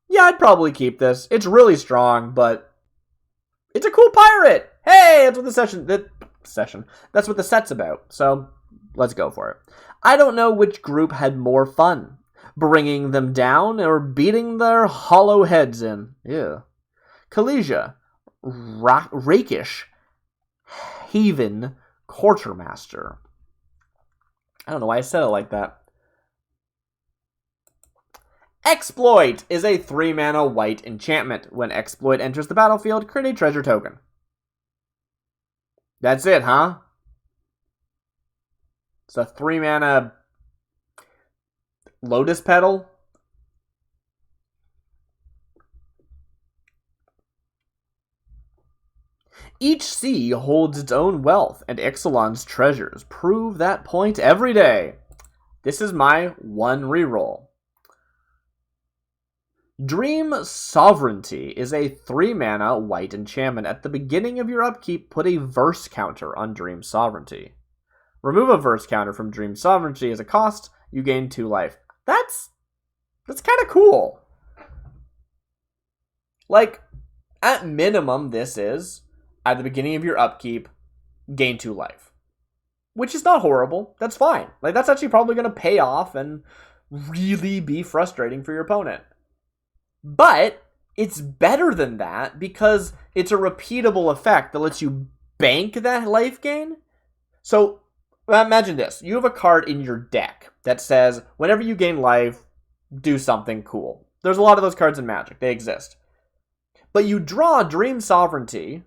Yeah, I'd probably keep this. It's really strong, but it's a cool pirate. Hey, that's what that's what the set's about. So let's go for it. I don't know which group had more fun, bringing them down or beating their hollow heads in. Ew. Kalesia, Rakish, Haven, Quartermaster. I don't know why I said it like that. Exploit is a 3-mana white enchantment. When Exploit enters the battlefield, create a treasure token. That's it, huh? It's a 3-mana Lotus Petal. Each sea holds its own wealth, and Ixalan's treasures prove that point every day. This is my one reroll. Dream Sovereignty is a 3-mana white enchantment. At the beginning of your upkeep, put a verse counter on Dream Sovereignty. Remove a verse counter from Dream Sovereignty as a cost, you gain 2 life. That's kind of cool. Like, at minimum, this is, at the beginning of your upkeep, gain 2 life. Which is not horrible. That's fine. Like, that's actually probably going to pay off and really be frustrating for your opponent. But it's better than that because it's a repeatable effect that lets you bank that life gain. So imagine this. You have a card in your deck that says, whenever you gain life, do something cool. There's a lot of those cards in Magic. They exist. But you draw Dream Sovereignty,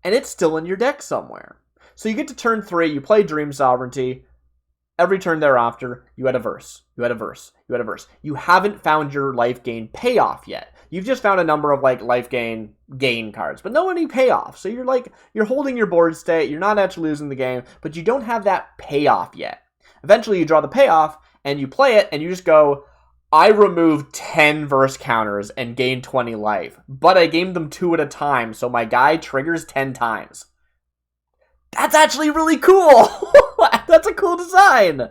and it's still in your deck somewhere. So you get to turn 3, you play Dream Sovereignty. Every turn thereafter, you had a verse. You had a verse. You had a verse. You haven't found your life gain payoff yet. You've just found a number of like life gain cards, but no any payoff. So you're holding your board state. You're not actually losing the game, but you don't have that payoff yet. Eventually, you draw the payoff and you play it, and you just go, I removed 10 verse counters and gained 20 life, but I gained them 2 at a time, so my guy triggers 10 times. That's actually really cool. That's a cool design.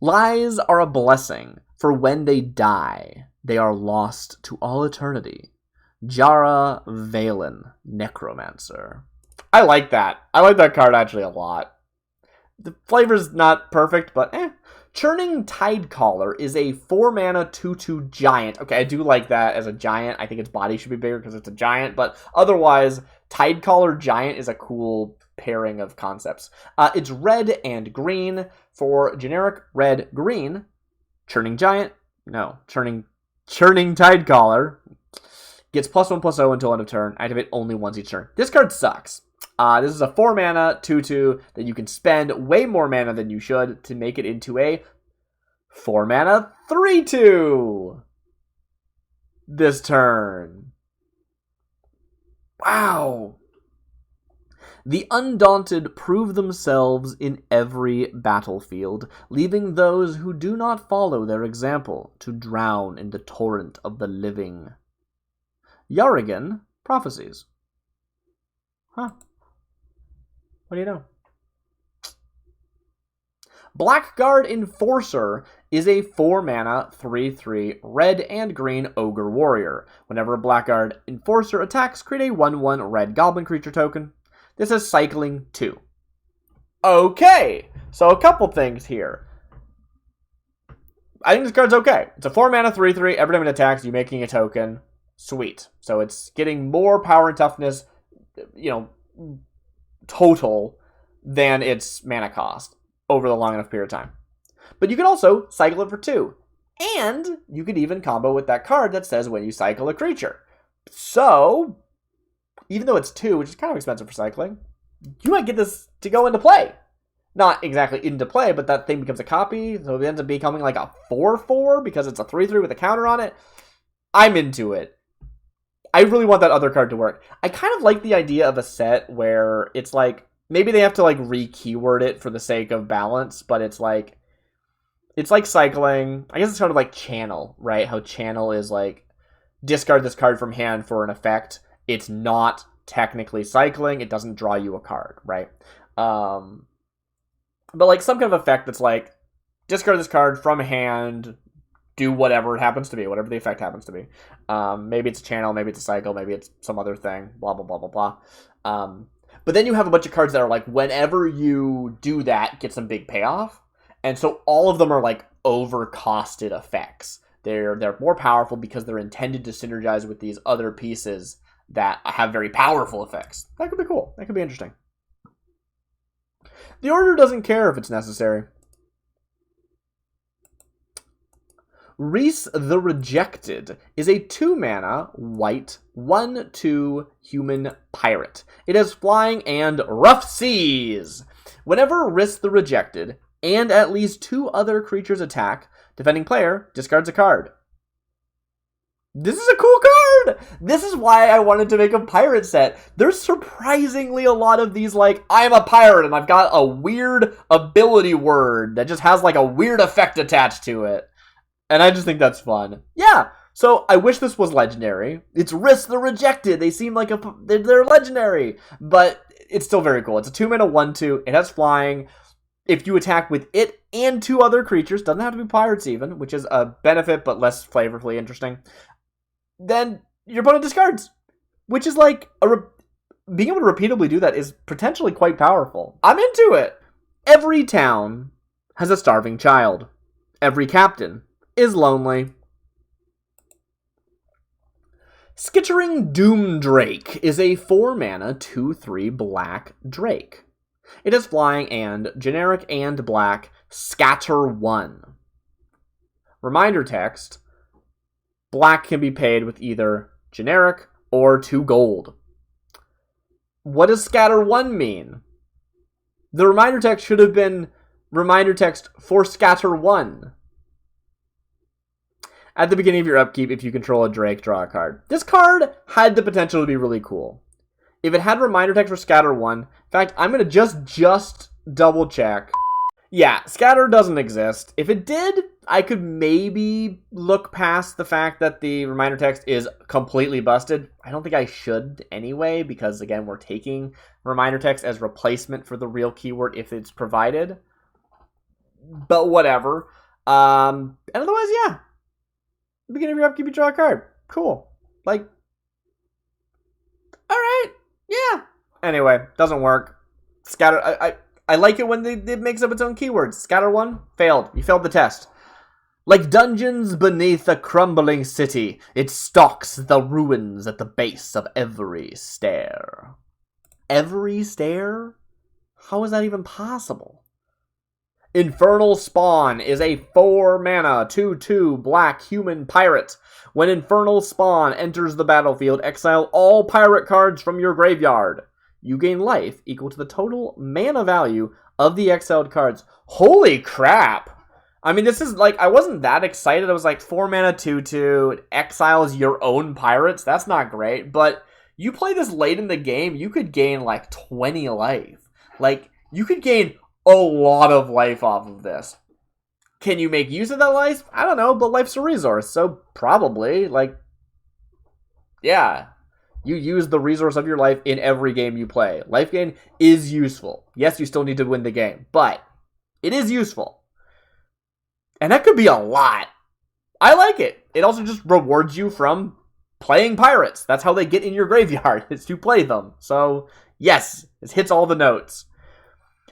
Lies are a blessing, for when they die, they are lost to all eternity. Jara Valen, Necromancer. I like that. I like that card actually a lot. The flavor's not perfect, but Churning Tidecaller is a 4-mana 2/2 giant. Okay, I do like that as a giant. I think its body should be bigger because it's a giant, but otherwise, Tidecaller Giant is a cool pairing of concepts. It's red and green for generic red-green. Churning Tidecaller gets +1/+0 until end of turn. Activate only once each turn. This card sucks. This is a 4-mana 2/2 that you can spend way more mana than you should to make it into a 4-mana 3/2 this turn. Wow. The Undaunted prove themselves in every battlefield, leaving those who do not follow their example to drown in the torrent of the living. Yarrigan Prophecies. Huh. What do you know? Blackguard Enforcer is a 4-mana 3/3 red and green ogre warrior. Whenever a Blackguard Enforcer attacks, create a 1/1 red goblin creature token. This is cycling 2. Okay, so a couple things here. I think this card's okay. It's a 4-mana 3/3. Every time it attacks, you're making a token. Sweet. So it's getting more power and toughness, total than its mana cost over the long enough period of time. But you can also cycle it for 2. And you could even combo with that card that says when you cycle a creature. So, even though it's 2, which is kind of expensive for cycling, you might get this to go into play. Not exactly into play, but that thing becomes a copy, so it ends up becoming like a 4/4 because it's a 3/3 with a counter on it. I'm into it. I really want that other card to work. I kind of like the idea of a set where it's like, maybe they have to like re-keyword it for the sake of balance, but it's like cycling. I guess it's sort of like Channel, right? How Channel is like, discard this card from hand for an effect. It's not technically cycling. It doesn't draw you a card, right? But like some kind of effect that's like, discard this card from hand, do whatever it happens to be, whatever the effect happens to be. Maybe it's a channel, maybe it's a cycle, maybe it's some other thing, blah, blah, blah, blah, blah. But then you have a bunch of cards that are like, whenever you do that, get some big payoff. And so all of them are like overcosted effects. They're more powerful because they're intended to synergize with these other pieces that have very powerful effects. That could be cool. That could be interesting. The Order doesn't care if it's necessary. Reese the Rejected is a 2-mana, white, 1/2 human pirate. It has flying and rough seas. Whenever Reese the Rejected and at least 2 other creatures attack, defending player discards a card. This is a cool card! This is why I wanted to make a pirate set. There's surprisingly a lot of these, like, I'm a pirate and I've got a weird ability word that just has, like, a weird effect attached to it. And I just think that's fun. Yeah, so I wish this was legendary. It's Reese the Rejected. They seem like they're legendary. But it's still very cool. It's a 2-mana 1/2. It has flying. If you attack with it and 2 other creatures, doesn't have to be pirates even, which is a benefit but less flavorfully interesting, then your opponent discards. Which is like, being able to repeatedly do that is potentially quite powerful. I'm into it. Every town has a starving child. Every captain is lonely. Skittering Doom Drake is a 4-mana 2/3 black drake. It has flying and generic and black scatter 1. Reminder text: black can be paid with either generic or 2 gold. What does scatter 1 mean? The reminder text should have been reminder text for scatter 1. At the beginning of your upkeep, if you control a drake, draw a card. This card had the potential to be really cool. If it had reminder text for scatter 1, in fact, I'm going to just double check. Yeah, scatter doesn't exist. If it did, I could maybe look past the fact that the reminder text is completely busted. I don't think I should anyway, because again, we're taking reminder text as replacement for the real keyword if it's provided. But whatever. And otherwise, yeah. Beginning of your upkeep, you draw a card. Cool. Like, alright. Yeah. Anyway, doesn't work. Scatter. I like it when it makes up its own keywords. Scatter 1, failed. You failed the test. Like dungeons beneath a crumbling city, it stalks the ruins at the base of every stair. Every stair? How is that even possible? Infernal Spawn is a 4-mana 2/2 black human pirate. When Infernal Spawn enters the battlefield, exile all pirate cards from your graveyard. You gain life equal to the total mana value of the exiled cards. Holy crap! I mean, this is like, I wasn't that excited. I was like, 4-mana 2/2, it exiles your own pirates. That's not great, but you play this late in the game, you could gain like 20 life. Like, you could gain a lot of life off of this. Can you make use of that life? I don't know, but life's a resource, so probably, like, yeah. You use the resource of your life in every game you play. Life gain is useful. Yes, you still need to win the game, but it is useful. And that could be a lot. I like it. It also just rewards you from playing pirates. That's how they get in your graveyard, is to play them. So, yes, it hits all the notes.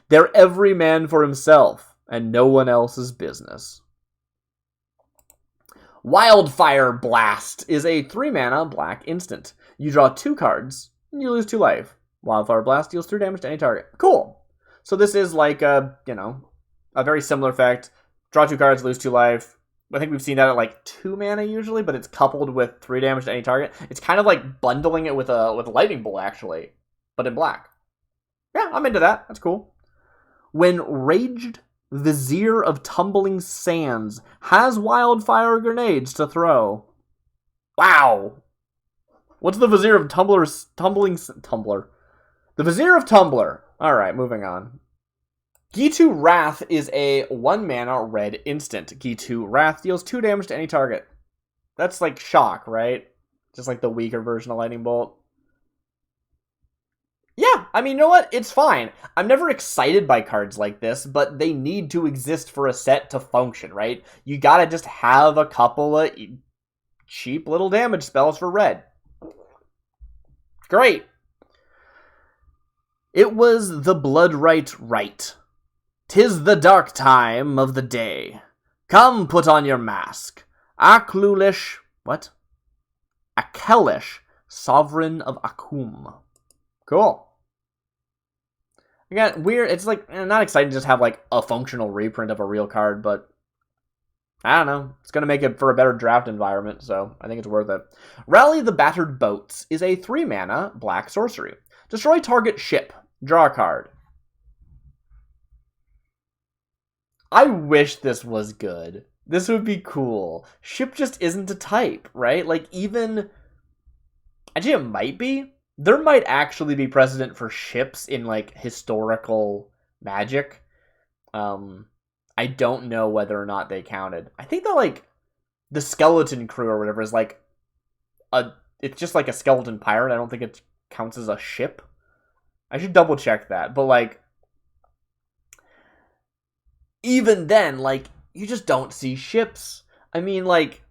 They're every man for himself, and no one else's business. Wildfire Blast is a 3-mana black instant. You draw 2 cards, and you lose 2 life. Wildfire Blast deals 3 damage to any target. Cool. So this is like a very similar effect. Draw 2 cards, lose 2 life. I think we've seen that at like 2 mana usually, but it's coupled with 3 damage to any target. It's kind of like bundling it with a lightning bolt actually, but in black. Yeah, I'm into that. That's cool. When Raged Vizier of Tumbling Sands has wildfire grenades to throw. Wow. What's the Vizier of Tumbler? The Vizier of Tumbler. Alright, moving on. Gitu Wrath is a 1-mana red instant. Gitu Wrath deals 2 damage to any target. That's like shock, right? Just like the weaker version of Lightning Bolt. Yeah, I mean, you know what? It's fine. I'm never excited by cards like this, but they need to exist for a set to function, right? You gotta just have a couple of cheap little damage spells for red. Great. It was the blood-right rite. 'Tis the dark time of the day. Come, put on your mask. Aklulish, what? Akelish, sovereign of Akum. Cool. Again, weird. It's like not exciting to just have like a functional reprint of a real card, but I don't know. It's going to make it for a better draft environment, so I think it's worth it. Rally the Battered Boats is a 3-mana black sorcery. Destroy target ship. Draw a card. I wish this was good. This would be cool. Ship just isn't a type, right? Like even... Actually, it might be. There might actually be precedent for ships in like historical Magic. I don't know whether or not they counted. I think that like the skeleton crew or whatever is like it's just like a skeleton pirate. I don't think it counts as a ship. I should double check that. But like even then, like you just don't see ships. I mean, like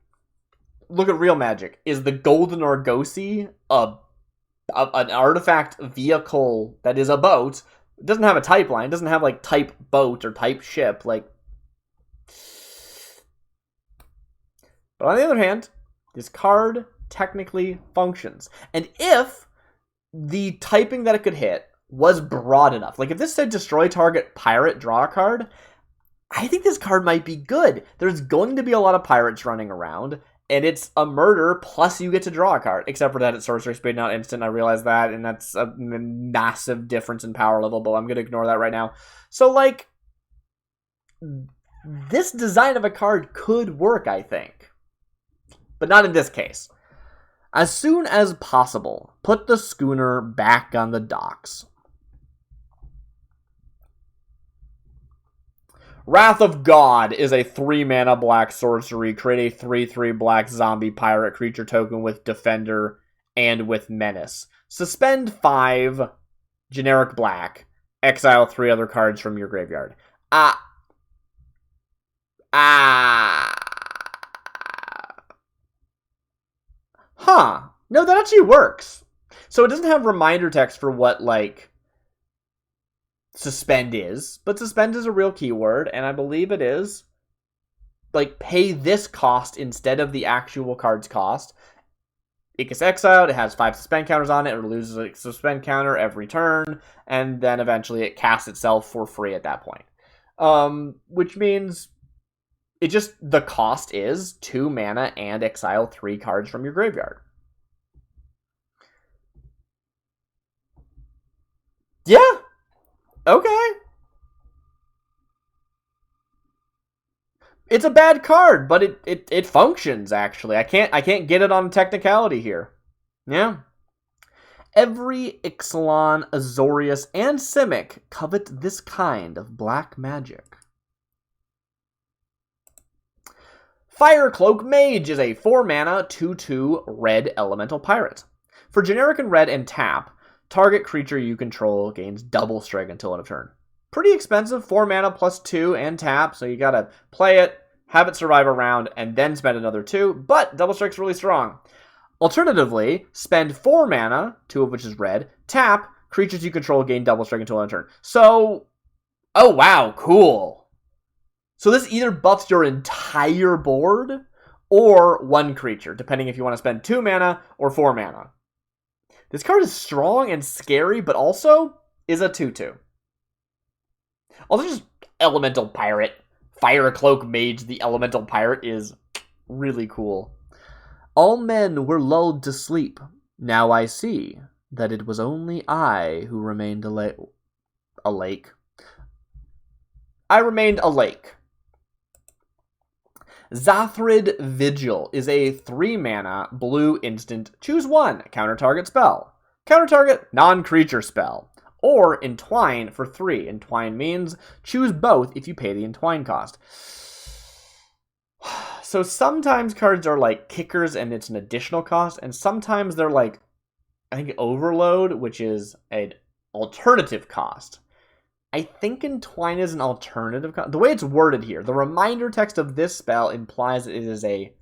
look at real Magic. Is the Golden Argosy an artifact vehicle that is a boat? It doesn't have a type line. It doesn't have like type boat or type ship. Like, but on the other hand, this card technically functions. And if the typing that it could hit was broad enough, like if this said destroy target pirate, draw a card, I think this card might be good. There's going to be a lot of pirates running around, and it's a murder, plus you get to draw a card. Except for that it's sorcery speed, not instant. I realize that, and that's a massive difference in power level, but I'm going to ignore that right now. So, like, this design of a card could work, I think. But not in this case. As soon as possible, put the schooner back on the docks. Wrath of God is a 3-mana black sorcery. Create a 3/3 black zombie pirate creature token with Defender and with Menace. Suspend 5, generic black. Exile 3 other cards from your graveyard. Huh. No, that actually works. So it doesn't have reminder text for what, like, suspend is, but suspend is a real keyword, and I believe it is like pay this cost instead of the actual card's cost. It gets exiled, it has 5 suspend counters on it, it loses a suspend counter every turn, and then eventually it casts itself for free at that point. Which means it just, the cost is 2 mana and exile 3 cards from your graveyard. Yeah. Okay. It's a bad card, but it functions, actually. I can't get it on technicality here. Yeah. Every Ixalan, Azorius, and Simic covet this kind of black magic. Firecloak Mage is a 4-mana, 2/2 red elemental pirate. For generic and red and tap, target creature you control gains double strike until end of turn. Pretty expensive, 4 mana plus 2 and tap, so you gotta play it, have it survive a round, and then spend another 2, but double strike's really strong. Alternatively, spend 4 mana, 2 of which is red, tap, creatures you control gain double strike until end of turn. So, oh wow, cool. So this either buffs your entire board, or one creature, depending if you want to spend 2 mana or 4 mana. This card is strong and scary, but also is a 2/2. Also just Elemental Pirate. Firecloak Mage, the Elemental Pirate, is really cool. All men were lulled to sleep. Now I see that it was only I who remained awake. I remained awake. Zathrid Vigil is a 3-mana blue instant. Choose one. Counter target spell. Counter target non-creature spell. Or Entwine for 3. Entwine means choose both if you pay the Entwine cost. So sometimes cards are like kickers and it's an additional cost. And sometimes they're like, I think Overload, which is an alternative cost. I think Entwine is an alternative cost. The way it's worded here, the reminder text of this spell implies it is a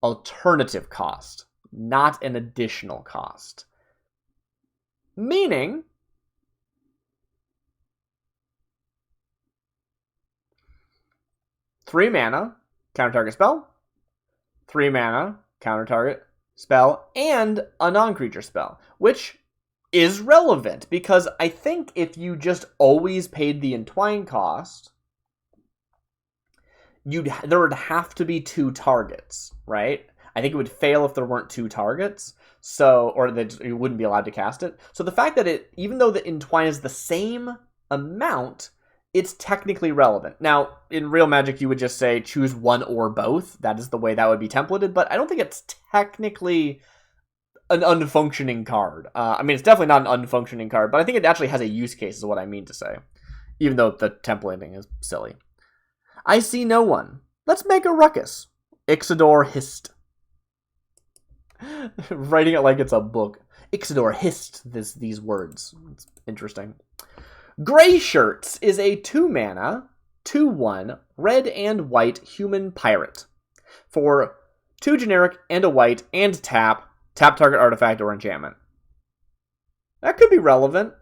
alternative cost, not an additional cost. Meaning, 3 mana, counter target spell, 3 mana, counter target spell, and a non-creature spell, which is relevant because I think if you just always paid the Entwine cost, there would have to be 2 targets, right? I think it would fail if there weren't 2 targets, or that you wouldn't be allowed to cast it. So the fact that even though the Entwine is the same amount, it's technically relevant. Now, in real Magic, you would just say choose one or both. That is the way that would be templated, but I don't think it's technically an unfunctioning card. I mean, it's definitely not an unfunctioning card, but I think it actually has a use case is what I mean to say, even though the templating is silly. I see no one. Let's make a ruckus. Ixalan hissed. Writing it like it's a book. Ixalan hissed these words. It's interesting. Gray Shirts is a 2-mana, 2/1, red and white human pirate. For 2 generic and a white and tap target artifact or enchantment. That could be relevant.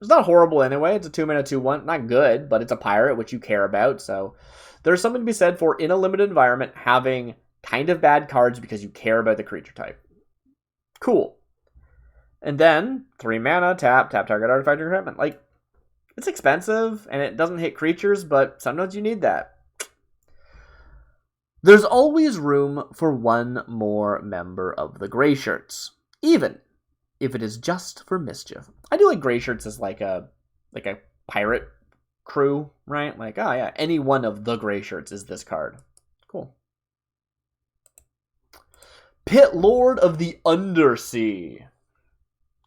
It's not horrible anyway. It's a 2-mana, 2/1. Not good, but it's a pirate, which you care about. So there's something to be said for, in a limited environment, having kind of bad cards because you care about the creature type. Cool. And then 3 mana, tap target artifact or enchantment. Like, it's expensive, and it doesn't hit creatures, but sometimes you need that. There's always room for one more member of the Gray Shirts, even if it is just for mischief. I do like Gray Shirts as like a pirate crew, right? Like, oh yeah, any one of the Gray Shirts is this card. Cool. Pit Lord of the Undersea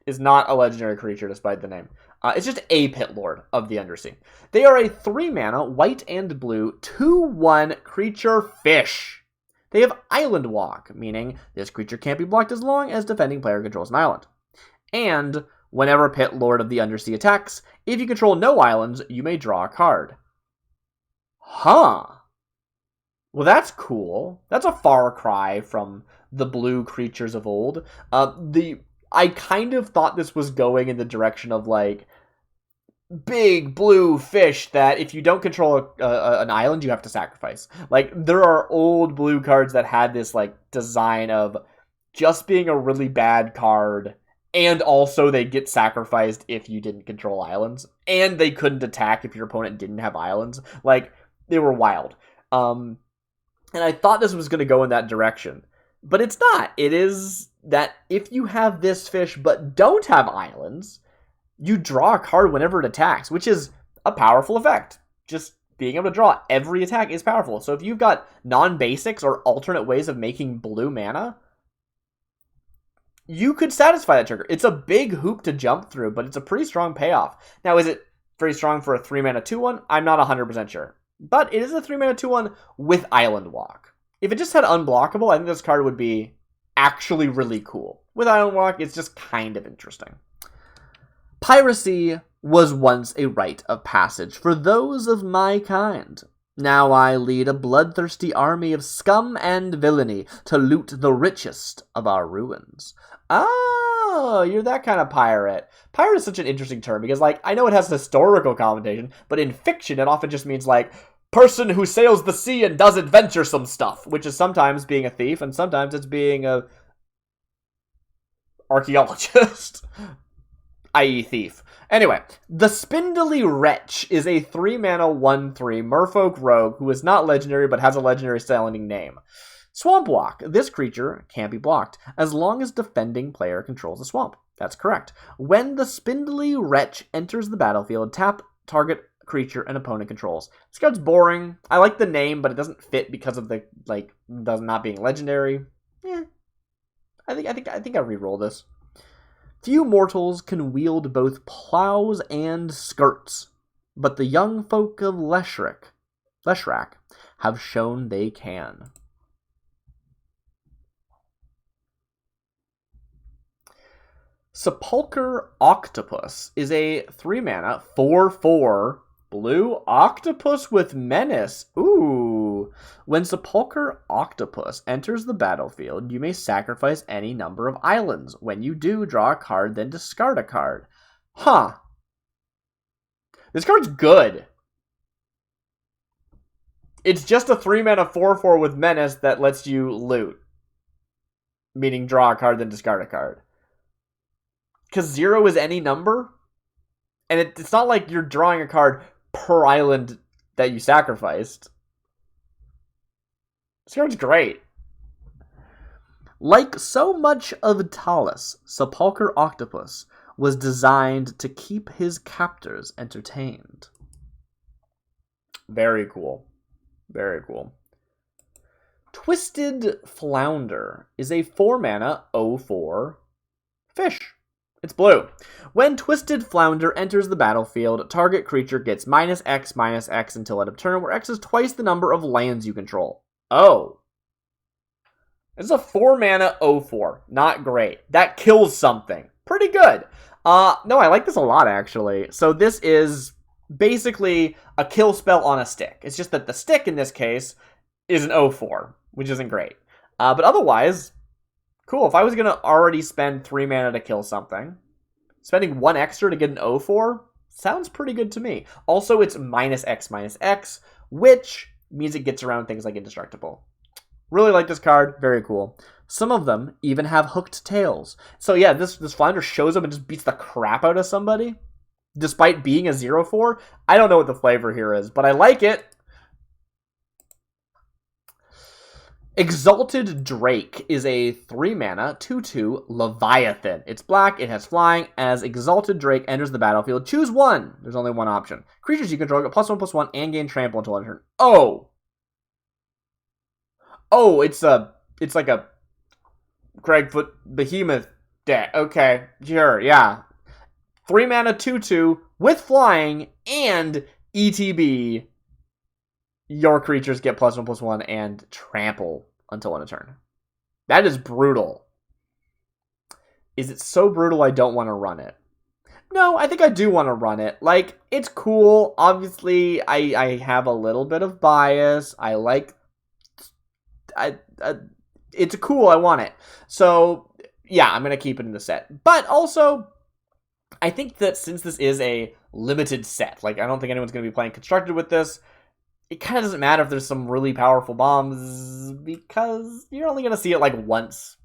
is not a legendary creature despite the name. It's just a Pit Lord of the Undersea. They are a 3-mana, white and blue, 2/1 creature fish. They have Island Walk, meaning this creature can't be blocked as long as defending player controls an island. And whenever Pit Lord of the Undersea attacks, if you control no islands, you may draw a card. Huh. Well, that's cool. That's a far cry from the blue creatures of old. I kind of thought this was going in the direction of, like, big blue fish that if you don't control an island, you have to sacrifice. Like, there are old blue cards that had this, like, design of just being a really bad card, and also they get sacrificed if you didn't control islands, and they couldn't attack if your opponent didn't have islands. Like, they were wild. And I thought this was going to go in that direction. But it's not. It is that if you have this fish but don't have islands, you draw a card whenever it attacks, which is a powerful effect. Just being able to draw every attack is powerful. So if you've got non-basics or alternate ways of making blue mana, you could satisfy that trigger. It's a big hoop to jump through, but it's a pretty strong payoff. Now, is it very strong for a 3-mana 2/1? I'm not 100% sure. But it is a 3-mana 2/1 with Island Walk. If it just had unblockable, I think this card would be actually really cool. With Island Walk, it's just kind of interesting. Piracy was once a rite of passage for those of my kind. Now I lead a bloodthirsty army of scum and villainy to loot the richest of our ruins. Oh, you're that kind of pirate. Pirate is such an interesting term because, like, I know it has historical connotation, but in fiction it often just means, like, person who sails the sea and does adventuresome stuff, which is sometimes being a thief and sometimes it's being a archaeologist, i.e. thief. Anyway, the Spindly Wretch is a 3-mana 1/3 merfolk rogue who is not legendary but has a legendary sounding name. Swamp Walk. This creature can't be blocked as long as defending player controls the swamp. That's correct. When the Spindly Wretch enters the battlefield, tap target creature an opponent controls. This card's boring. I like the name, but it doesn't fit because of the, like, not being legendary. I think I re-roll this. Few mortals can wield both plows and skirts, but the young folk of Leshrac have shown they can. Sepulchre Octopus is a 3-mana 4/4 blue octopus with menace. Ooh. When Sepulchre Octopus enters the battlefield, you may sacrifice any number of islands. When you do, draw a card, then discard a card. Huh. This card's good. It's just a 3-mana 4/4 with Menace that lets you loot. Meaning draw a card, then discard a card. Because 0 is any number. And it's not like you're drawing a card per island that you sacrificed. This card's great. Like so much of Talus, Sepulchre Octopus was designed to keep his captors entertained. Very cool. Very cool. Twisted Flounder is a 4-mana 0/4 fish. It's blue. When Twisted Flounder enters the battlefield, target creature gets -X/-X until end of turn, where X is twice the number of lands you control. Oh. It's a 4-mana 0/4. Not great. That kills something. Pretty good. No, I like this a lot, actually. So this is basically a kill spell on a stick. It's just that the stick, in this case, is an 0/4, which isn't great. But otherwise, cool. If I was going to already spend 3 mana to kill something, spending 1 extra to get an 0/4 sounds pretty good to me. Also, it's -X/-X, which means it gets around things like Indestructible. Really like this card. Very cool. Some of them even have hooked tails. So yeah, this Flounder shows up and just beats the crap out of somebody, despite being a 0/4. I don't know what the flavor here is, but I like it. Exalted Drake is a 3-mana 2/2 Leviathan. It's black, it has flying. As Exalted Drake enters the battlefield, choose one. There's only one option. Creatures you control get +1/+1 and gain trample until end of turn. Oh, it's like a Cragfoot Behemoth deck. Okay, sure, yeah. 3-mana 2/2 with flying and ETB. Your creatures get +1/+1 and trample until end of turn. That is brutal. Is it so brutal I don't want to run it? No, I think I do want to run it. Like, it's cool. Obviously, I have a little bit of bias. It's cool. I want it. So, yeah, I'm going to keep it in the set. But also, I think that since this is a limited set, like, I don't think anyone's going to be playing Constructed with this, it kind of doesn't matter if there's some really powerful bombs, because you're only going to see it, like, once.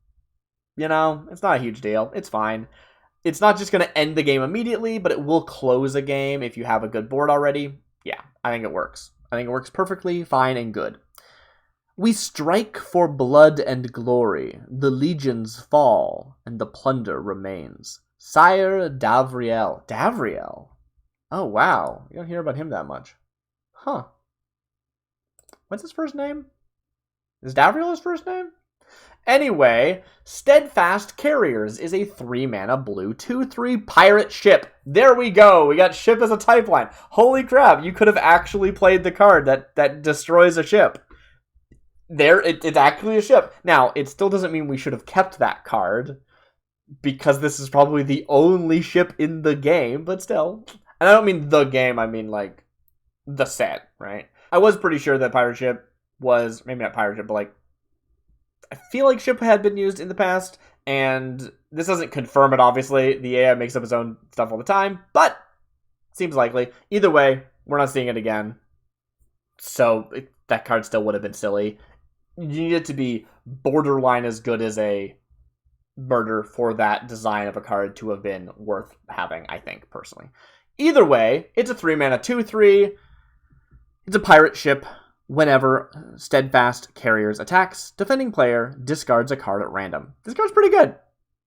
You know? It's not a huge deal. It's fine. It's not just going to end the game immediately, but it will close a game if you have a good board already. Yeah, I think it works. I think it works perfectly, fine, and good. We strike for blood and glory. The legions fall, and the plunder remains. Sire Davriel. Davriel? Oh, wow. You don't hear about him that much. Huh. What's his first name? Is Davriel his first name? Anyway, Steadfast Carriers is a 3-mana blue 2/3 pirate ship. There we go. We got ship as a type line. Holy crap, you could have actually played the card that destroys a ship. It's actually a ship. Now, it still doesn't mean we should have kept that card, because this is probably the only ship in the game, but still. And I don't mean the game, I mean, like, the set, right? I was pretty sure that pirate ship was, maybe not pirate ship, but, like, I feel like ship had been used in the past, and this doesn't confirm it, obviously. The AI makes up its own stuff all the time, but seems likely. Either way, we're not seeing it again. So that card still would have been silly. You need it to be borderline as good as a murder for that design of a card to have been worth having, I think, personally. Either way, it's a 3-mana 2/3. It's a pirate ship. Whenever Steadfast Carriers attacks, defending player discards a card at random. This card's pretty good.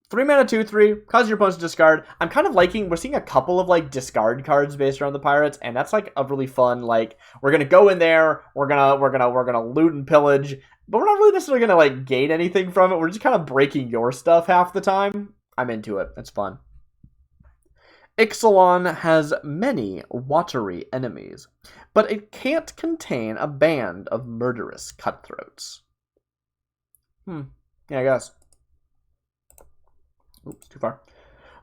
3-mana 2/3, cause your opponents to discard. I'm kind of liking, we're seeing a couple of, like, discard cards based around the pirates, and that's, like, a really fun, like, we're gonna go in there, we're gonna loot and pillage, but we're not really necessarily gonna, like, gain anything from it. We're just kind of breaking your stuff half the time. I'm into it. It's fun. Ixalan has many watery enemies, but it can't contain a band of murderous cutthroats. Yeah, I guess. Oops, too far.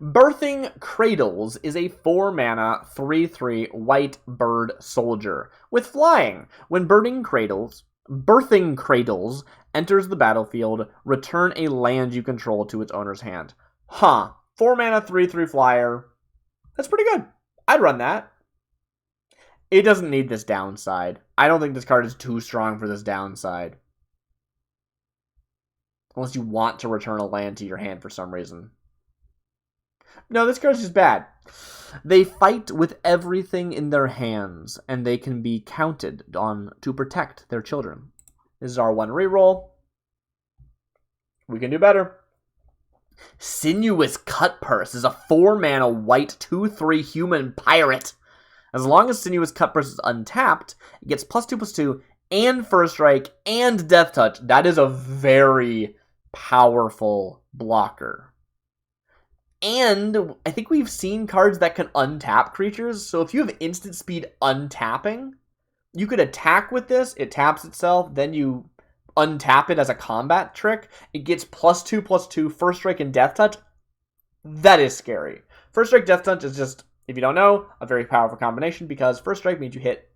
Birthing Cradles is a 4-mana 3/3 white bird soldier with flying. When Birthing Cradles enters the battlefield, return a land you control to its owner's hand. 4-mana 3/3 flyer. That's pretty good. I'd run that. It doesn't need this downside. I don't think this card is too strong for this downside. Unless you want to return a land to your hand for some reason. No, this card's just bad. They fight with everything in their hands, and they can be counted on to protect their children. This is our 1 reroll. We can do better. Sinuous Cutpurse is a 4-mana white 2/3 human pirate. As long as Sinuous Cutpurse is untapped, it gets +2/+2 and First Strike and Death Touch. That is a very powerful blocker. And I think we've seen cards that can untap creatures. So if you have instant speed untapping, you could attack with this. It taps itself. Then you untap it as a combat trick. It gets +2/+2, First Strike, and Death Touch. That is scary. First Strike, Death Touch is just, if you don't know, a very powerful combination because First Strike means you hit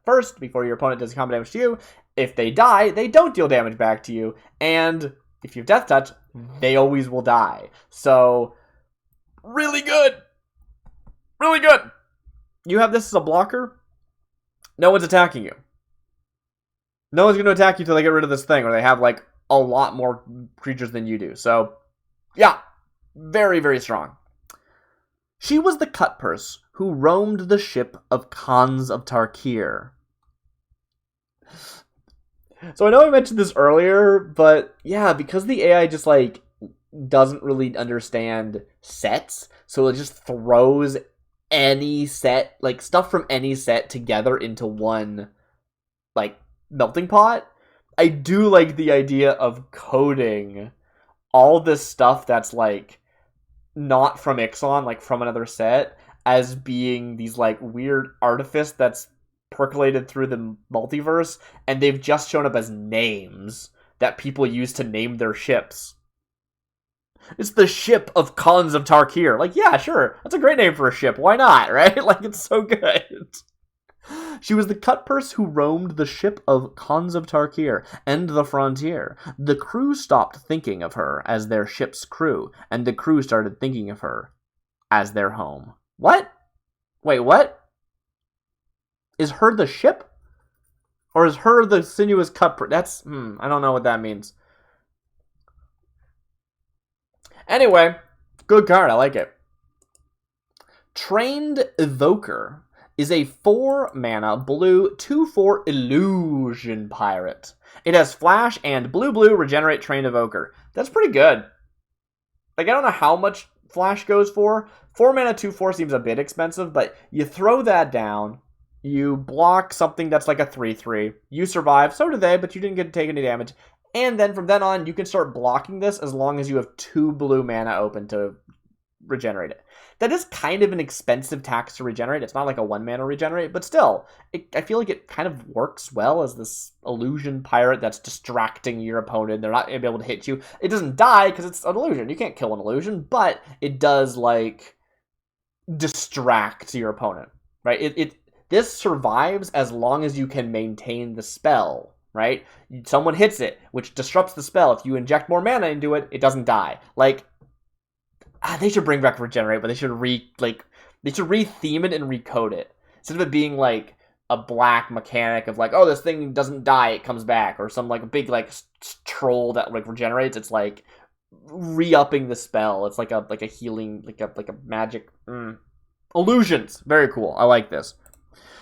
first before your opponent does combat damage to you. If they die, they don't deal damage back to you. And if you have Death Touch, they always will die. So, really good. Really good. You have this as a blocker. No one's attacking you. No one's going to attack you until they get rid of this thing, or they have, like, a lot more creatures than you do. So, yeah. Very, very strong. She was the Cutpurse who roamed the ship of Khans of Tarkir. So I know I mentioned this earlier, but yeah, because the AI just, like, doesn't really understand sets, so it just throws any set, like, stuff from any set together into one, like, melting pot. I do like the idea of coding all this stuff that's, like, not from Ixalan, like, from another set, as being these, like, weird artifice that's percolated through the multiverse, and they've just shown up as names that people use to name their ships. It's the ship of Khans of Tarkir. Like, yeah, sure. That's a great name for a ship. Why not, right? Like, it's so good. She was the Cutpurse who roamed the ship of Khans of Tarkir and the frontier. The crew stopped thinking of her as their ship's crew, and the crew started thinking of her as their home. What? Wait, what? Is her the ship? Or is her the Sinuous Cutpurse? That's, I don't know what that means. Anyway, good card. I like it. Trained Evoker is a 4-mana blue 2/4 illusion pirate. It has flash and blue regenerate Trained Evoker. That's pretty good. Like, I don't know how much flash goes for. 4-mana 2/4 seems a bit expensive, but you throw that down, you block something that's like a 3/3, you survive, so do they, but you didn't get to take any damage. And then from then on, you can start blocking this as long as you have 2 blue mana open to regenerate it. That is kind of an expensive tax to regenerate. It's not like a 1 mana regenerate, but still, I feel like it kind of works well as this illusion pirate that's distracting your opponent. They're not going to be able to hit you. It doesn't die because it's an illusion. You can't kill an illusion, but it does, like, distract your opponent, right? This survives as long as you can maintain the spell. Right? Someone hits it, which disrupts the spell. If you inject more mana into it, it doesn't die. Like, they should bring back Regenerate, but they should re-theme it and recode it. Instead of it being, like, a black mechanic of, like, oh, this thing doesn't die, it comes back. Or some, like, a big, like, troll that, like, regenerates. It's, like, re-upping the spell. It's like a healing, like a magic... Illusions! Very cool. I like this.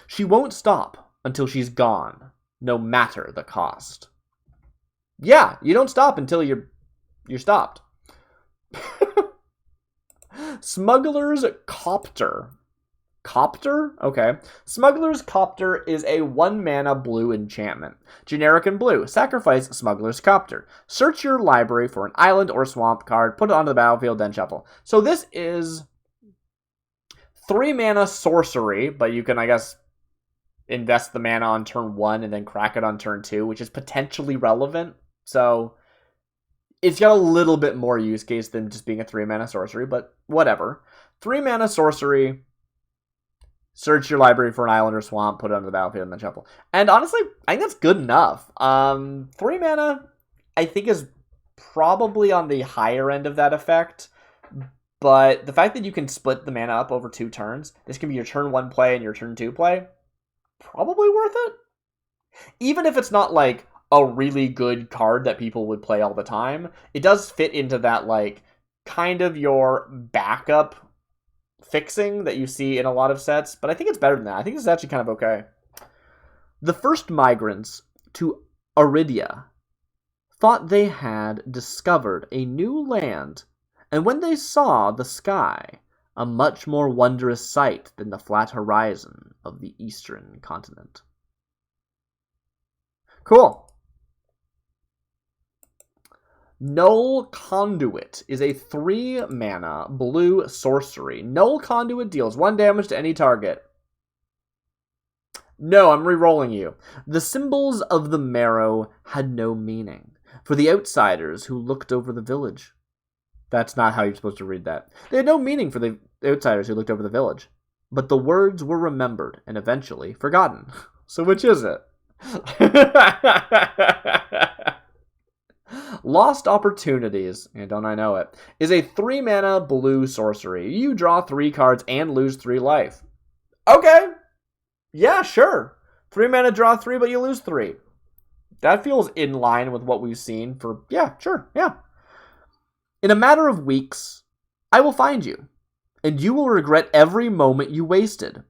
She won't stop until she's gone. No matter the cost. Yeah, you don't stop until you're stopped. Smuggler's Copter. Copter? Okay. Smuggler's Copter is a 1-mana blue enchantment. Generic and blue. Sacrifice Smuggler's Copter. Search your library for an island or swamp card, put it onto the battlefield, then shuffle. So this is 3-mana sorcery, but you can, I guess, invest the mana on turn 1 and then crack it on turn 2, which is potentially relevant. So it's got a little bit more use case than just being a 3-mana sorcery, but whatever. 3-mana sorcery, search your library for an island or swamp, put it onto the battlefield, and then shuffle. And honestly, I think that's good enough. 3 mana, I think, is probably on the higher end of that effect. But the fact that you can split the mana up over 2 turns, this can be your turn 1 play and your turn 2 play, probably worth it. Even if it's not like a really good card that people would play all the time, it does fit into that like kind of your backup fixing that you see in a lot of sets, but I think it's better than that. I think this is actually kind of okay. The first migrants to Aridia thought they had discovered a new land, and when they saw the sky, a much more wondrous sight than the flat horizon of the eastern continent. Cool. Null Conduit is a 3-mana blue sorcery. Null Conduit deals 1 damage to any target. No, I'm re-rolling you. The symbols of the marrow had no meaning for the outsiders who looked over the village. That's not how you're supposed to read that. They had no meaning for the outsiders who looked over the village. But the words were remembered and eventually forgotten. So which is it? Lost Opportunities, and don't I know it, is a 3-mana blue sorcery. You draw 3 cards and lose 3 life. Okay. Yeah, sure. 3 mana, draw 3, but you lose 3. That feels in line with what we've seen for, yeah, sure, yeah. In a matter of weeks, I will find you, and you will regret every moment you wasted.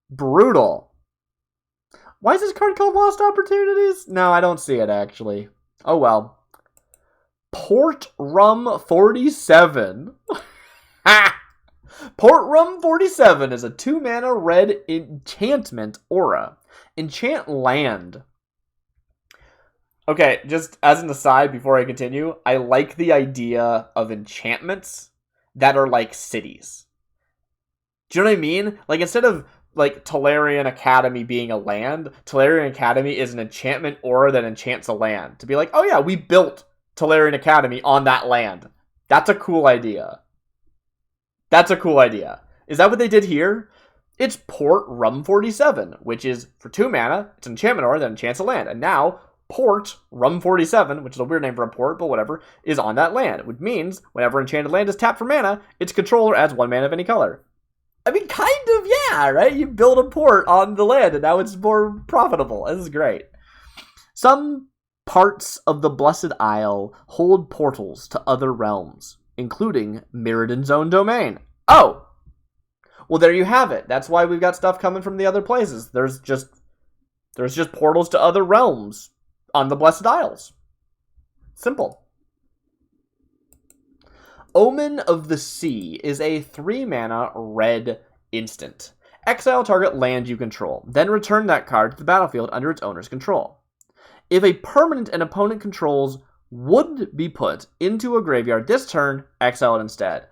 Brutal. Why is this card called Lost Opportunities? No, I don't see it, actually. Oh, well. Port Rum 47. Port Rum 47 is a 2-mana red enchantment aura. Enchant land. Okay, just as an aside before I continue, I like the idea of enchantments that are like cities. Do you know what I mean? Like, instead of like Tolarian Academy being a land, Tolarian Academy is an enchantment aura that enchants a land. To be like, oh yeah, we built Tolarian Academy on that land. That's a cool idea. That's a cool idea. Is that what they did here? It's Port Rum 47, which is for 2 mana, it's an enchantment aura that enchants a land. And now, Port Rum 47, which is a weird name for a port, but whatever, is on that land. Which means, whenever enchanted land is tapped for mana, its controller adds 1 mana of any color. I mean, kind of, yeah, right? You build a port on the land, and now it's more profitable. This is great. Some parts of the Blessed Isle hold portals to other realms, including Mirrodin's own domain. Oh! Well, there you have it. That's why we've got stuff coming from the other places. There's just portals to other realms on the Blessed Isles. Simple. Omen of the Sea is a 3-mana red instant. Exile target land you control, then return that card to the battlefield under its owner's control. If a permanent an opponent controls would be put into a graveyard this turn, exile it instead.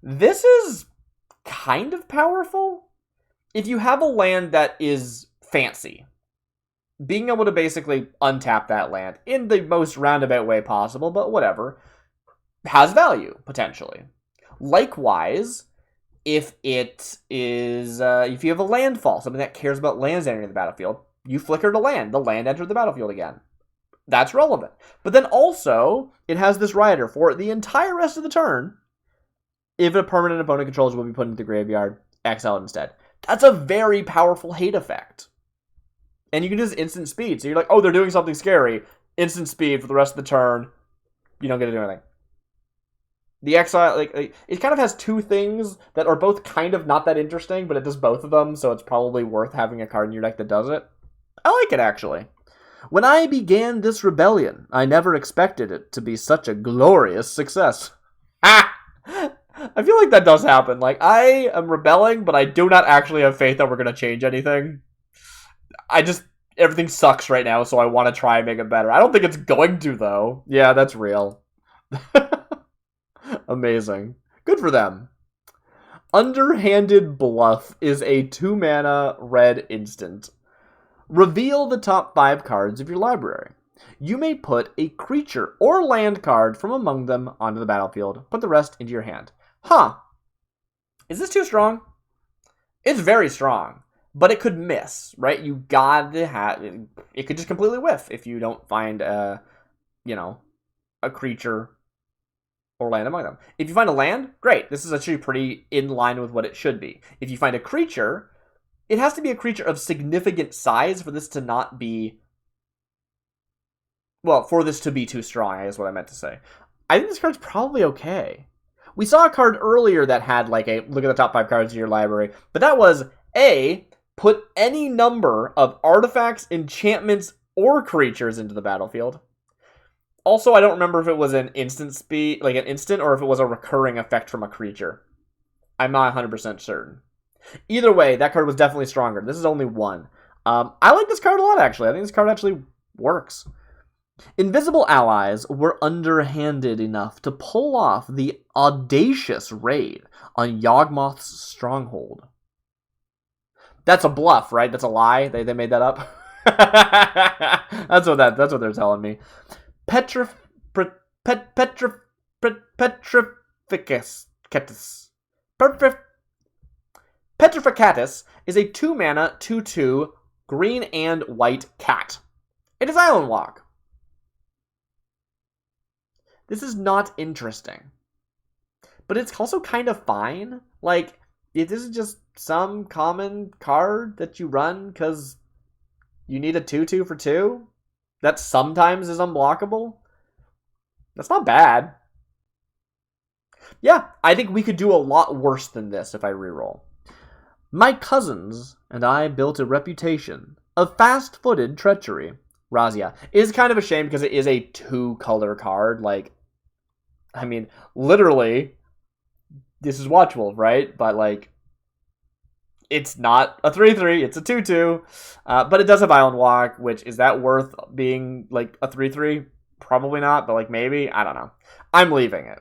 This is kind of powerful. If you have a land that is fancy, being able to basically untap that land in the most roundabout way possible, but whatever, has value, potentially. Likewise, if it is, if you have a landfall, something that cares about lands entering the battlefield, you flicker to land, the land entered the battlefield again. That's relevant. But then also, it has this rider for the entire rest of the turn. If a permanent opponent controls will be put into the graveyard, exile it instead. That's a very powerful hate effect. And you can do this instant speed. So you're like, oh, they're doing something scary. Instant speed for the rest of the turn. You don't get to do anything. The exile, like it kind of has 2 things that are both kind of not that interesting, but it does both of them, so it's probably worth having a card in your deck that does it. I like it, actually. When I began this rebellion, I never expected it to be such a glorious success. Ah! I feel like that does happen. Like, I am rebelling, but I do not actually have faith that we're going to change anything. Everything sucks right now, so I want to try and make it better. I don't think it's going to, though. Yeah, that's real. Amazing. Good for them. Underhanded Bluff is a 2-mana red instant. Reveal the top 5 cards of your library. You may put a creature or land card from among them onto the battlefield. Put the rest into your hand. Huh. Is this too strong? It's very strong. But it could miss, right? You gotta have... It could just completely whiff if you don't find a creature or land among them. If you find a land, great. This is actually pretty in line with what it should be. If you find a creature, it has to be a creature of significant size for this to not be... Well, for this to be too strong, I guess what I meant to say. I think this card's probably okay. We saw a card earlier that had like a, look at the top 5 cards in your library, but that was A, put any number of artifacts, enchantments, or creatures into the battlefield. Also, I don't remember if it was an instant speed, like an instant, or if it was a recurring effect from a creature. I'm not 100% certain. Either way, that card was definitely stronger. This is only 1. I like this card a lot, actually. I think this card actually works. Invisible allies were underhanded enough to pull off the audacious raid on Yawgmoth's stronghold. That's a bluff, right? That's a lie? They made that up? That's what they're telling me. Petrificatus is a 2-mana, 2/2, green and white cat. It is Island Walk. This is not interesting. But it's also kind of fine. Like, if this is just some common card that you run because you need a 2/2 for 2 that sometimes is unblockable, that's not bad. Yeah, I think we could do a lot worse than this if I reroll. My cousins and I built a reputation of fast-footed treachery. Razia is kind of a shame because it is a 2-color card. Like, I mean, literally, this is watchable, right? But, like, it's not a 3/3, it's a 2/2. But it does have Island Walk, which, is that worth being, like, a 3/3? Probably not, but, like, maybe? I don't know. I'm leaving it.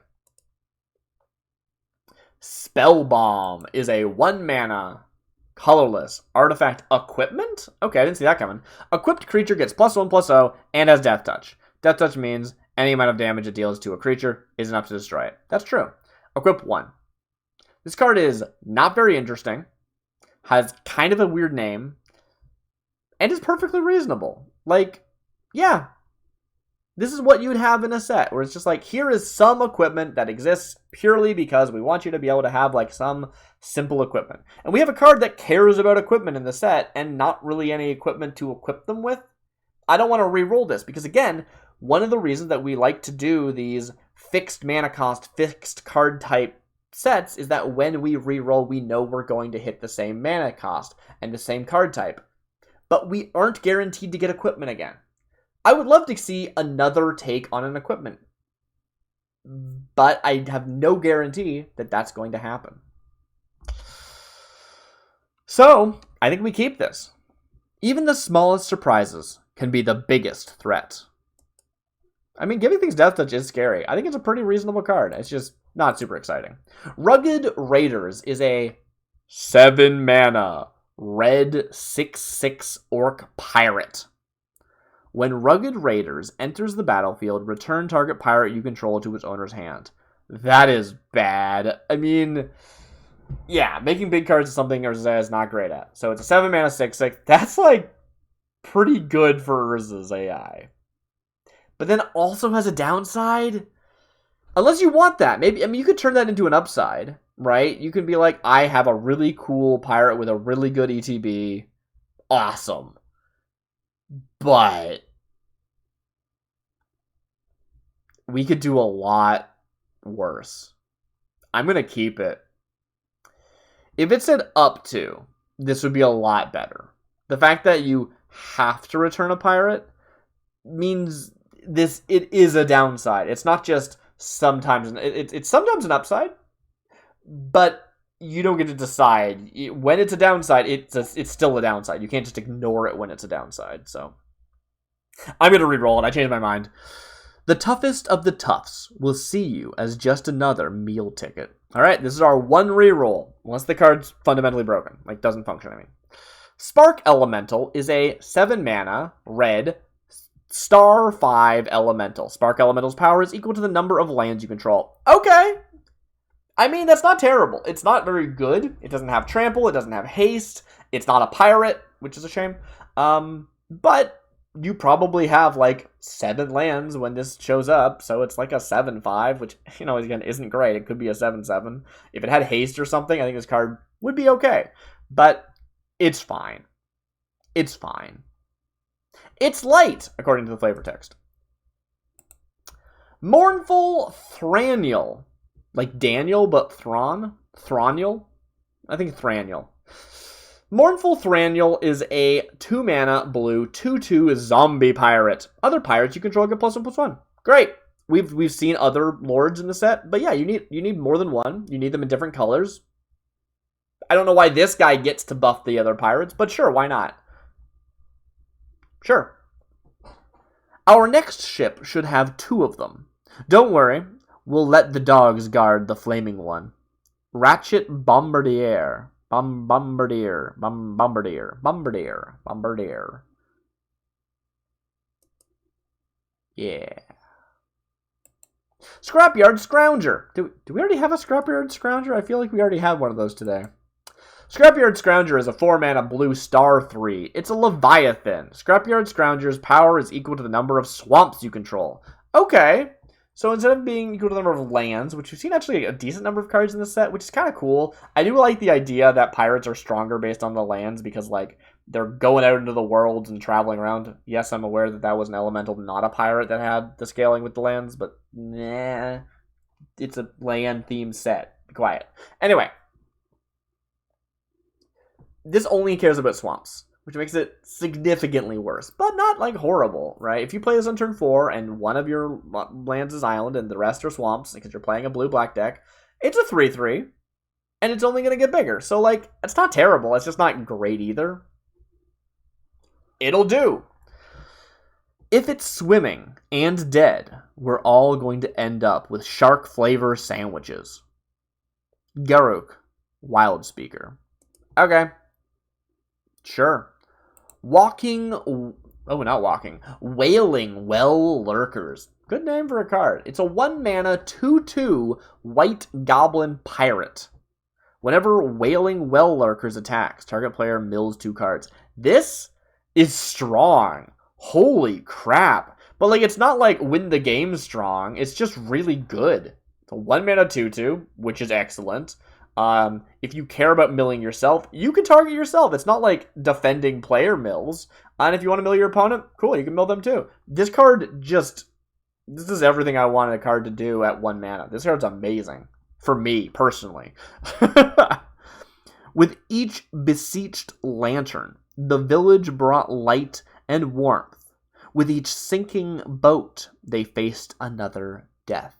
Spell Bomb is a 1-mana, colorless artifact equipment? Okay, I didn't see that coming. Equipped creature gets +1/+0 and has Death Touch. Death Touch means any amount of damage it deals to a creature is enough to destroy it. That's true. Equip 1. This card is not very interesting, has kind of a weird name, and is perfectly reasonable. Like, yeah, this is what you would have in a set, where it's just like, here is some equipment that exists purely because we want you to be able to have, like, some simple equipment. And we have a card that cares about equipment in the set, and not really any equipment to equip them with. I don't want to re-roll this, because again, one of the reasons that we like to do these fixed mana cost, fixed card type sets is that when we re-roll, we know we're going to hit the same mana cost and the same card type. But we aren't guaranteed to get equipment again. I would love to see another take on an equipment, but I have no guarantee that that's going to happen. So, I think we keep this. Even the smallest surprises can be the biggest threat. I mean, giving things Death Touch is scary. I think it's a pretty reasonable card. It's just not super exciting. Rugged Raiders is a 7-mana, red 6/6 orc pirate. When Rugged Raiders enters the battlefield, return target pirate you control to its owner's hand. That is bad. I mean, yeah, making big cards is something Urza is not great at. So it's a 7-mana 6/6. That's, like, pretty good for Urza's AI. But then also has a downside? Unless you want that. Maybe, I mean, you could turn that into an upside, right? You could be like, I have a really cool pirate with a really good ETB. Awesome. But we could do a lot worse. I'm going to keep it. If it said up to, this would be a lot better. The fact that you have to return a pirate means it is a downside. It's not just sometimes, it's sometimes an upside, but you don't get to decide. When it's a downside, it's still a downside. You can't just ignore it when it's a downside. So I'm going to re-roll it. I changed my mind. The toughest of the toughs will see you as just another meal ticket. All right, this is our one re-roll, unless the card's fundamentally broken, like doesn't function, I mean. Spark Elemental is a 7-mana, red, star 5 elemental. Spark Elemental's power is equal to the number of lands you control. Okay! I mean, that's not terrible. It's not very good. It doesn't have trample. It doesn't have haste. It's not a pirate, which is a shame. But you probably have, like, 7 lands when this shows up, so it's like a 7/5, which, you know, again, isn't great. It could be a 7/7. If it had haste or something, I think this card would be okay. But It's fine. It's fine. It's light, according to the flavor text. Mournful Thranniel. Like Daniel, but Thranniel? I think Thranniel. Mournful Thranniel is a 2-mana blue 2/2 zombie pirate. Other pirates you control get +1/+1. Great. We've seen other lords in the set, but yeah, you need more than one. You need them in different colors. I don't know why this guy gets to buff the other pirates, but sure, why not? Sure. Our next ship should have 2 of them. Don't worry, we'll let the dogs guard the flaming one. Ratchet Bombardier. Bombardier. Yeah. Scrapyard Scrounger. Do we already have a Scrapyard Scrounger? I feel like we already had one of those today. Scrapyard Scrounger is a 4-mana blue star 3. It's a Leviathan. Scrapyard Scrounger's power is equal to the number of swamps you control. Okay. So instead of being equal to the number of lands, which we've seen actually a decent number of cards in the set, which is kind of cool. I do like the idea that pirates are stronger based on the lands because, like, they're going out into the worlds and traveling around. Yes, I'm aware that that was an elemental, not a pirate, that had the scaling with the lands, but nah. It's a land-themed set. Be quiet. Anyway. This only cares about swamps, which makes it significantly worse, but not, like, horrible, right? If you play this on turn 4, and one of your lands is island, and the rest are swamps, because you're playing a blue-black deck, it's a 3/3, and it's only going to get bigger. So, like, it's not terrible, it's just not great either. It'll do. If it's swimming and dead, we're all going to end up with shark flavor sandwiches. Garuk, Wild Speaker. Okay. Sure. Wailing Well Lurkers. Good name for a card. It's a 1-mana 2/2 white goblin pirate. Whenever Wailing Well Lurkers attacks, target player mills 2 cards. This is strong. Holy crap. But, like, it's not like win the game strong. It's just really good. It's a 1-mana 2/2, which is excellent. If you care about milling yourself, you can target yourself. It's not like defending player mills. And if you want to mill your opponent, cool, you can mill them too. This card this is everything I wanted a card to do at 1 mana. This card's amazing. For me, personally. With each beseeched lantern, the village brought light and warmth. With each sinking boat, they faced another death.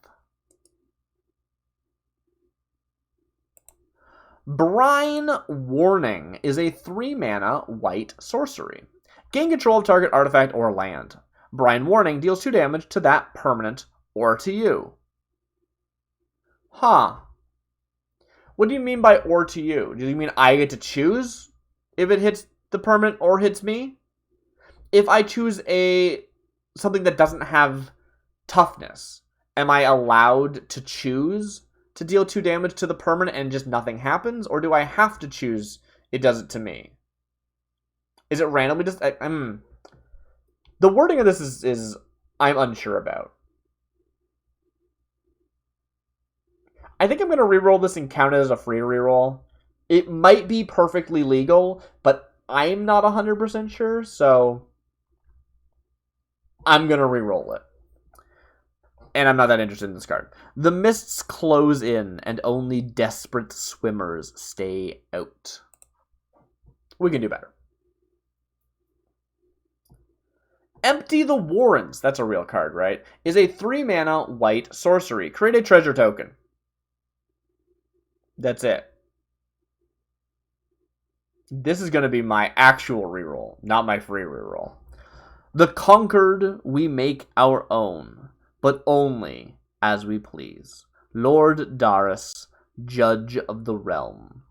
Brine Warning is a 3-mana white sorcery. Gain control of target artifact or land. Brine Warning deals 2 damage to that permanent or to you. Huh. What do you mean by or to you? Do you mean I get to choose if it hits the permanent or hits me? If I choose something that doesn't have toughness, am I allowed to choose to deal 2 damage to the permanent and just nothing happens? Or do I have to choose it does it to me? Is it randomly just... The wording of this is I'm unsure about. I think I'm going to reroll this and count it as a free reroll. It might be perfectly legal, but I'm not 100% sure, so I'm going to reroll it. And I'm not that interested in this card. The mists close in, and only desperate swimmers stay out. We can do better. Empty the Warrens, that's a real card, right? Is a 3-mana white sorcery. Create a treasure token. That's it. This is going to be my actual reroll, not my free reroll. The conquered we make our own, but only as we please. Lord Darius, Judge of the Realm.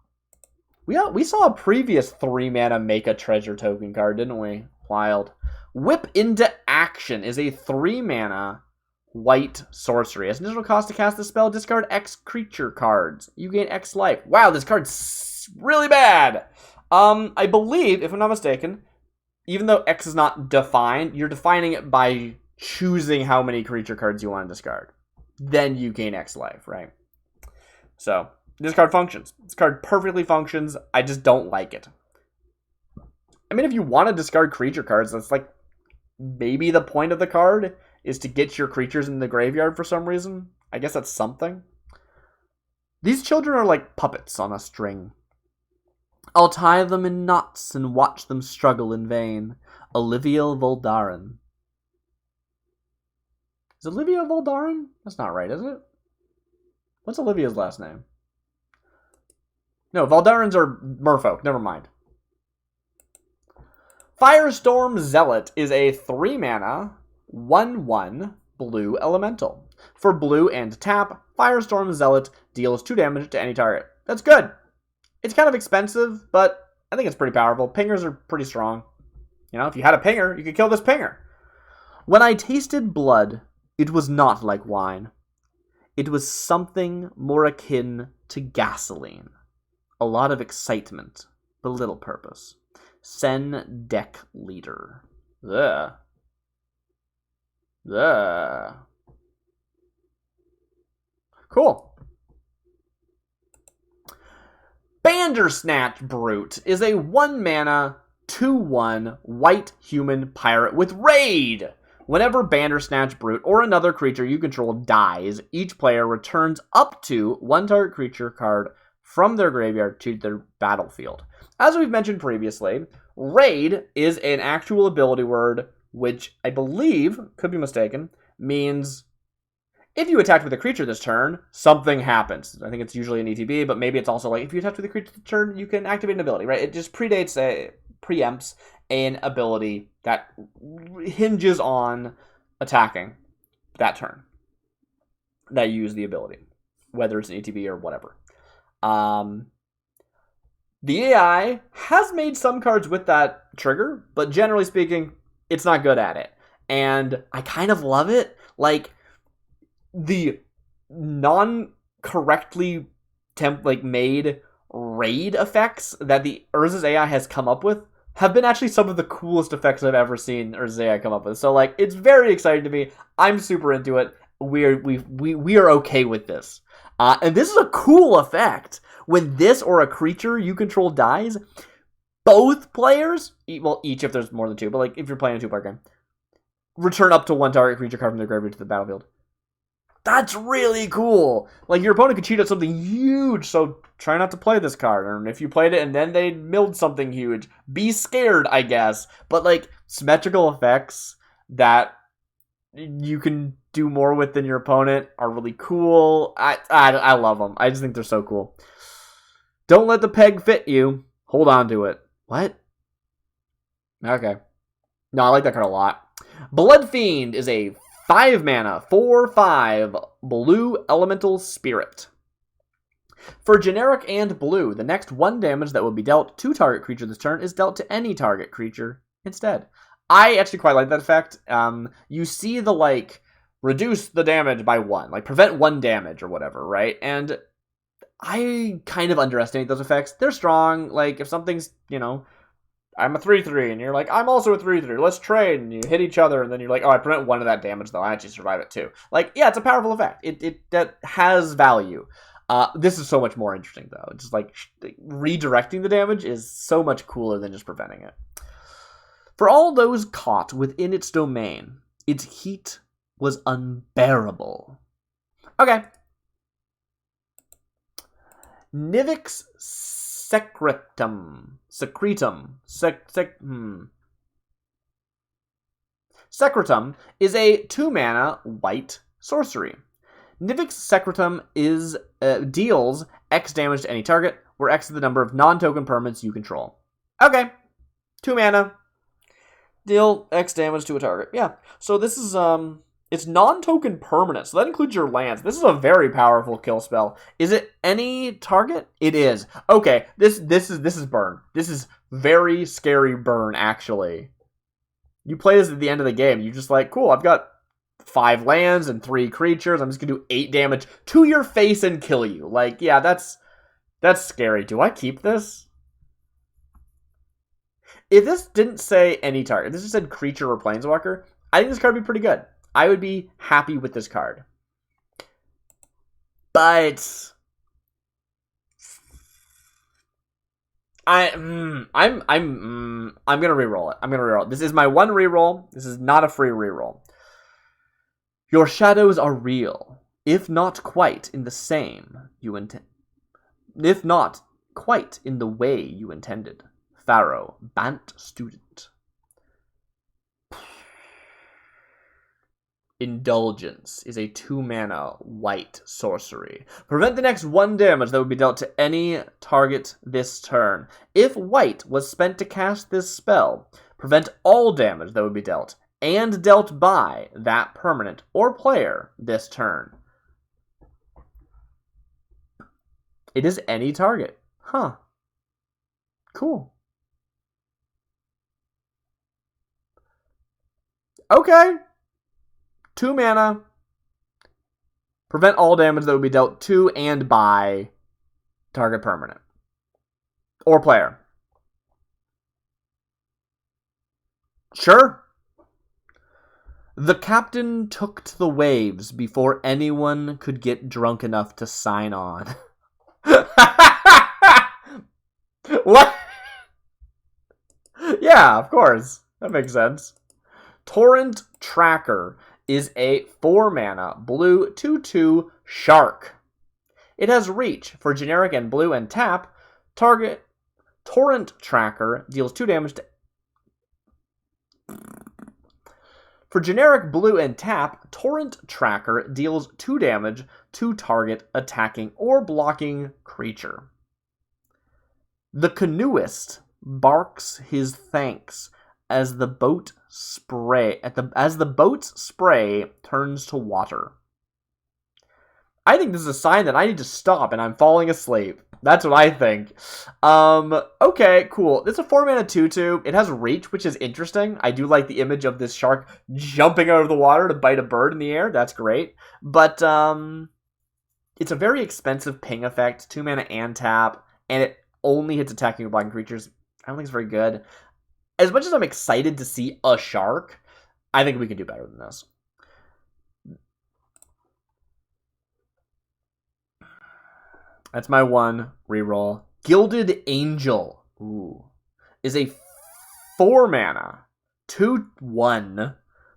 We saw a previous 3-mana make a treasure token card, didn't we? Wild. Whip into Action is a 3-mana white sorcery. As initial cost to cast the spell, discard X creature cards. You gain X life. Wow, this card's really bad. I believe, if I'm not mistaken, even though X is not defined, you're defining it by choosing how many creature cards you want to discard. Then you gain X life, right? So, this card functions. This card perfectly functions. I just don't like it. I mean, if you want to discard creature cards, that's like maybe the point of the card is to get your creatures in the graveyard for some reason. I guess that's something. These children are like puppets on a string. I'll tie them in knots and watch them struggle in vain. Olivia Voldaren. Is Olivia Voldaren? That's not right, is it? What's Olivia's last name? No, Voldarens are merfolk. Never mind. Firestorm Zealot is a 3-mana, 1/1 blue elemental. For blue and tap, Firestorm Zealot deals 2 damage to any target. That's good. It's kind of expensive, but I think it's pretty powerful. Pingers are pretty strong. You know, if you had a pinger, you could kill this pinger. When I tasted blood, it was not like wine. It was something more akin to gasoline. A lot of excitement, but little purpose. Sen Deck Leader. Ugh. Ugh. Cool. Bandersnatch Brute is a 1-mana, 2/1 white human pirate with Raid. Whenever Bandersnatch Brute or another creature you control dies, each player returns up to 1 target creature card from their graveyard to their battlefield. As we've mentioned previously, Raid is an actual ability word, which I believe, could be mistaken, means if you attack with a creature this turn, something happens. I think it's usually an ETB, but maybe it's also like if you attack with a creature this turn, you can activate an ability, right? It just preempts an ability that hinges on attacking that turn that you use the ability, whether it's an ETB or whatever. The AI has made some cards with that trigger, but generally speaking, it's not good at it. And I kind of love it. Like, the non-correctly made raid effects that the Urza's AI has come up with have been actually some of the coolest effects I've ever seen Urza's AI come up with. So, like, it's very exciting to me. I'm super into it. We are okay with this. And this is a cool effect. When this or a creature you control dies, both players, well, each if there's more than 2, but like if you're playing a 2-player game, return up to 1 target creature card from their graveyard to the battlefield. That's really cool. Like, your opponent could cheat at something huge, so try not to play this card. And if you played it and then they milled something huge, be scared, I guess. But, like, symmetrical effects that you can do more with than your opponent are really cool. I love them. I just think they're so cool. Don't let the peg fit you. Hold on to it. What? Okay. No, I like that card a lot. Blood Fiend is a 5-mana, 4/5 blue elemental spirit. For generic and blue, the next 1 damage that will be dealt to target creature this turn is dealt to any target creature instead. I actually quite like that effect. You see the, like, reduce the damage by 1, like prevent 1 damage or whatever, right? And I kind of underestimate those effects. They're strong. Like, if something's, you know, I'm a 3/3, and you're like, I'm also a 3/3, let's trade, and you hit each other, and then you're like, oh, I prevent 1 of that damage, though, I actually survive it too. Like, yeah, it's a powerful effect. It that has value. This is so much more interesting, though. It's just like redirecting the damage is so much cooler than just preventing it. For all those caught within its domain, its heat was unbearable. Okay. Nivix Secretum. Secretum is a 2-mana white sorcery. Nivix Secretum deals X damage to any target, where X is the number of non-token permanents you control. Okay. 2 mana. Deal X damage to a target. Yeah. So this is, it's non-token permanent, so that includes your lands. This is a very powerful kill spell. Is it any target? It is. Okay, this is burn. This is very scary burn, actually. You play this at the end of the game. You're just like, cool, I've got 5 lands and 3 creatures. I'm just gonna do 8 damage to your face and kill you. Like, yeah, that's scary. Do I keep this? If this didn't say any target, if this just said creature or planeswalker, I think this card would be pretty good. I would be happy with this card. But I'm gonna reroll it. I'm gonna reroll it. This is my one reroll. This is not a free reroll. Your shadows are real, if not quite in the same you intend. If not quite in the way you intended. Pharaoh, Bant student. Indulgence is a 2-mana white sorcery. Prevent the next 1 damage that would be dealt to any target this turn. If white was spent to cast this spell, prevent all damage that would be dealt, and dealt by that permanent or player this turn. It is any target. Huh. Cool. Okay. 2 mana. Prevent all damage that would be dealt to and by target permanent. Or player. Sure. The captain took to the waves before anyone could get drunk enough to sign on. What? Yeah, of course. That makes sense. Torrent Tracker is a 4-mana blue 2/2 shark. It has reach for generic and blue and tap. Target Torrent Tracker deals 2 damage to... For generic blue and tap, Torrent Tracker deals 2 damage to target attacking or blocking creature. The canoeist barks his thanks as the boat's spray turns to water. I think this is a sign that I need to stop and I'm falling asleep. That's what I think. Okay, cool. It's a 4-mana 2/2. It has reach, which is interesting. I do like the image of this shark jumping out of the water to bite a bird in the air. That's great. But it's a very expensive ping effect, 2 mana and tap, and it only hits attacking or blocking creatures. I don't think it's very good. As much as I'm excited to see a shark, I think we can do better than this. That's my one reroll. Gilded Angel, is a 4-mana 2/1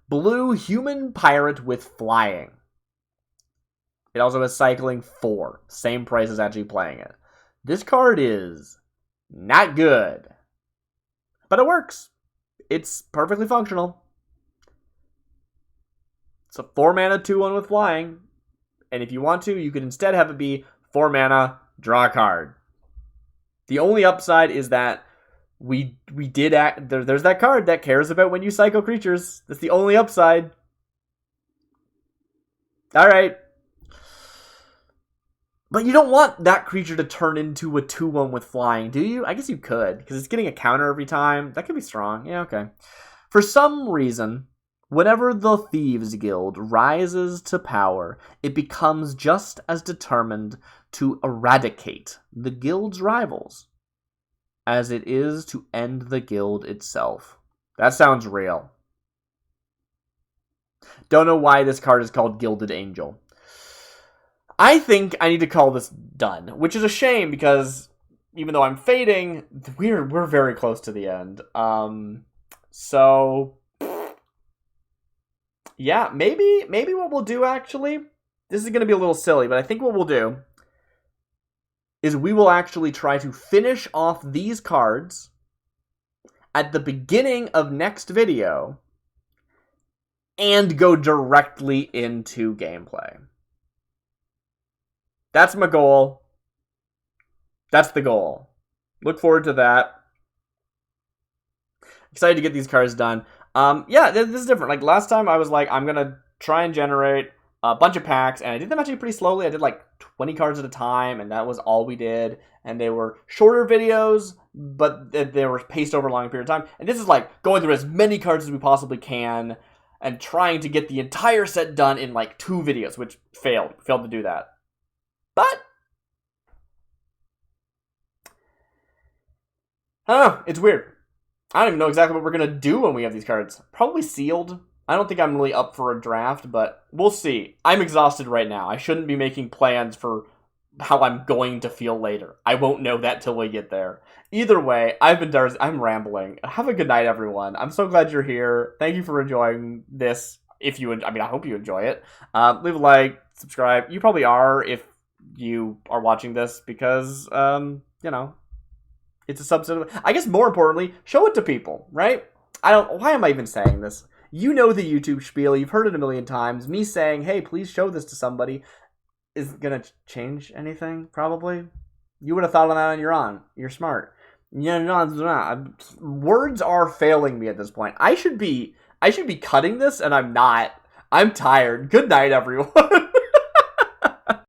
blue human pirate with flying. It also has cycling 4, same price as actually playing it. This card is not good, but it works. It's perfectly functional. It's a 4-mana 2/1 with flying, and if you want to, you could instead have it be 4 mana, draw a card. The only upside is that we did act. There's that card that cares about when you cycle creatures. That's the only upside. All right. But you don't want that creature to turn into a 2/1 with flying, do you? I guess you could, because it's getting a counter every time. That could be strong. Yeah, okay. For some reason, whenever the Thieves Guild rises to power, it becomes just as determined to eradicate the guild's rivals as it is to end the guild itself. That sounds real. Don't know why this card is called Gilded Angel. I think I need to call this done, which is a shame because even though I'm fading, we're very close to the end. So yeah, maybe what we'll do actually, this is going to be a little silly, but I think what we'll do is we will actually try to finish off these cards at the beginning of next video and go directly into gameplay. That's my goal. That's the goal. Look forward to that. Excited to get these cards done. Yeah, this is different. Like last time I was like, I'm going to try and generate a bunch of packs, and I did them actually pretty slowly. I did like 20 cards at a time, and that was all we did. And they were shorter videos, but they were paced over a long period of time. And this is like going through as many cards as we possibly can and trying to get the entire set done in like 2 videos, which failed to do that. But I don't know, it's weird. I don't even know exactly what we're going to do when we have these cards. Probably sealed. I don't think I'm really up for a draft, but we'll see. I'm exhausted right now. I shouldn't be making plans for how I'm going to feel later. I won't know that till we get there. Either way, I've been Darcy. I'm rambling. Have a good night, everyone. I'm so glad you're here. Thank you for enjoying this. If you, I hope you enjoy it. Leave a like, subscribe. You probably are if you are watching this because, it's a subset of. I guess more importantly, show it to people, right? Why am I even saying this? You know the YouTube spiel. You've heard it a million times. Me saying, "Hey, please show this to somebody." Is gonna change anything? Probably. You would have thought of that on your own. You're smart. Words are failing me at this point. I should be cutting this, and I'm not. I'm tired. Good night, everyone.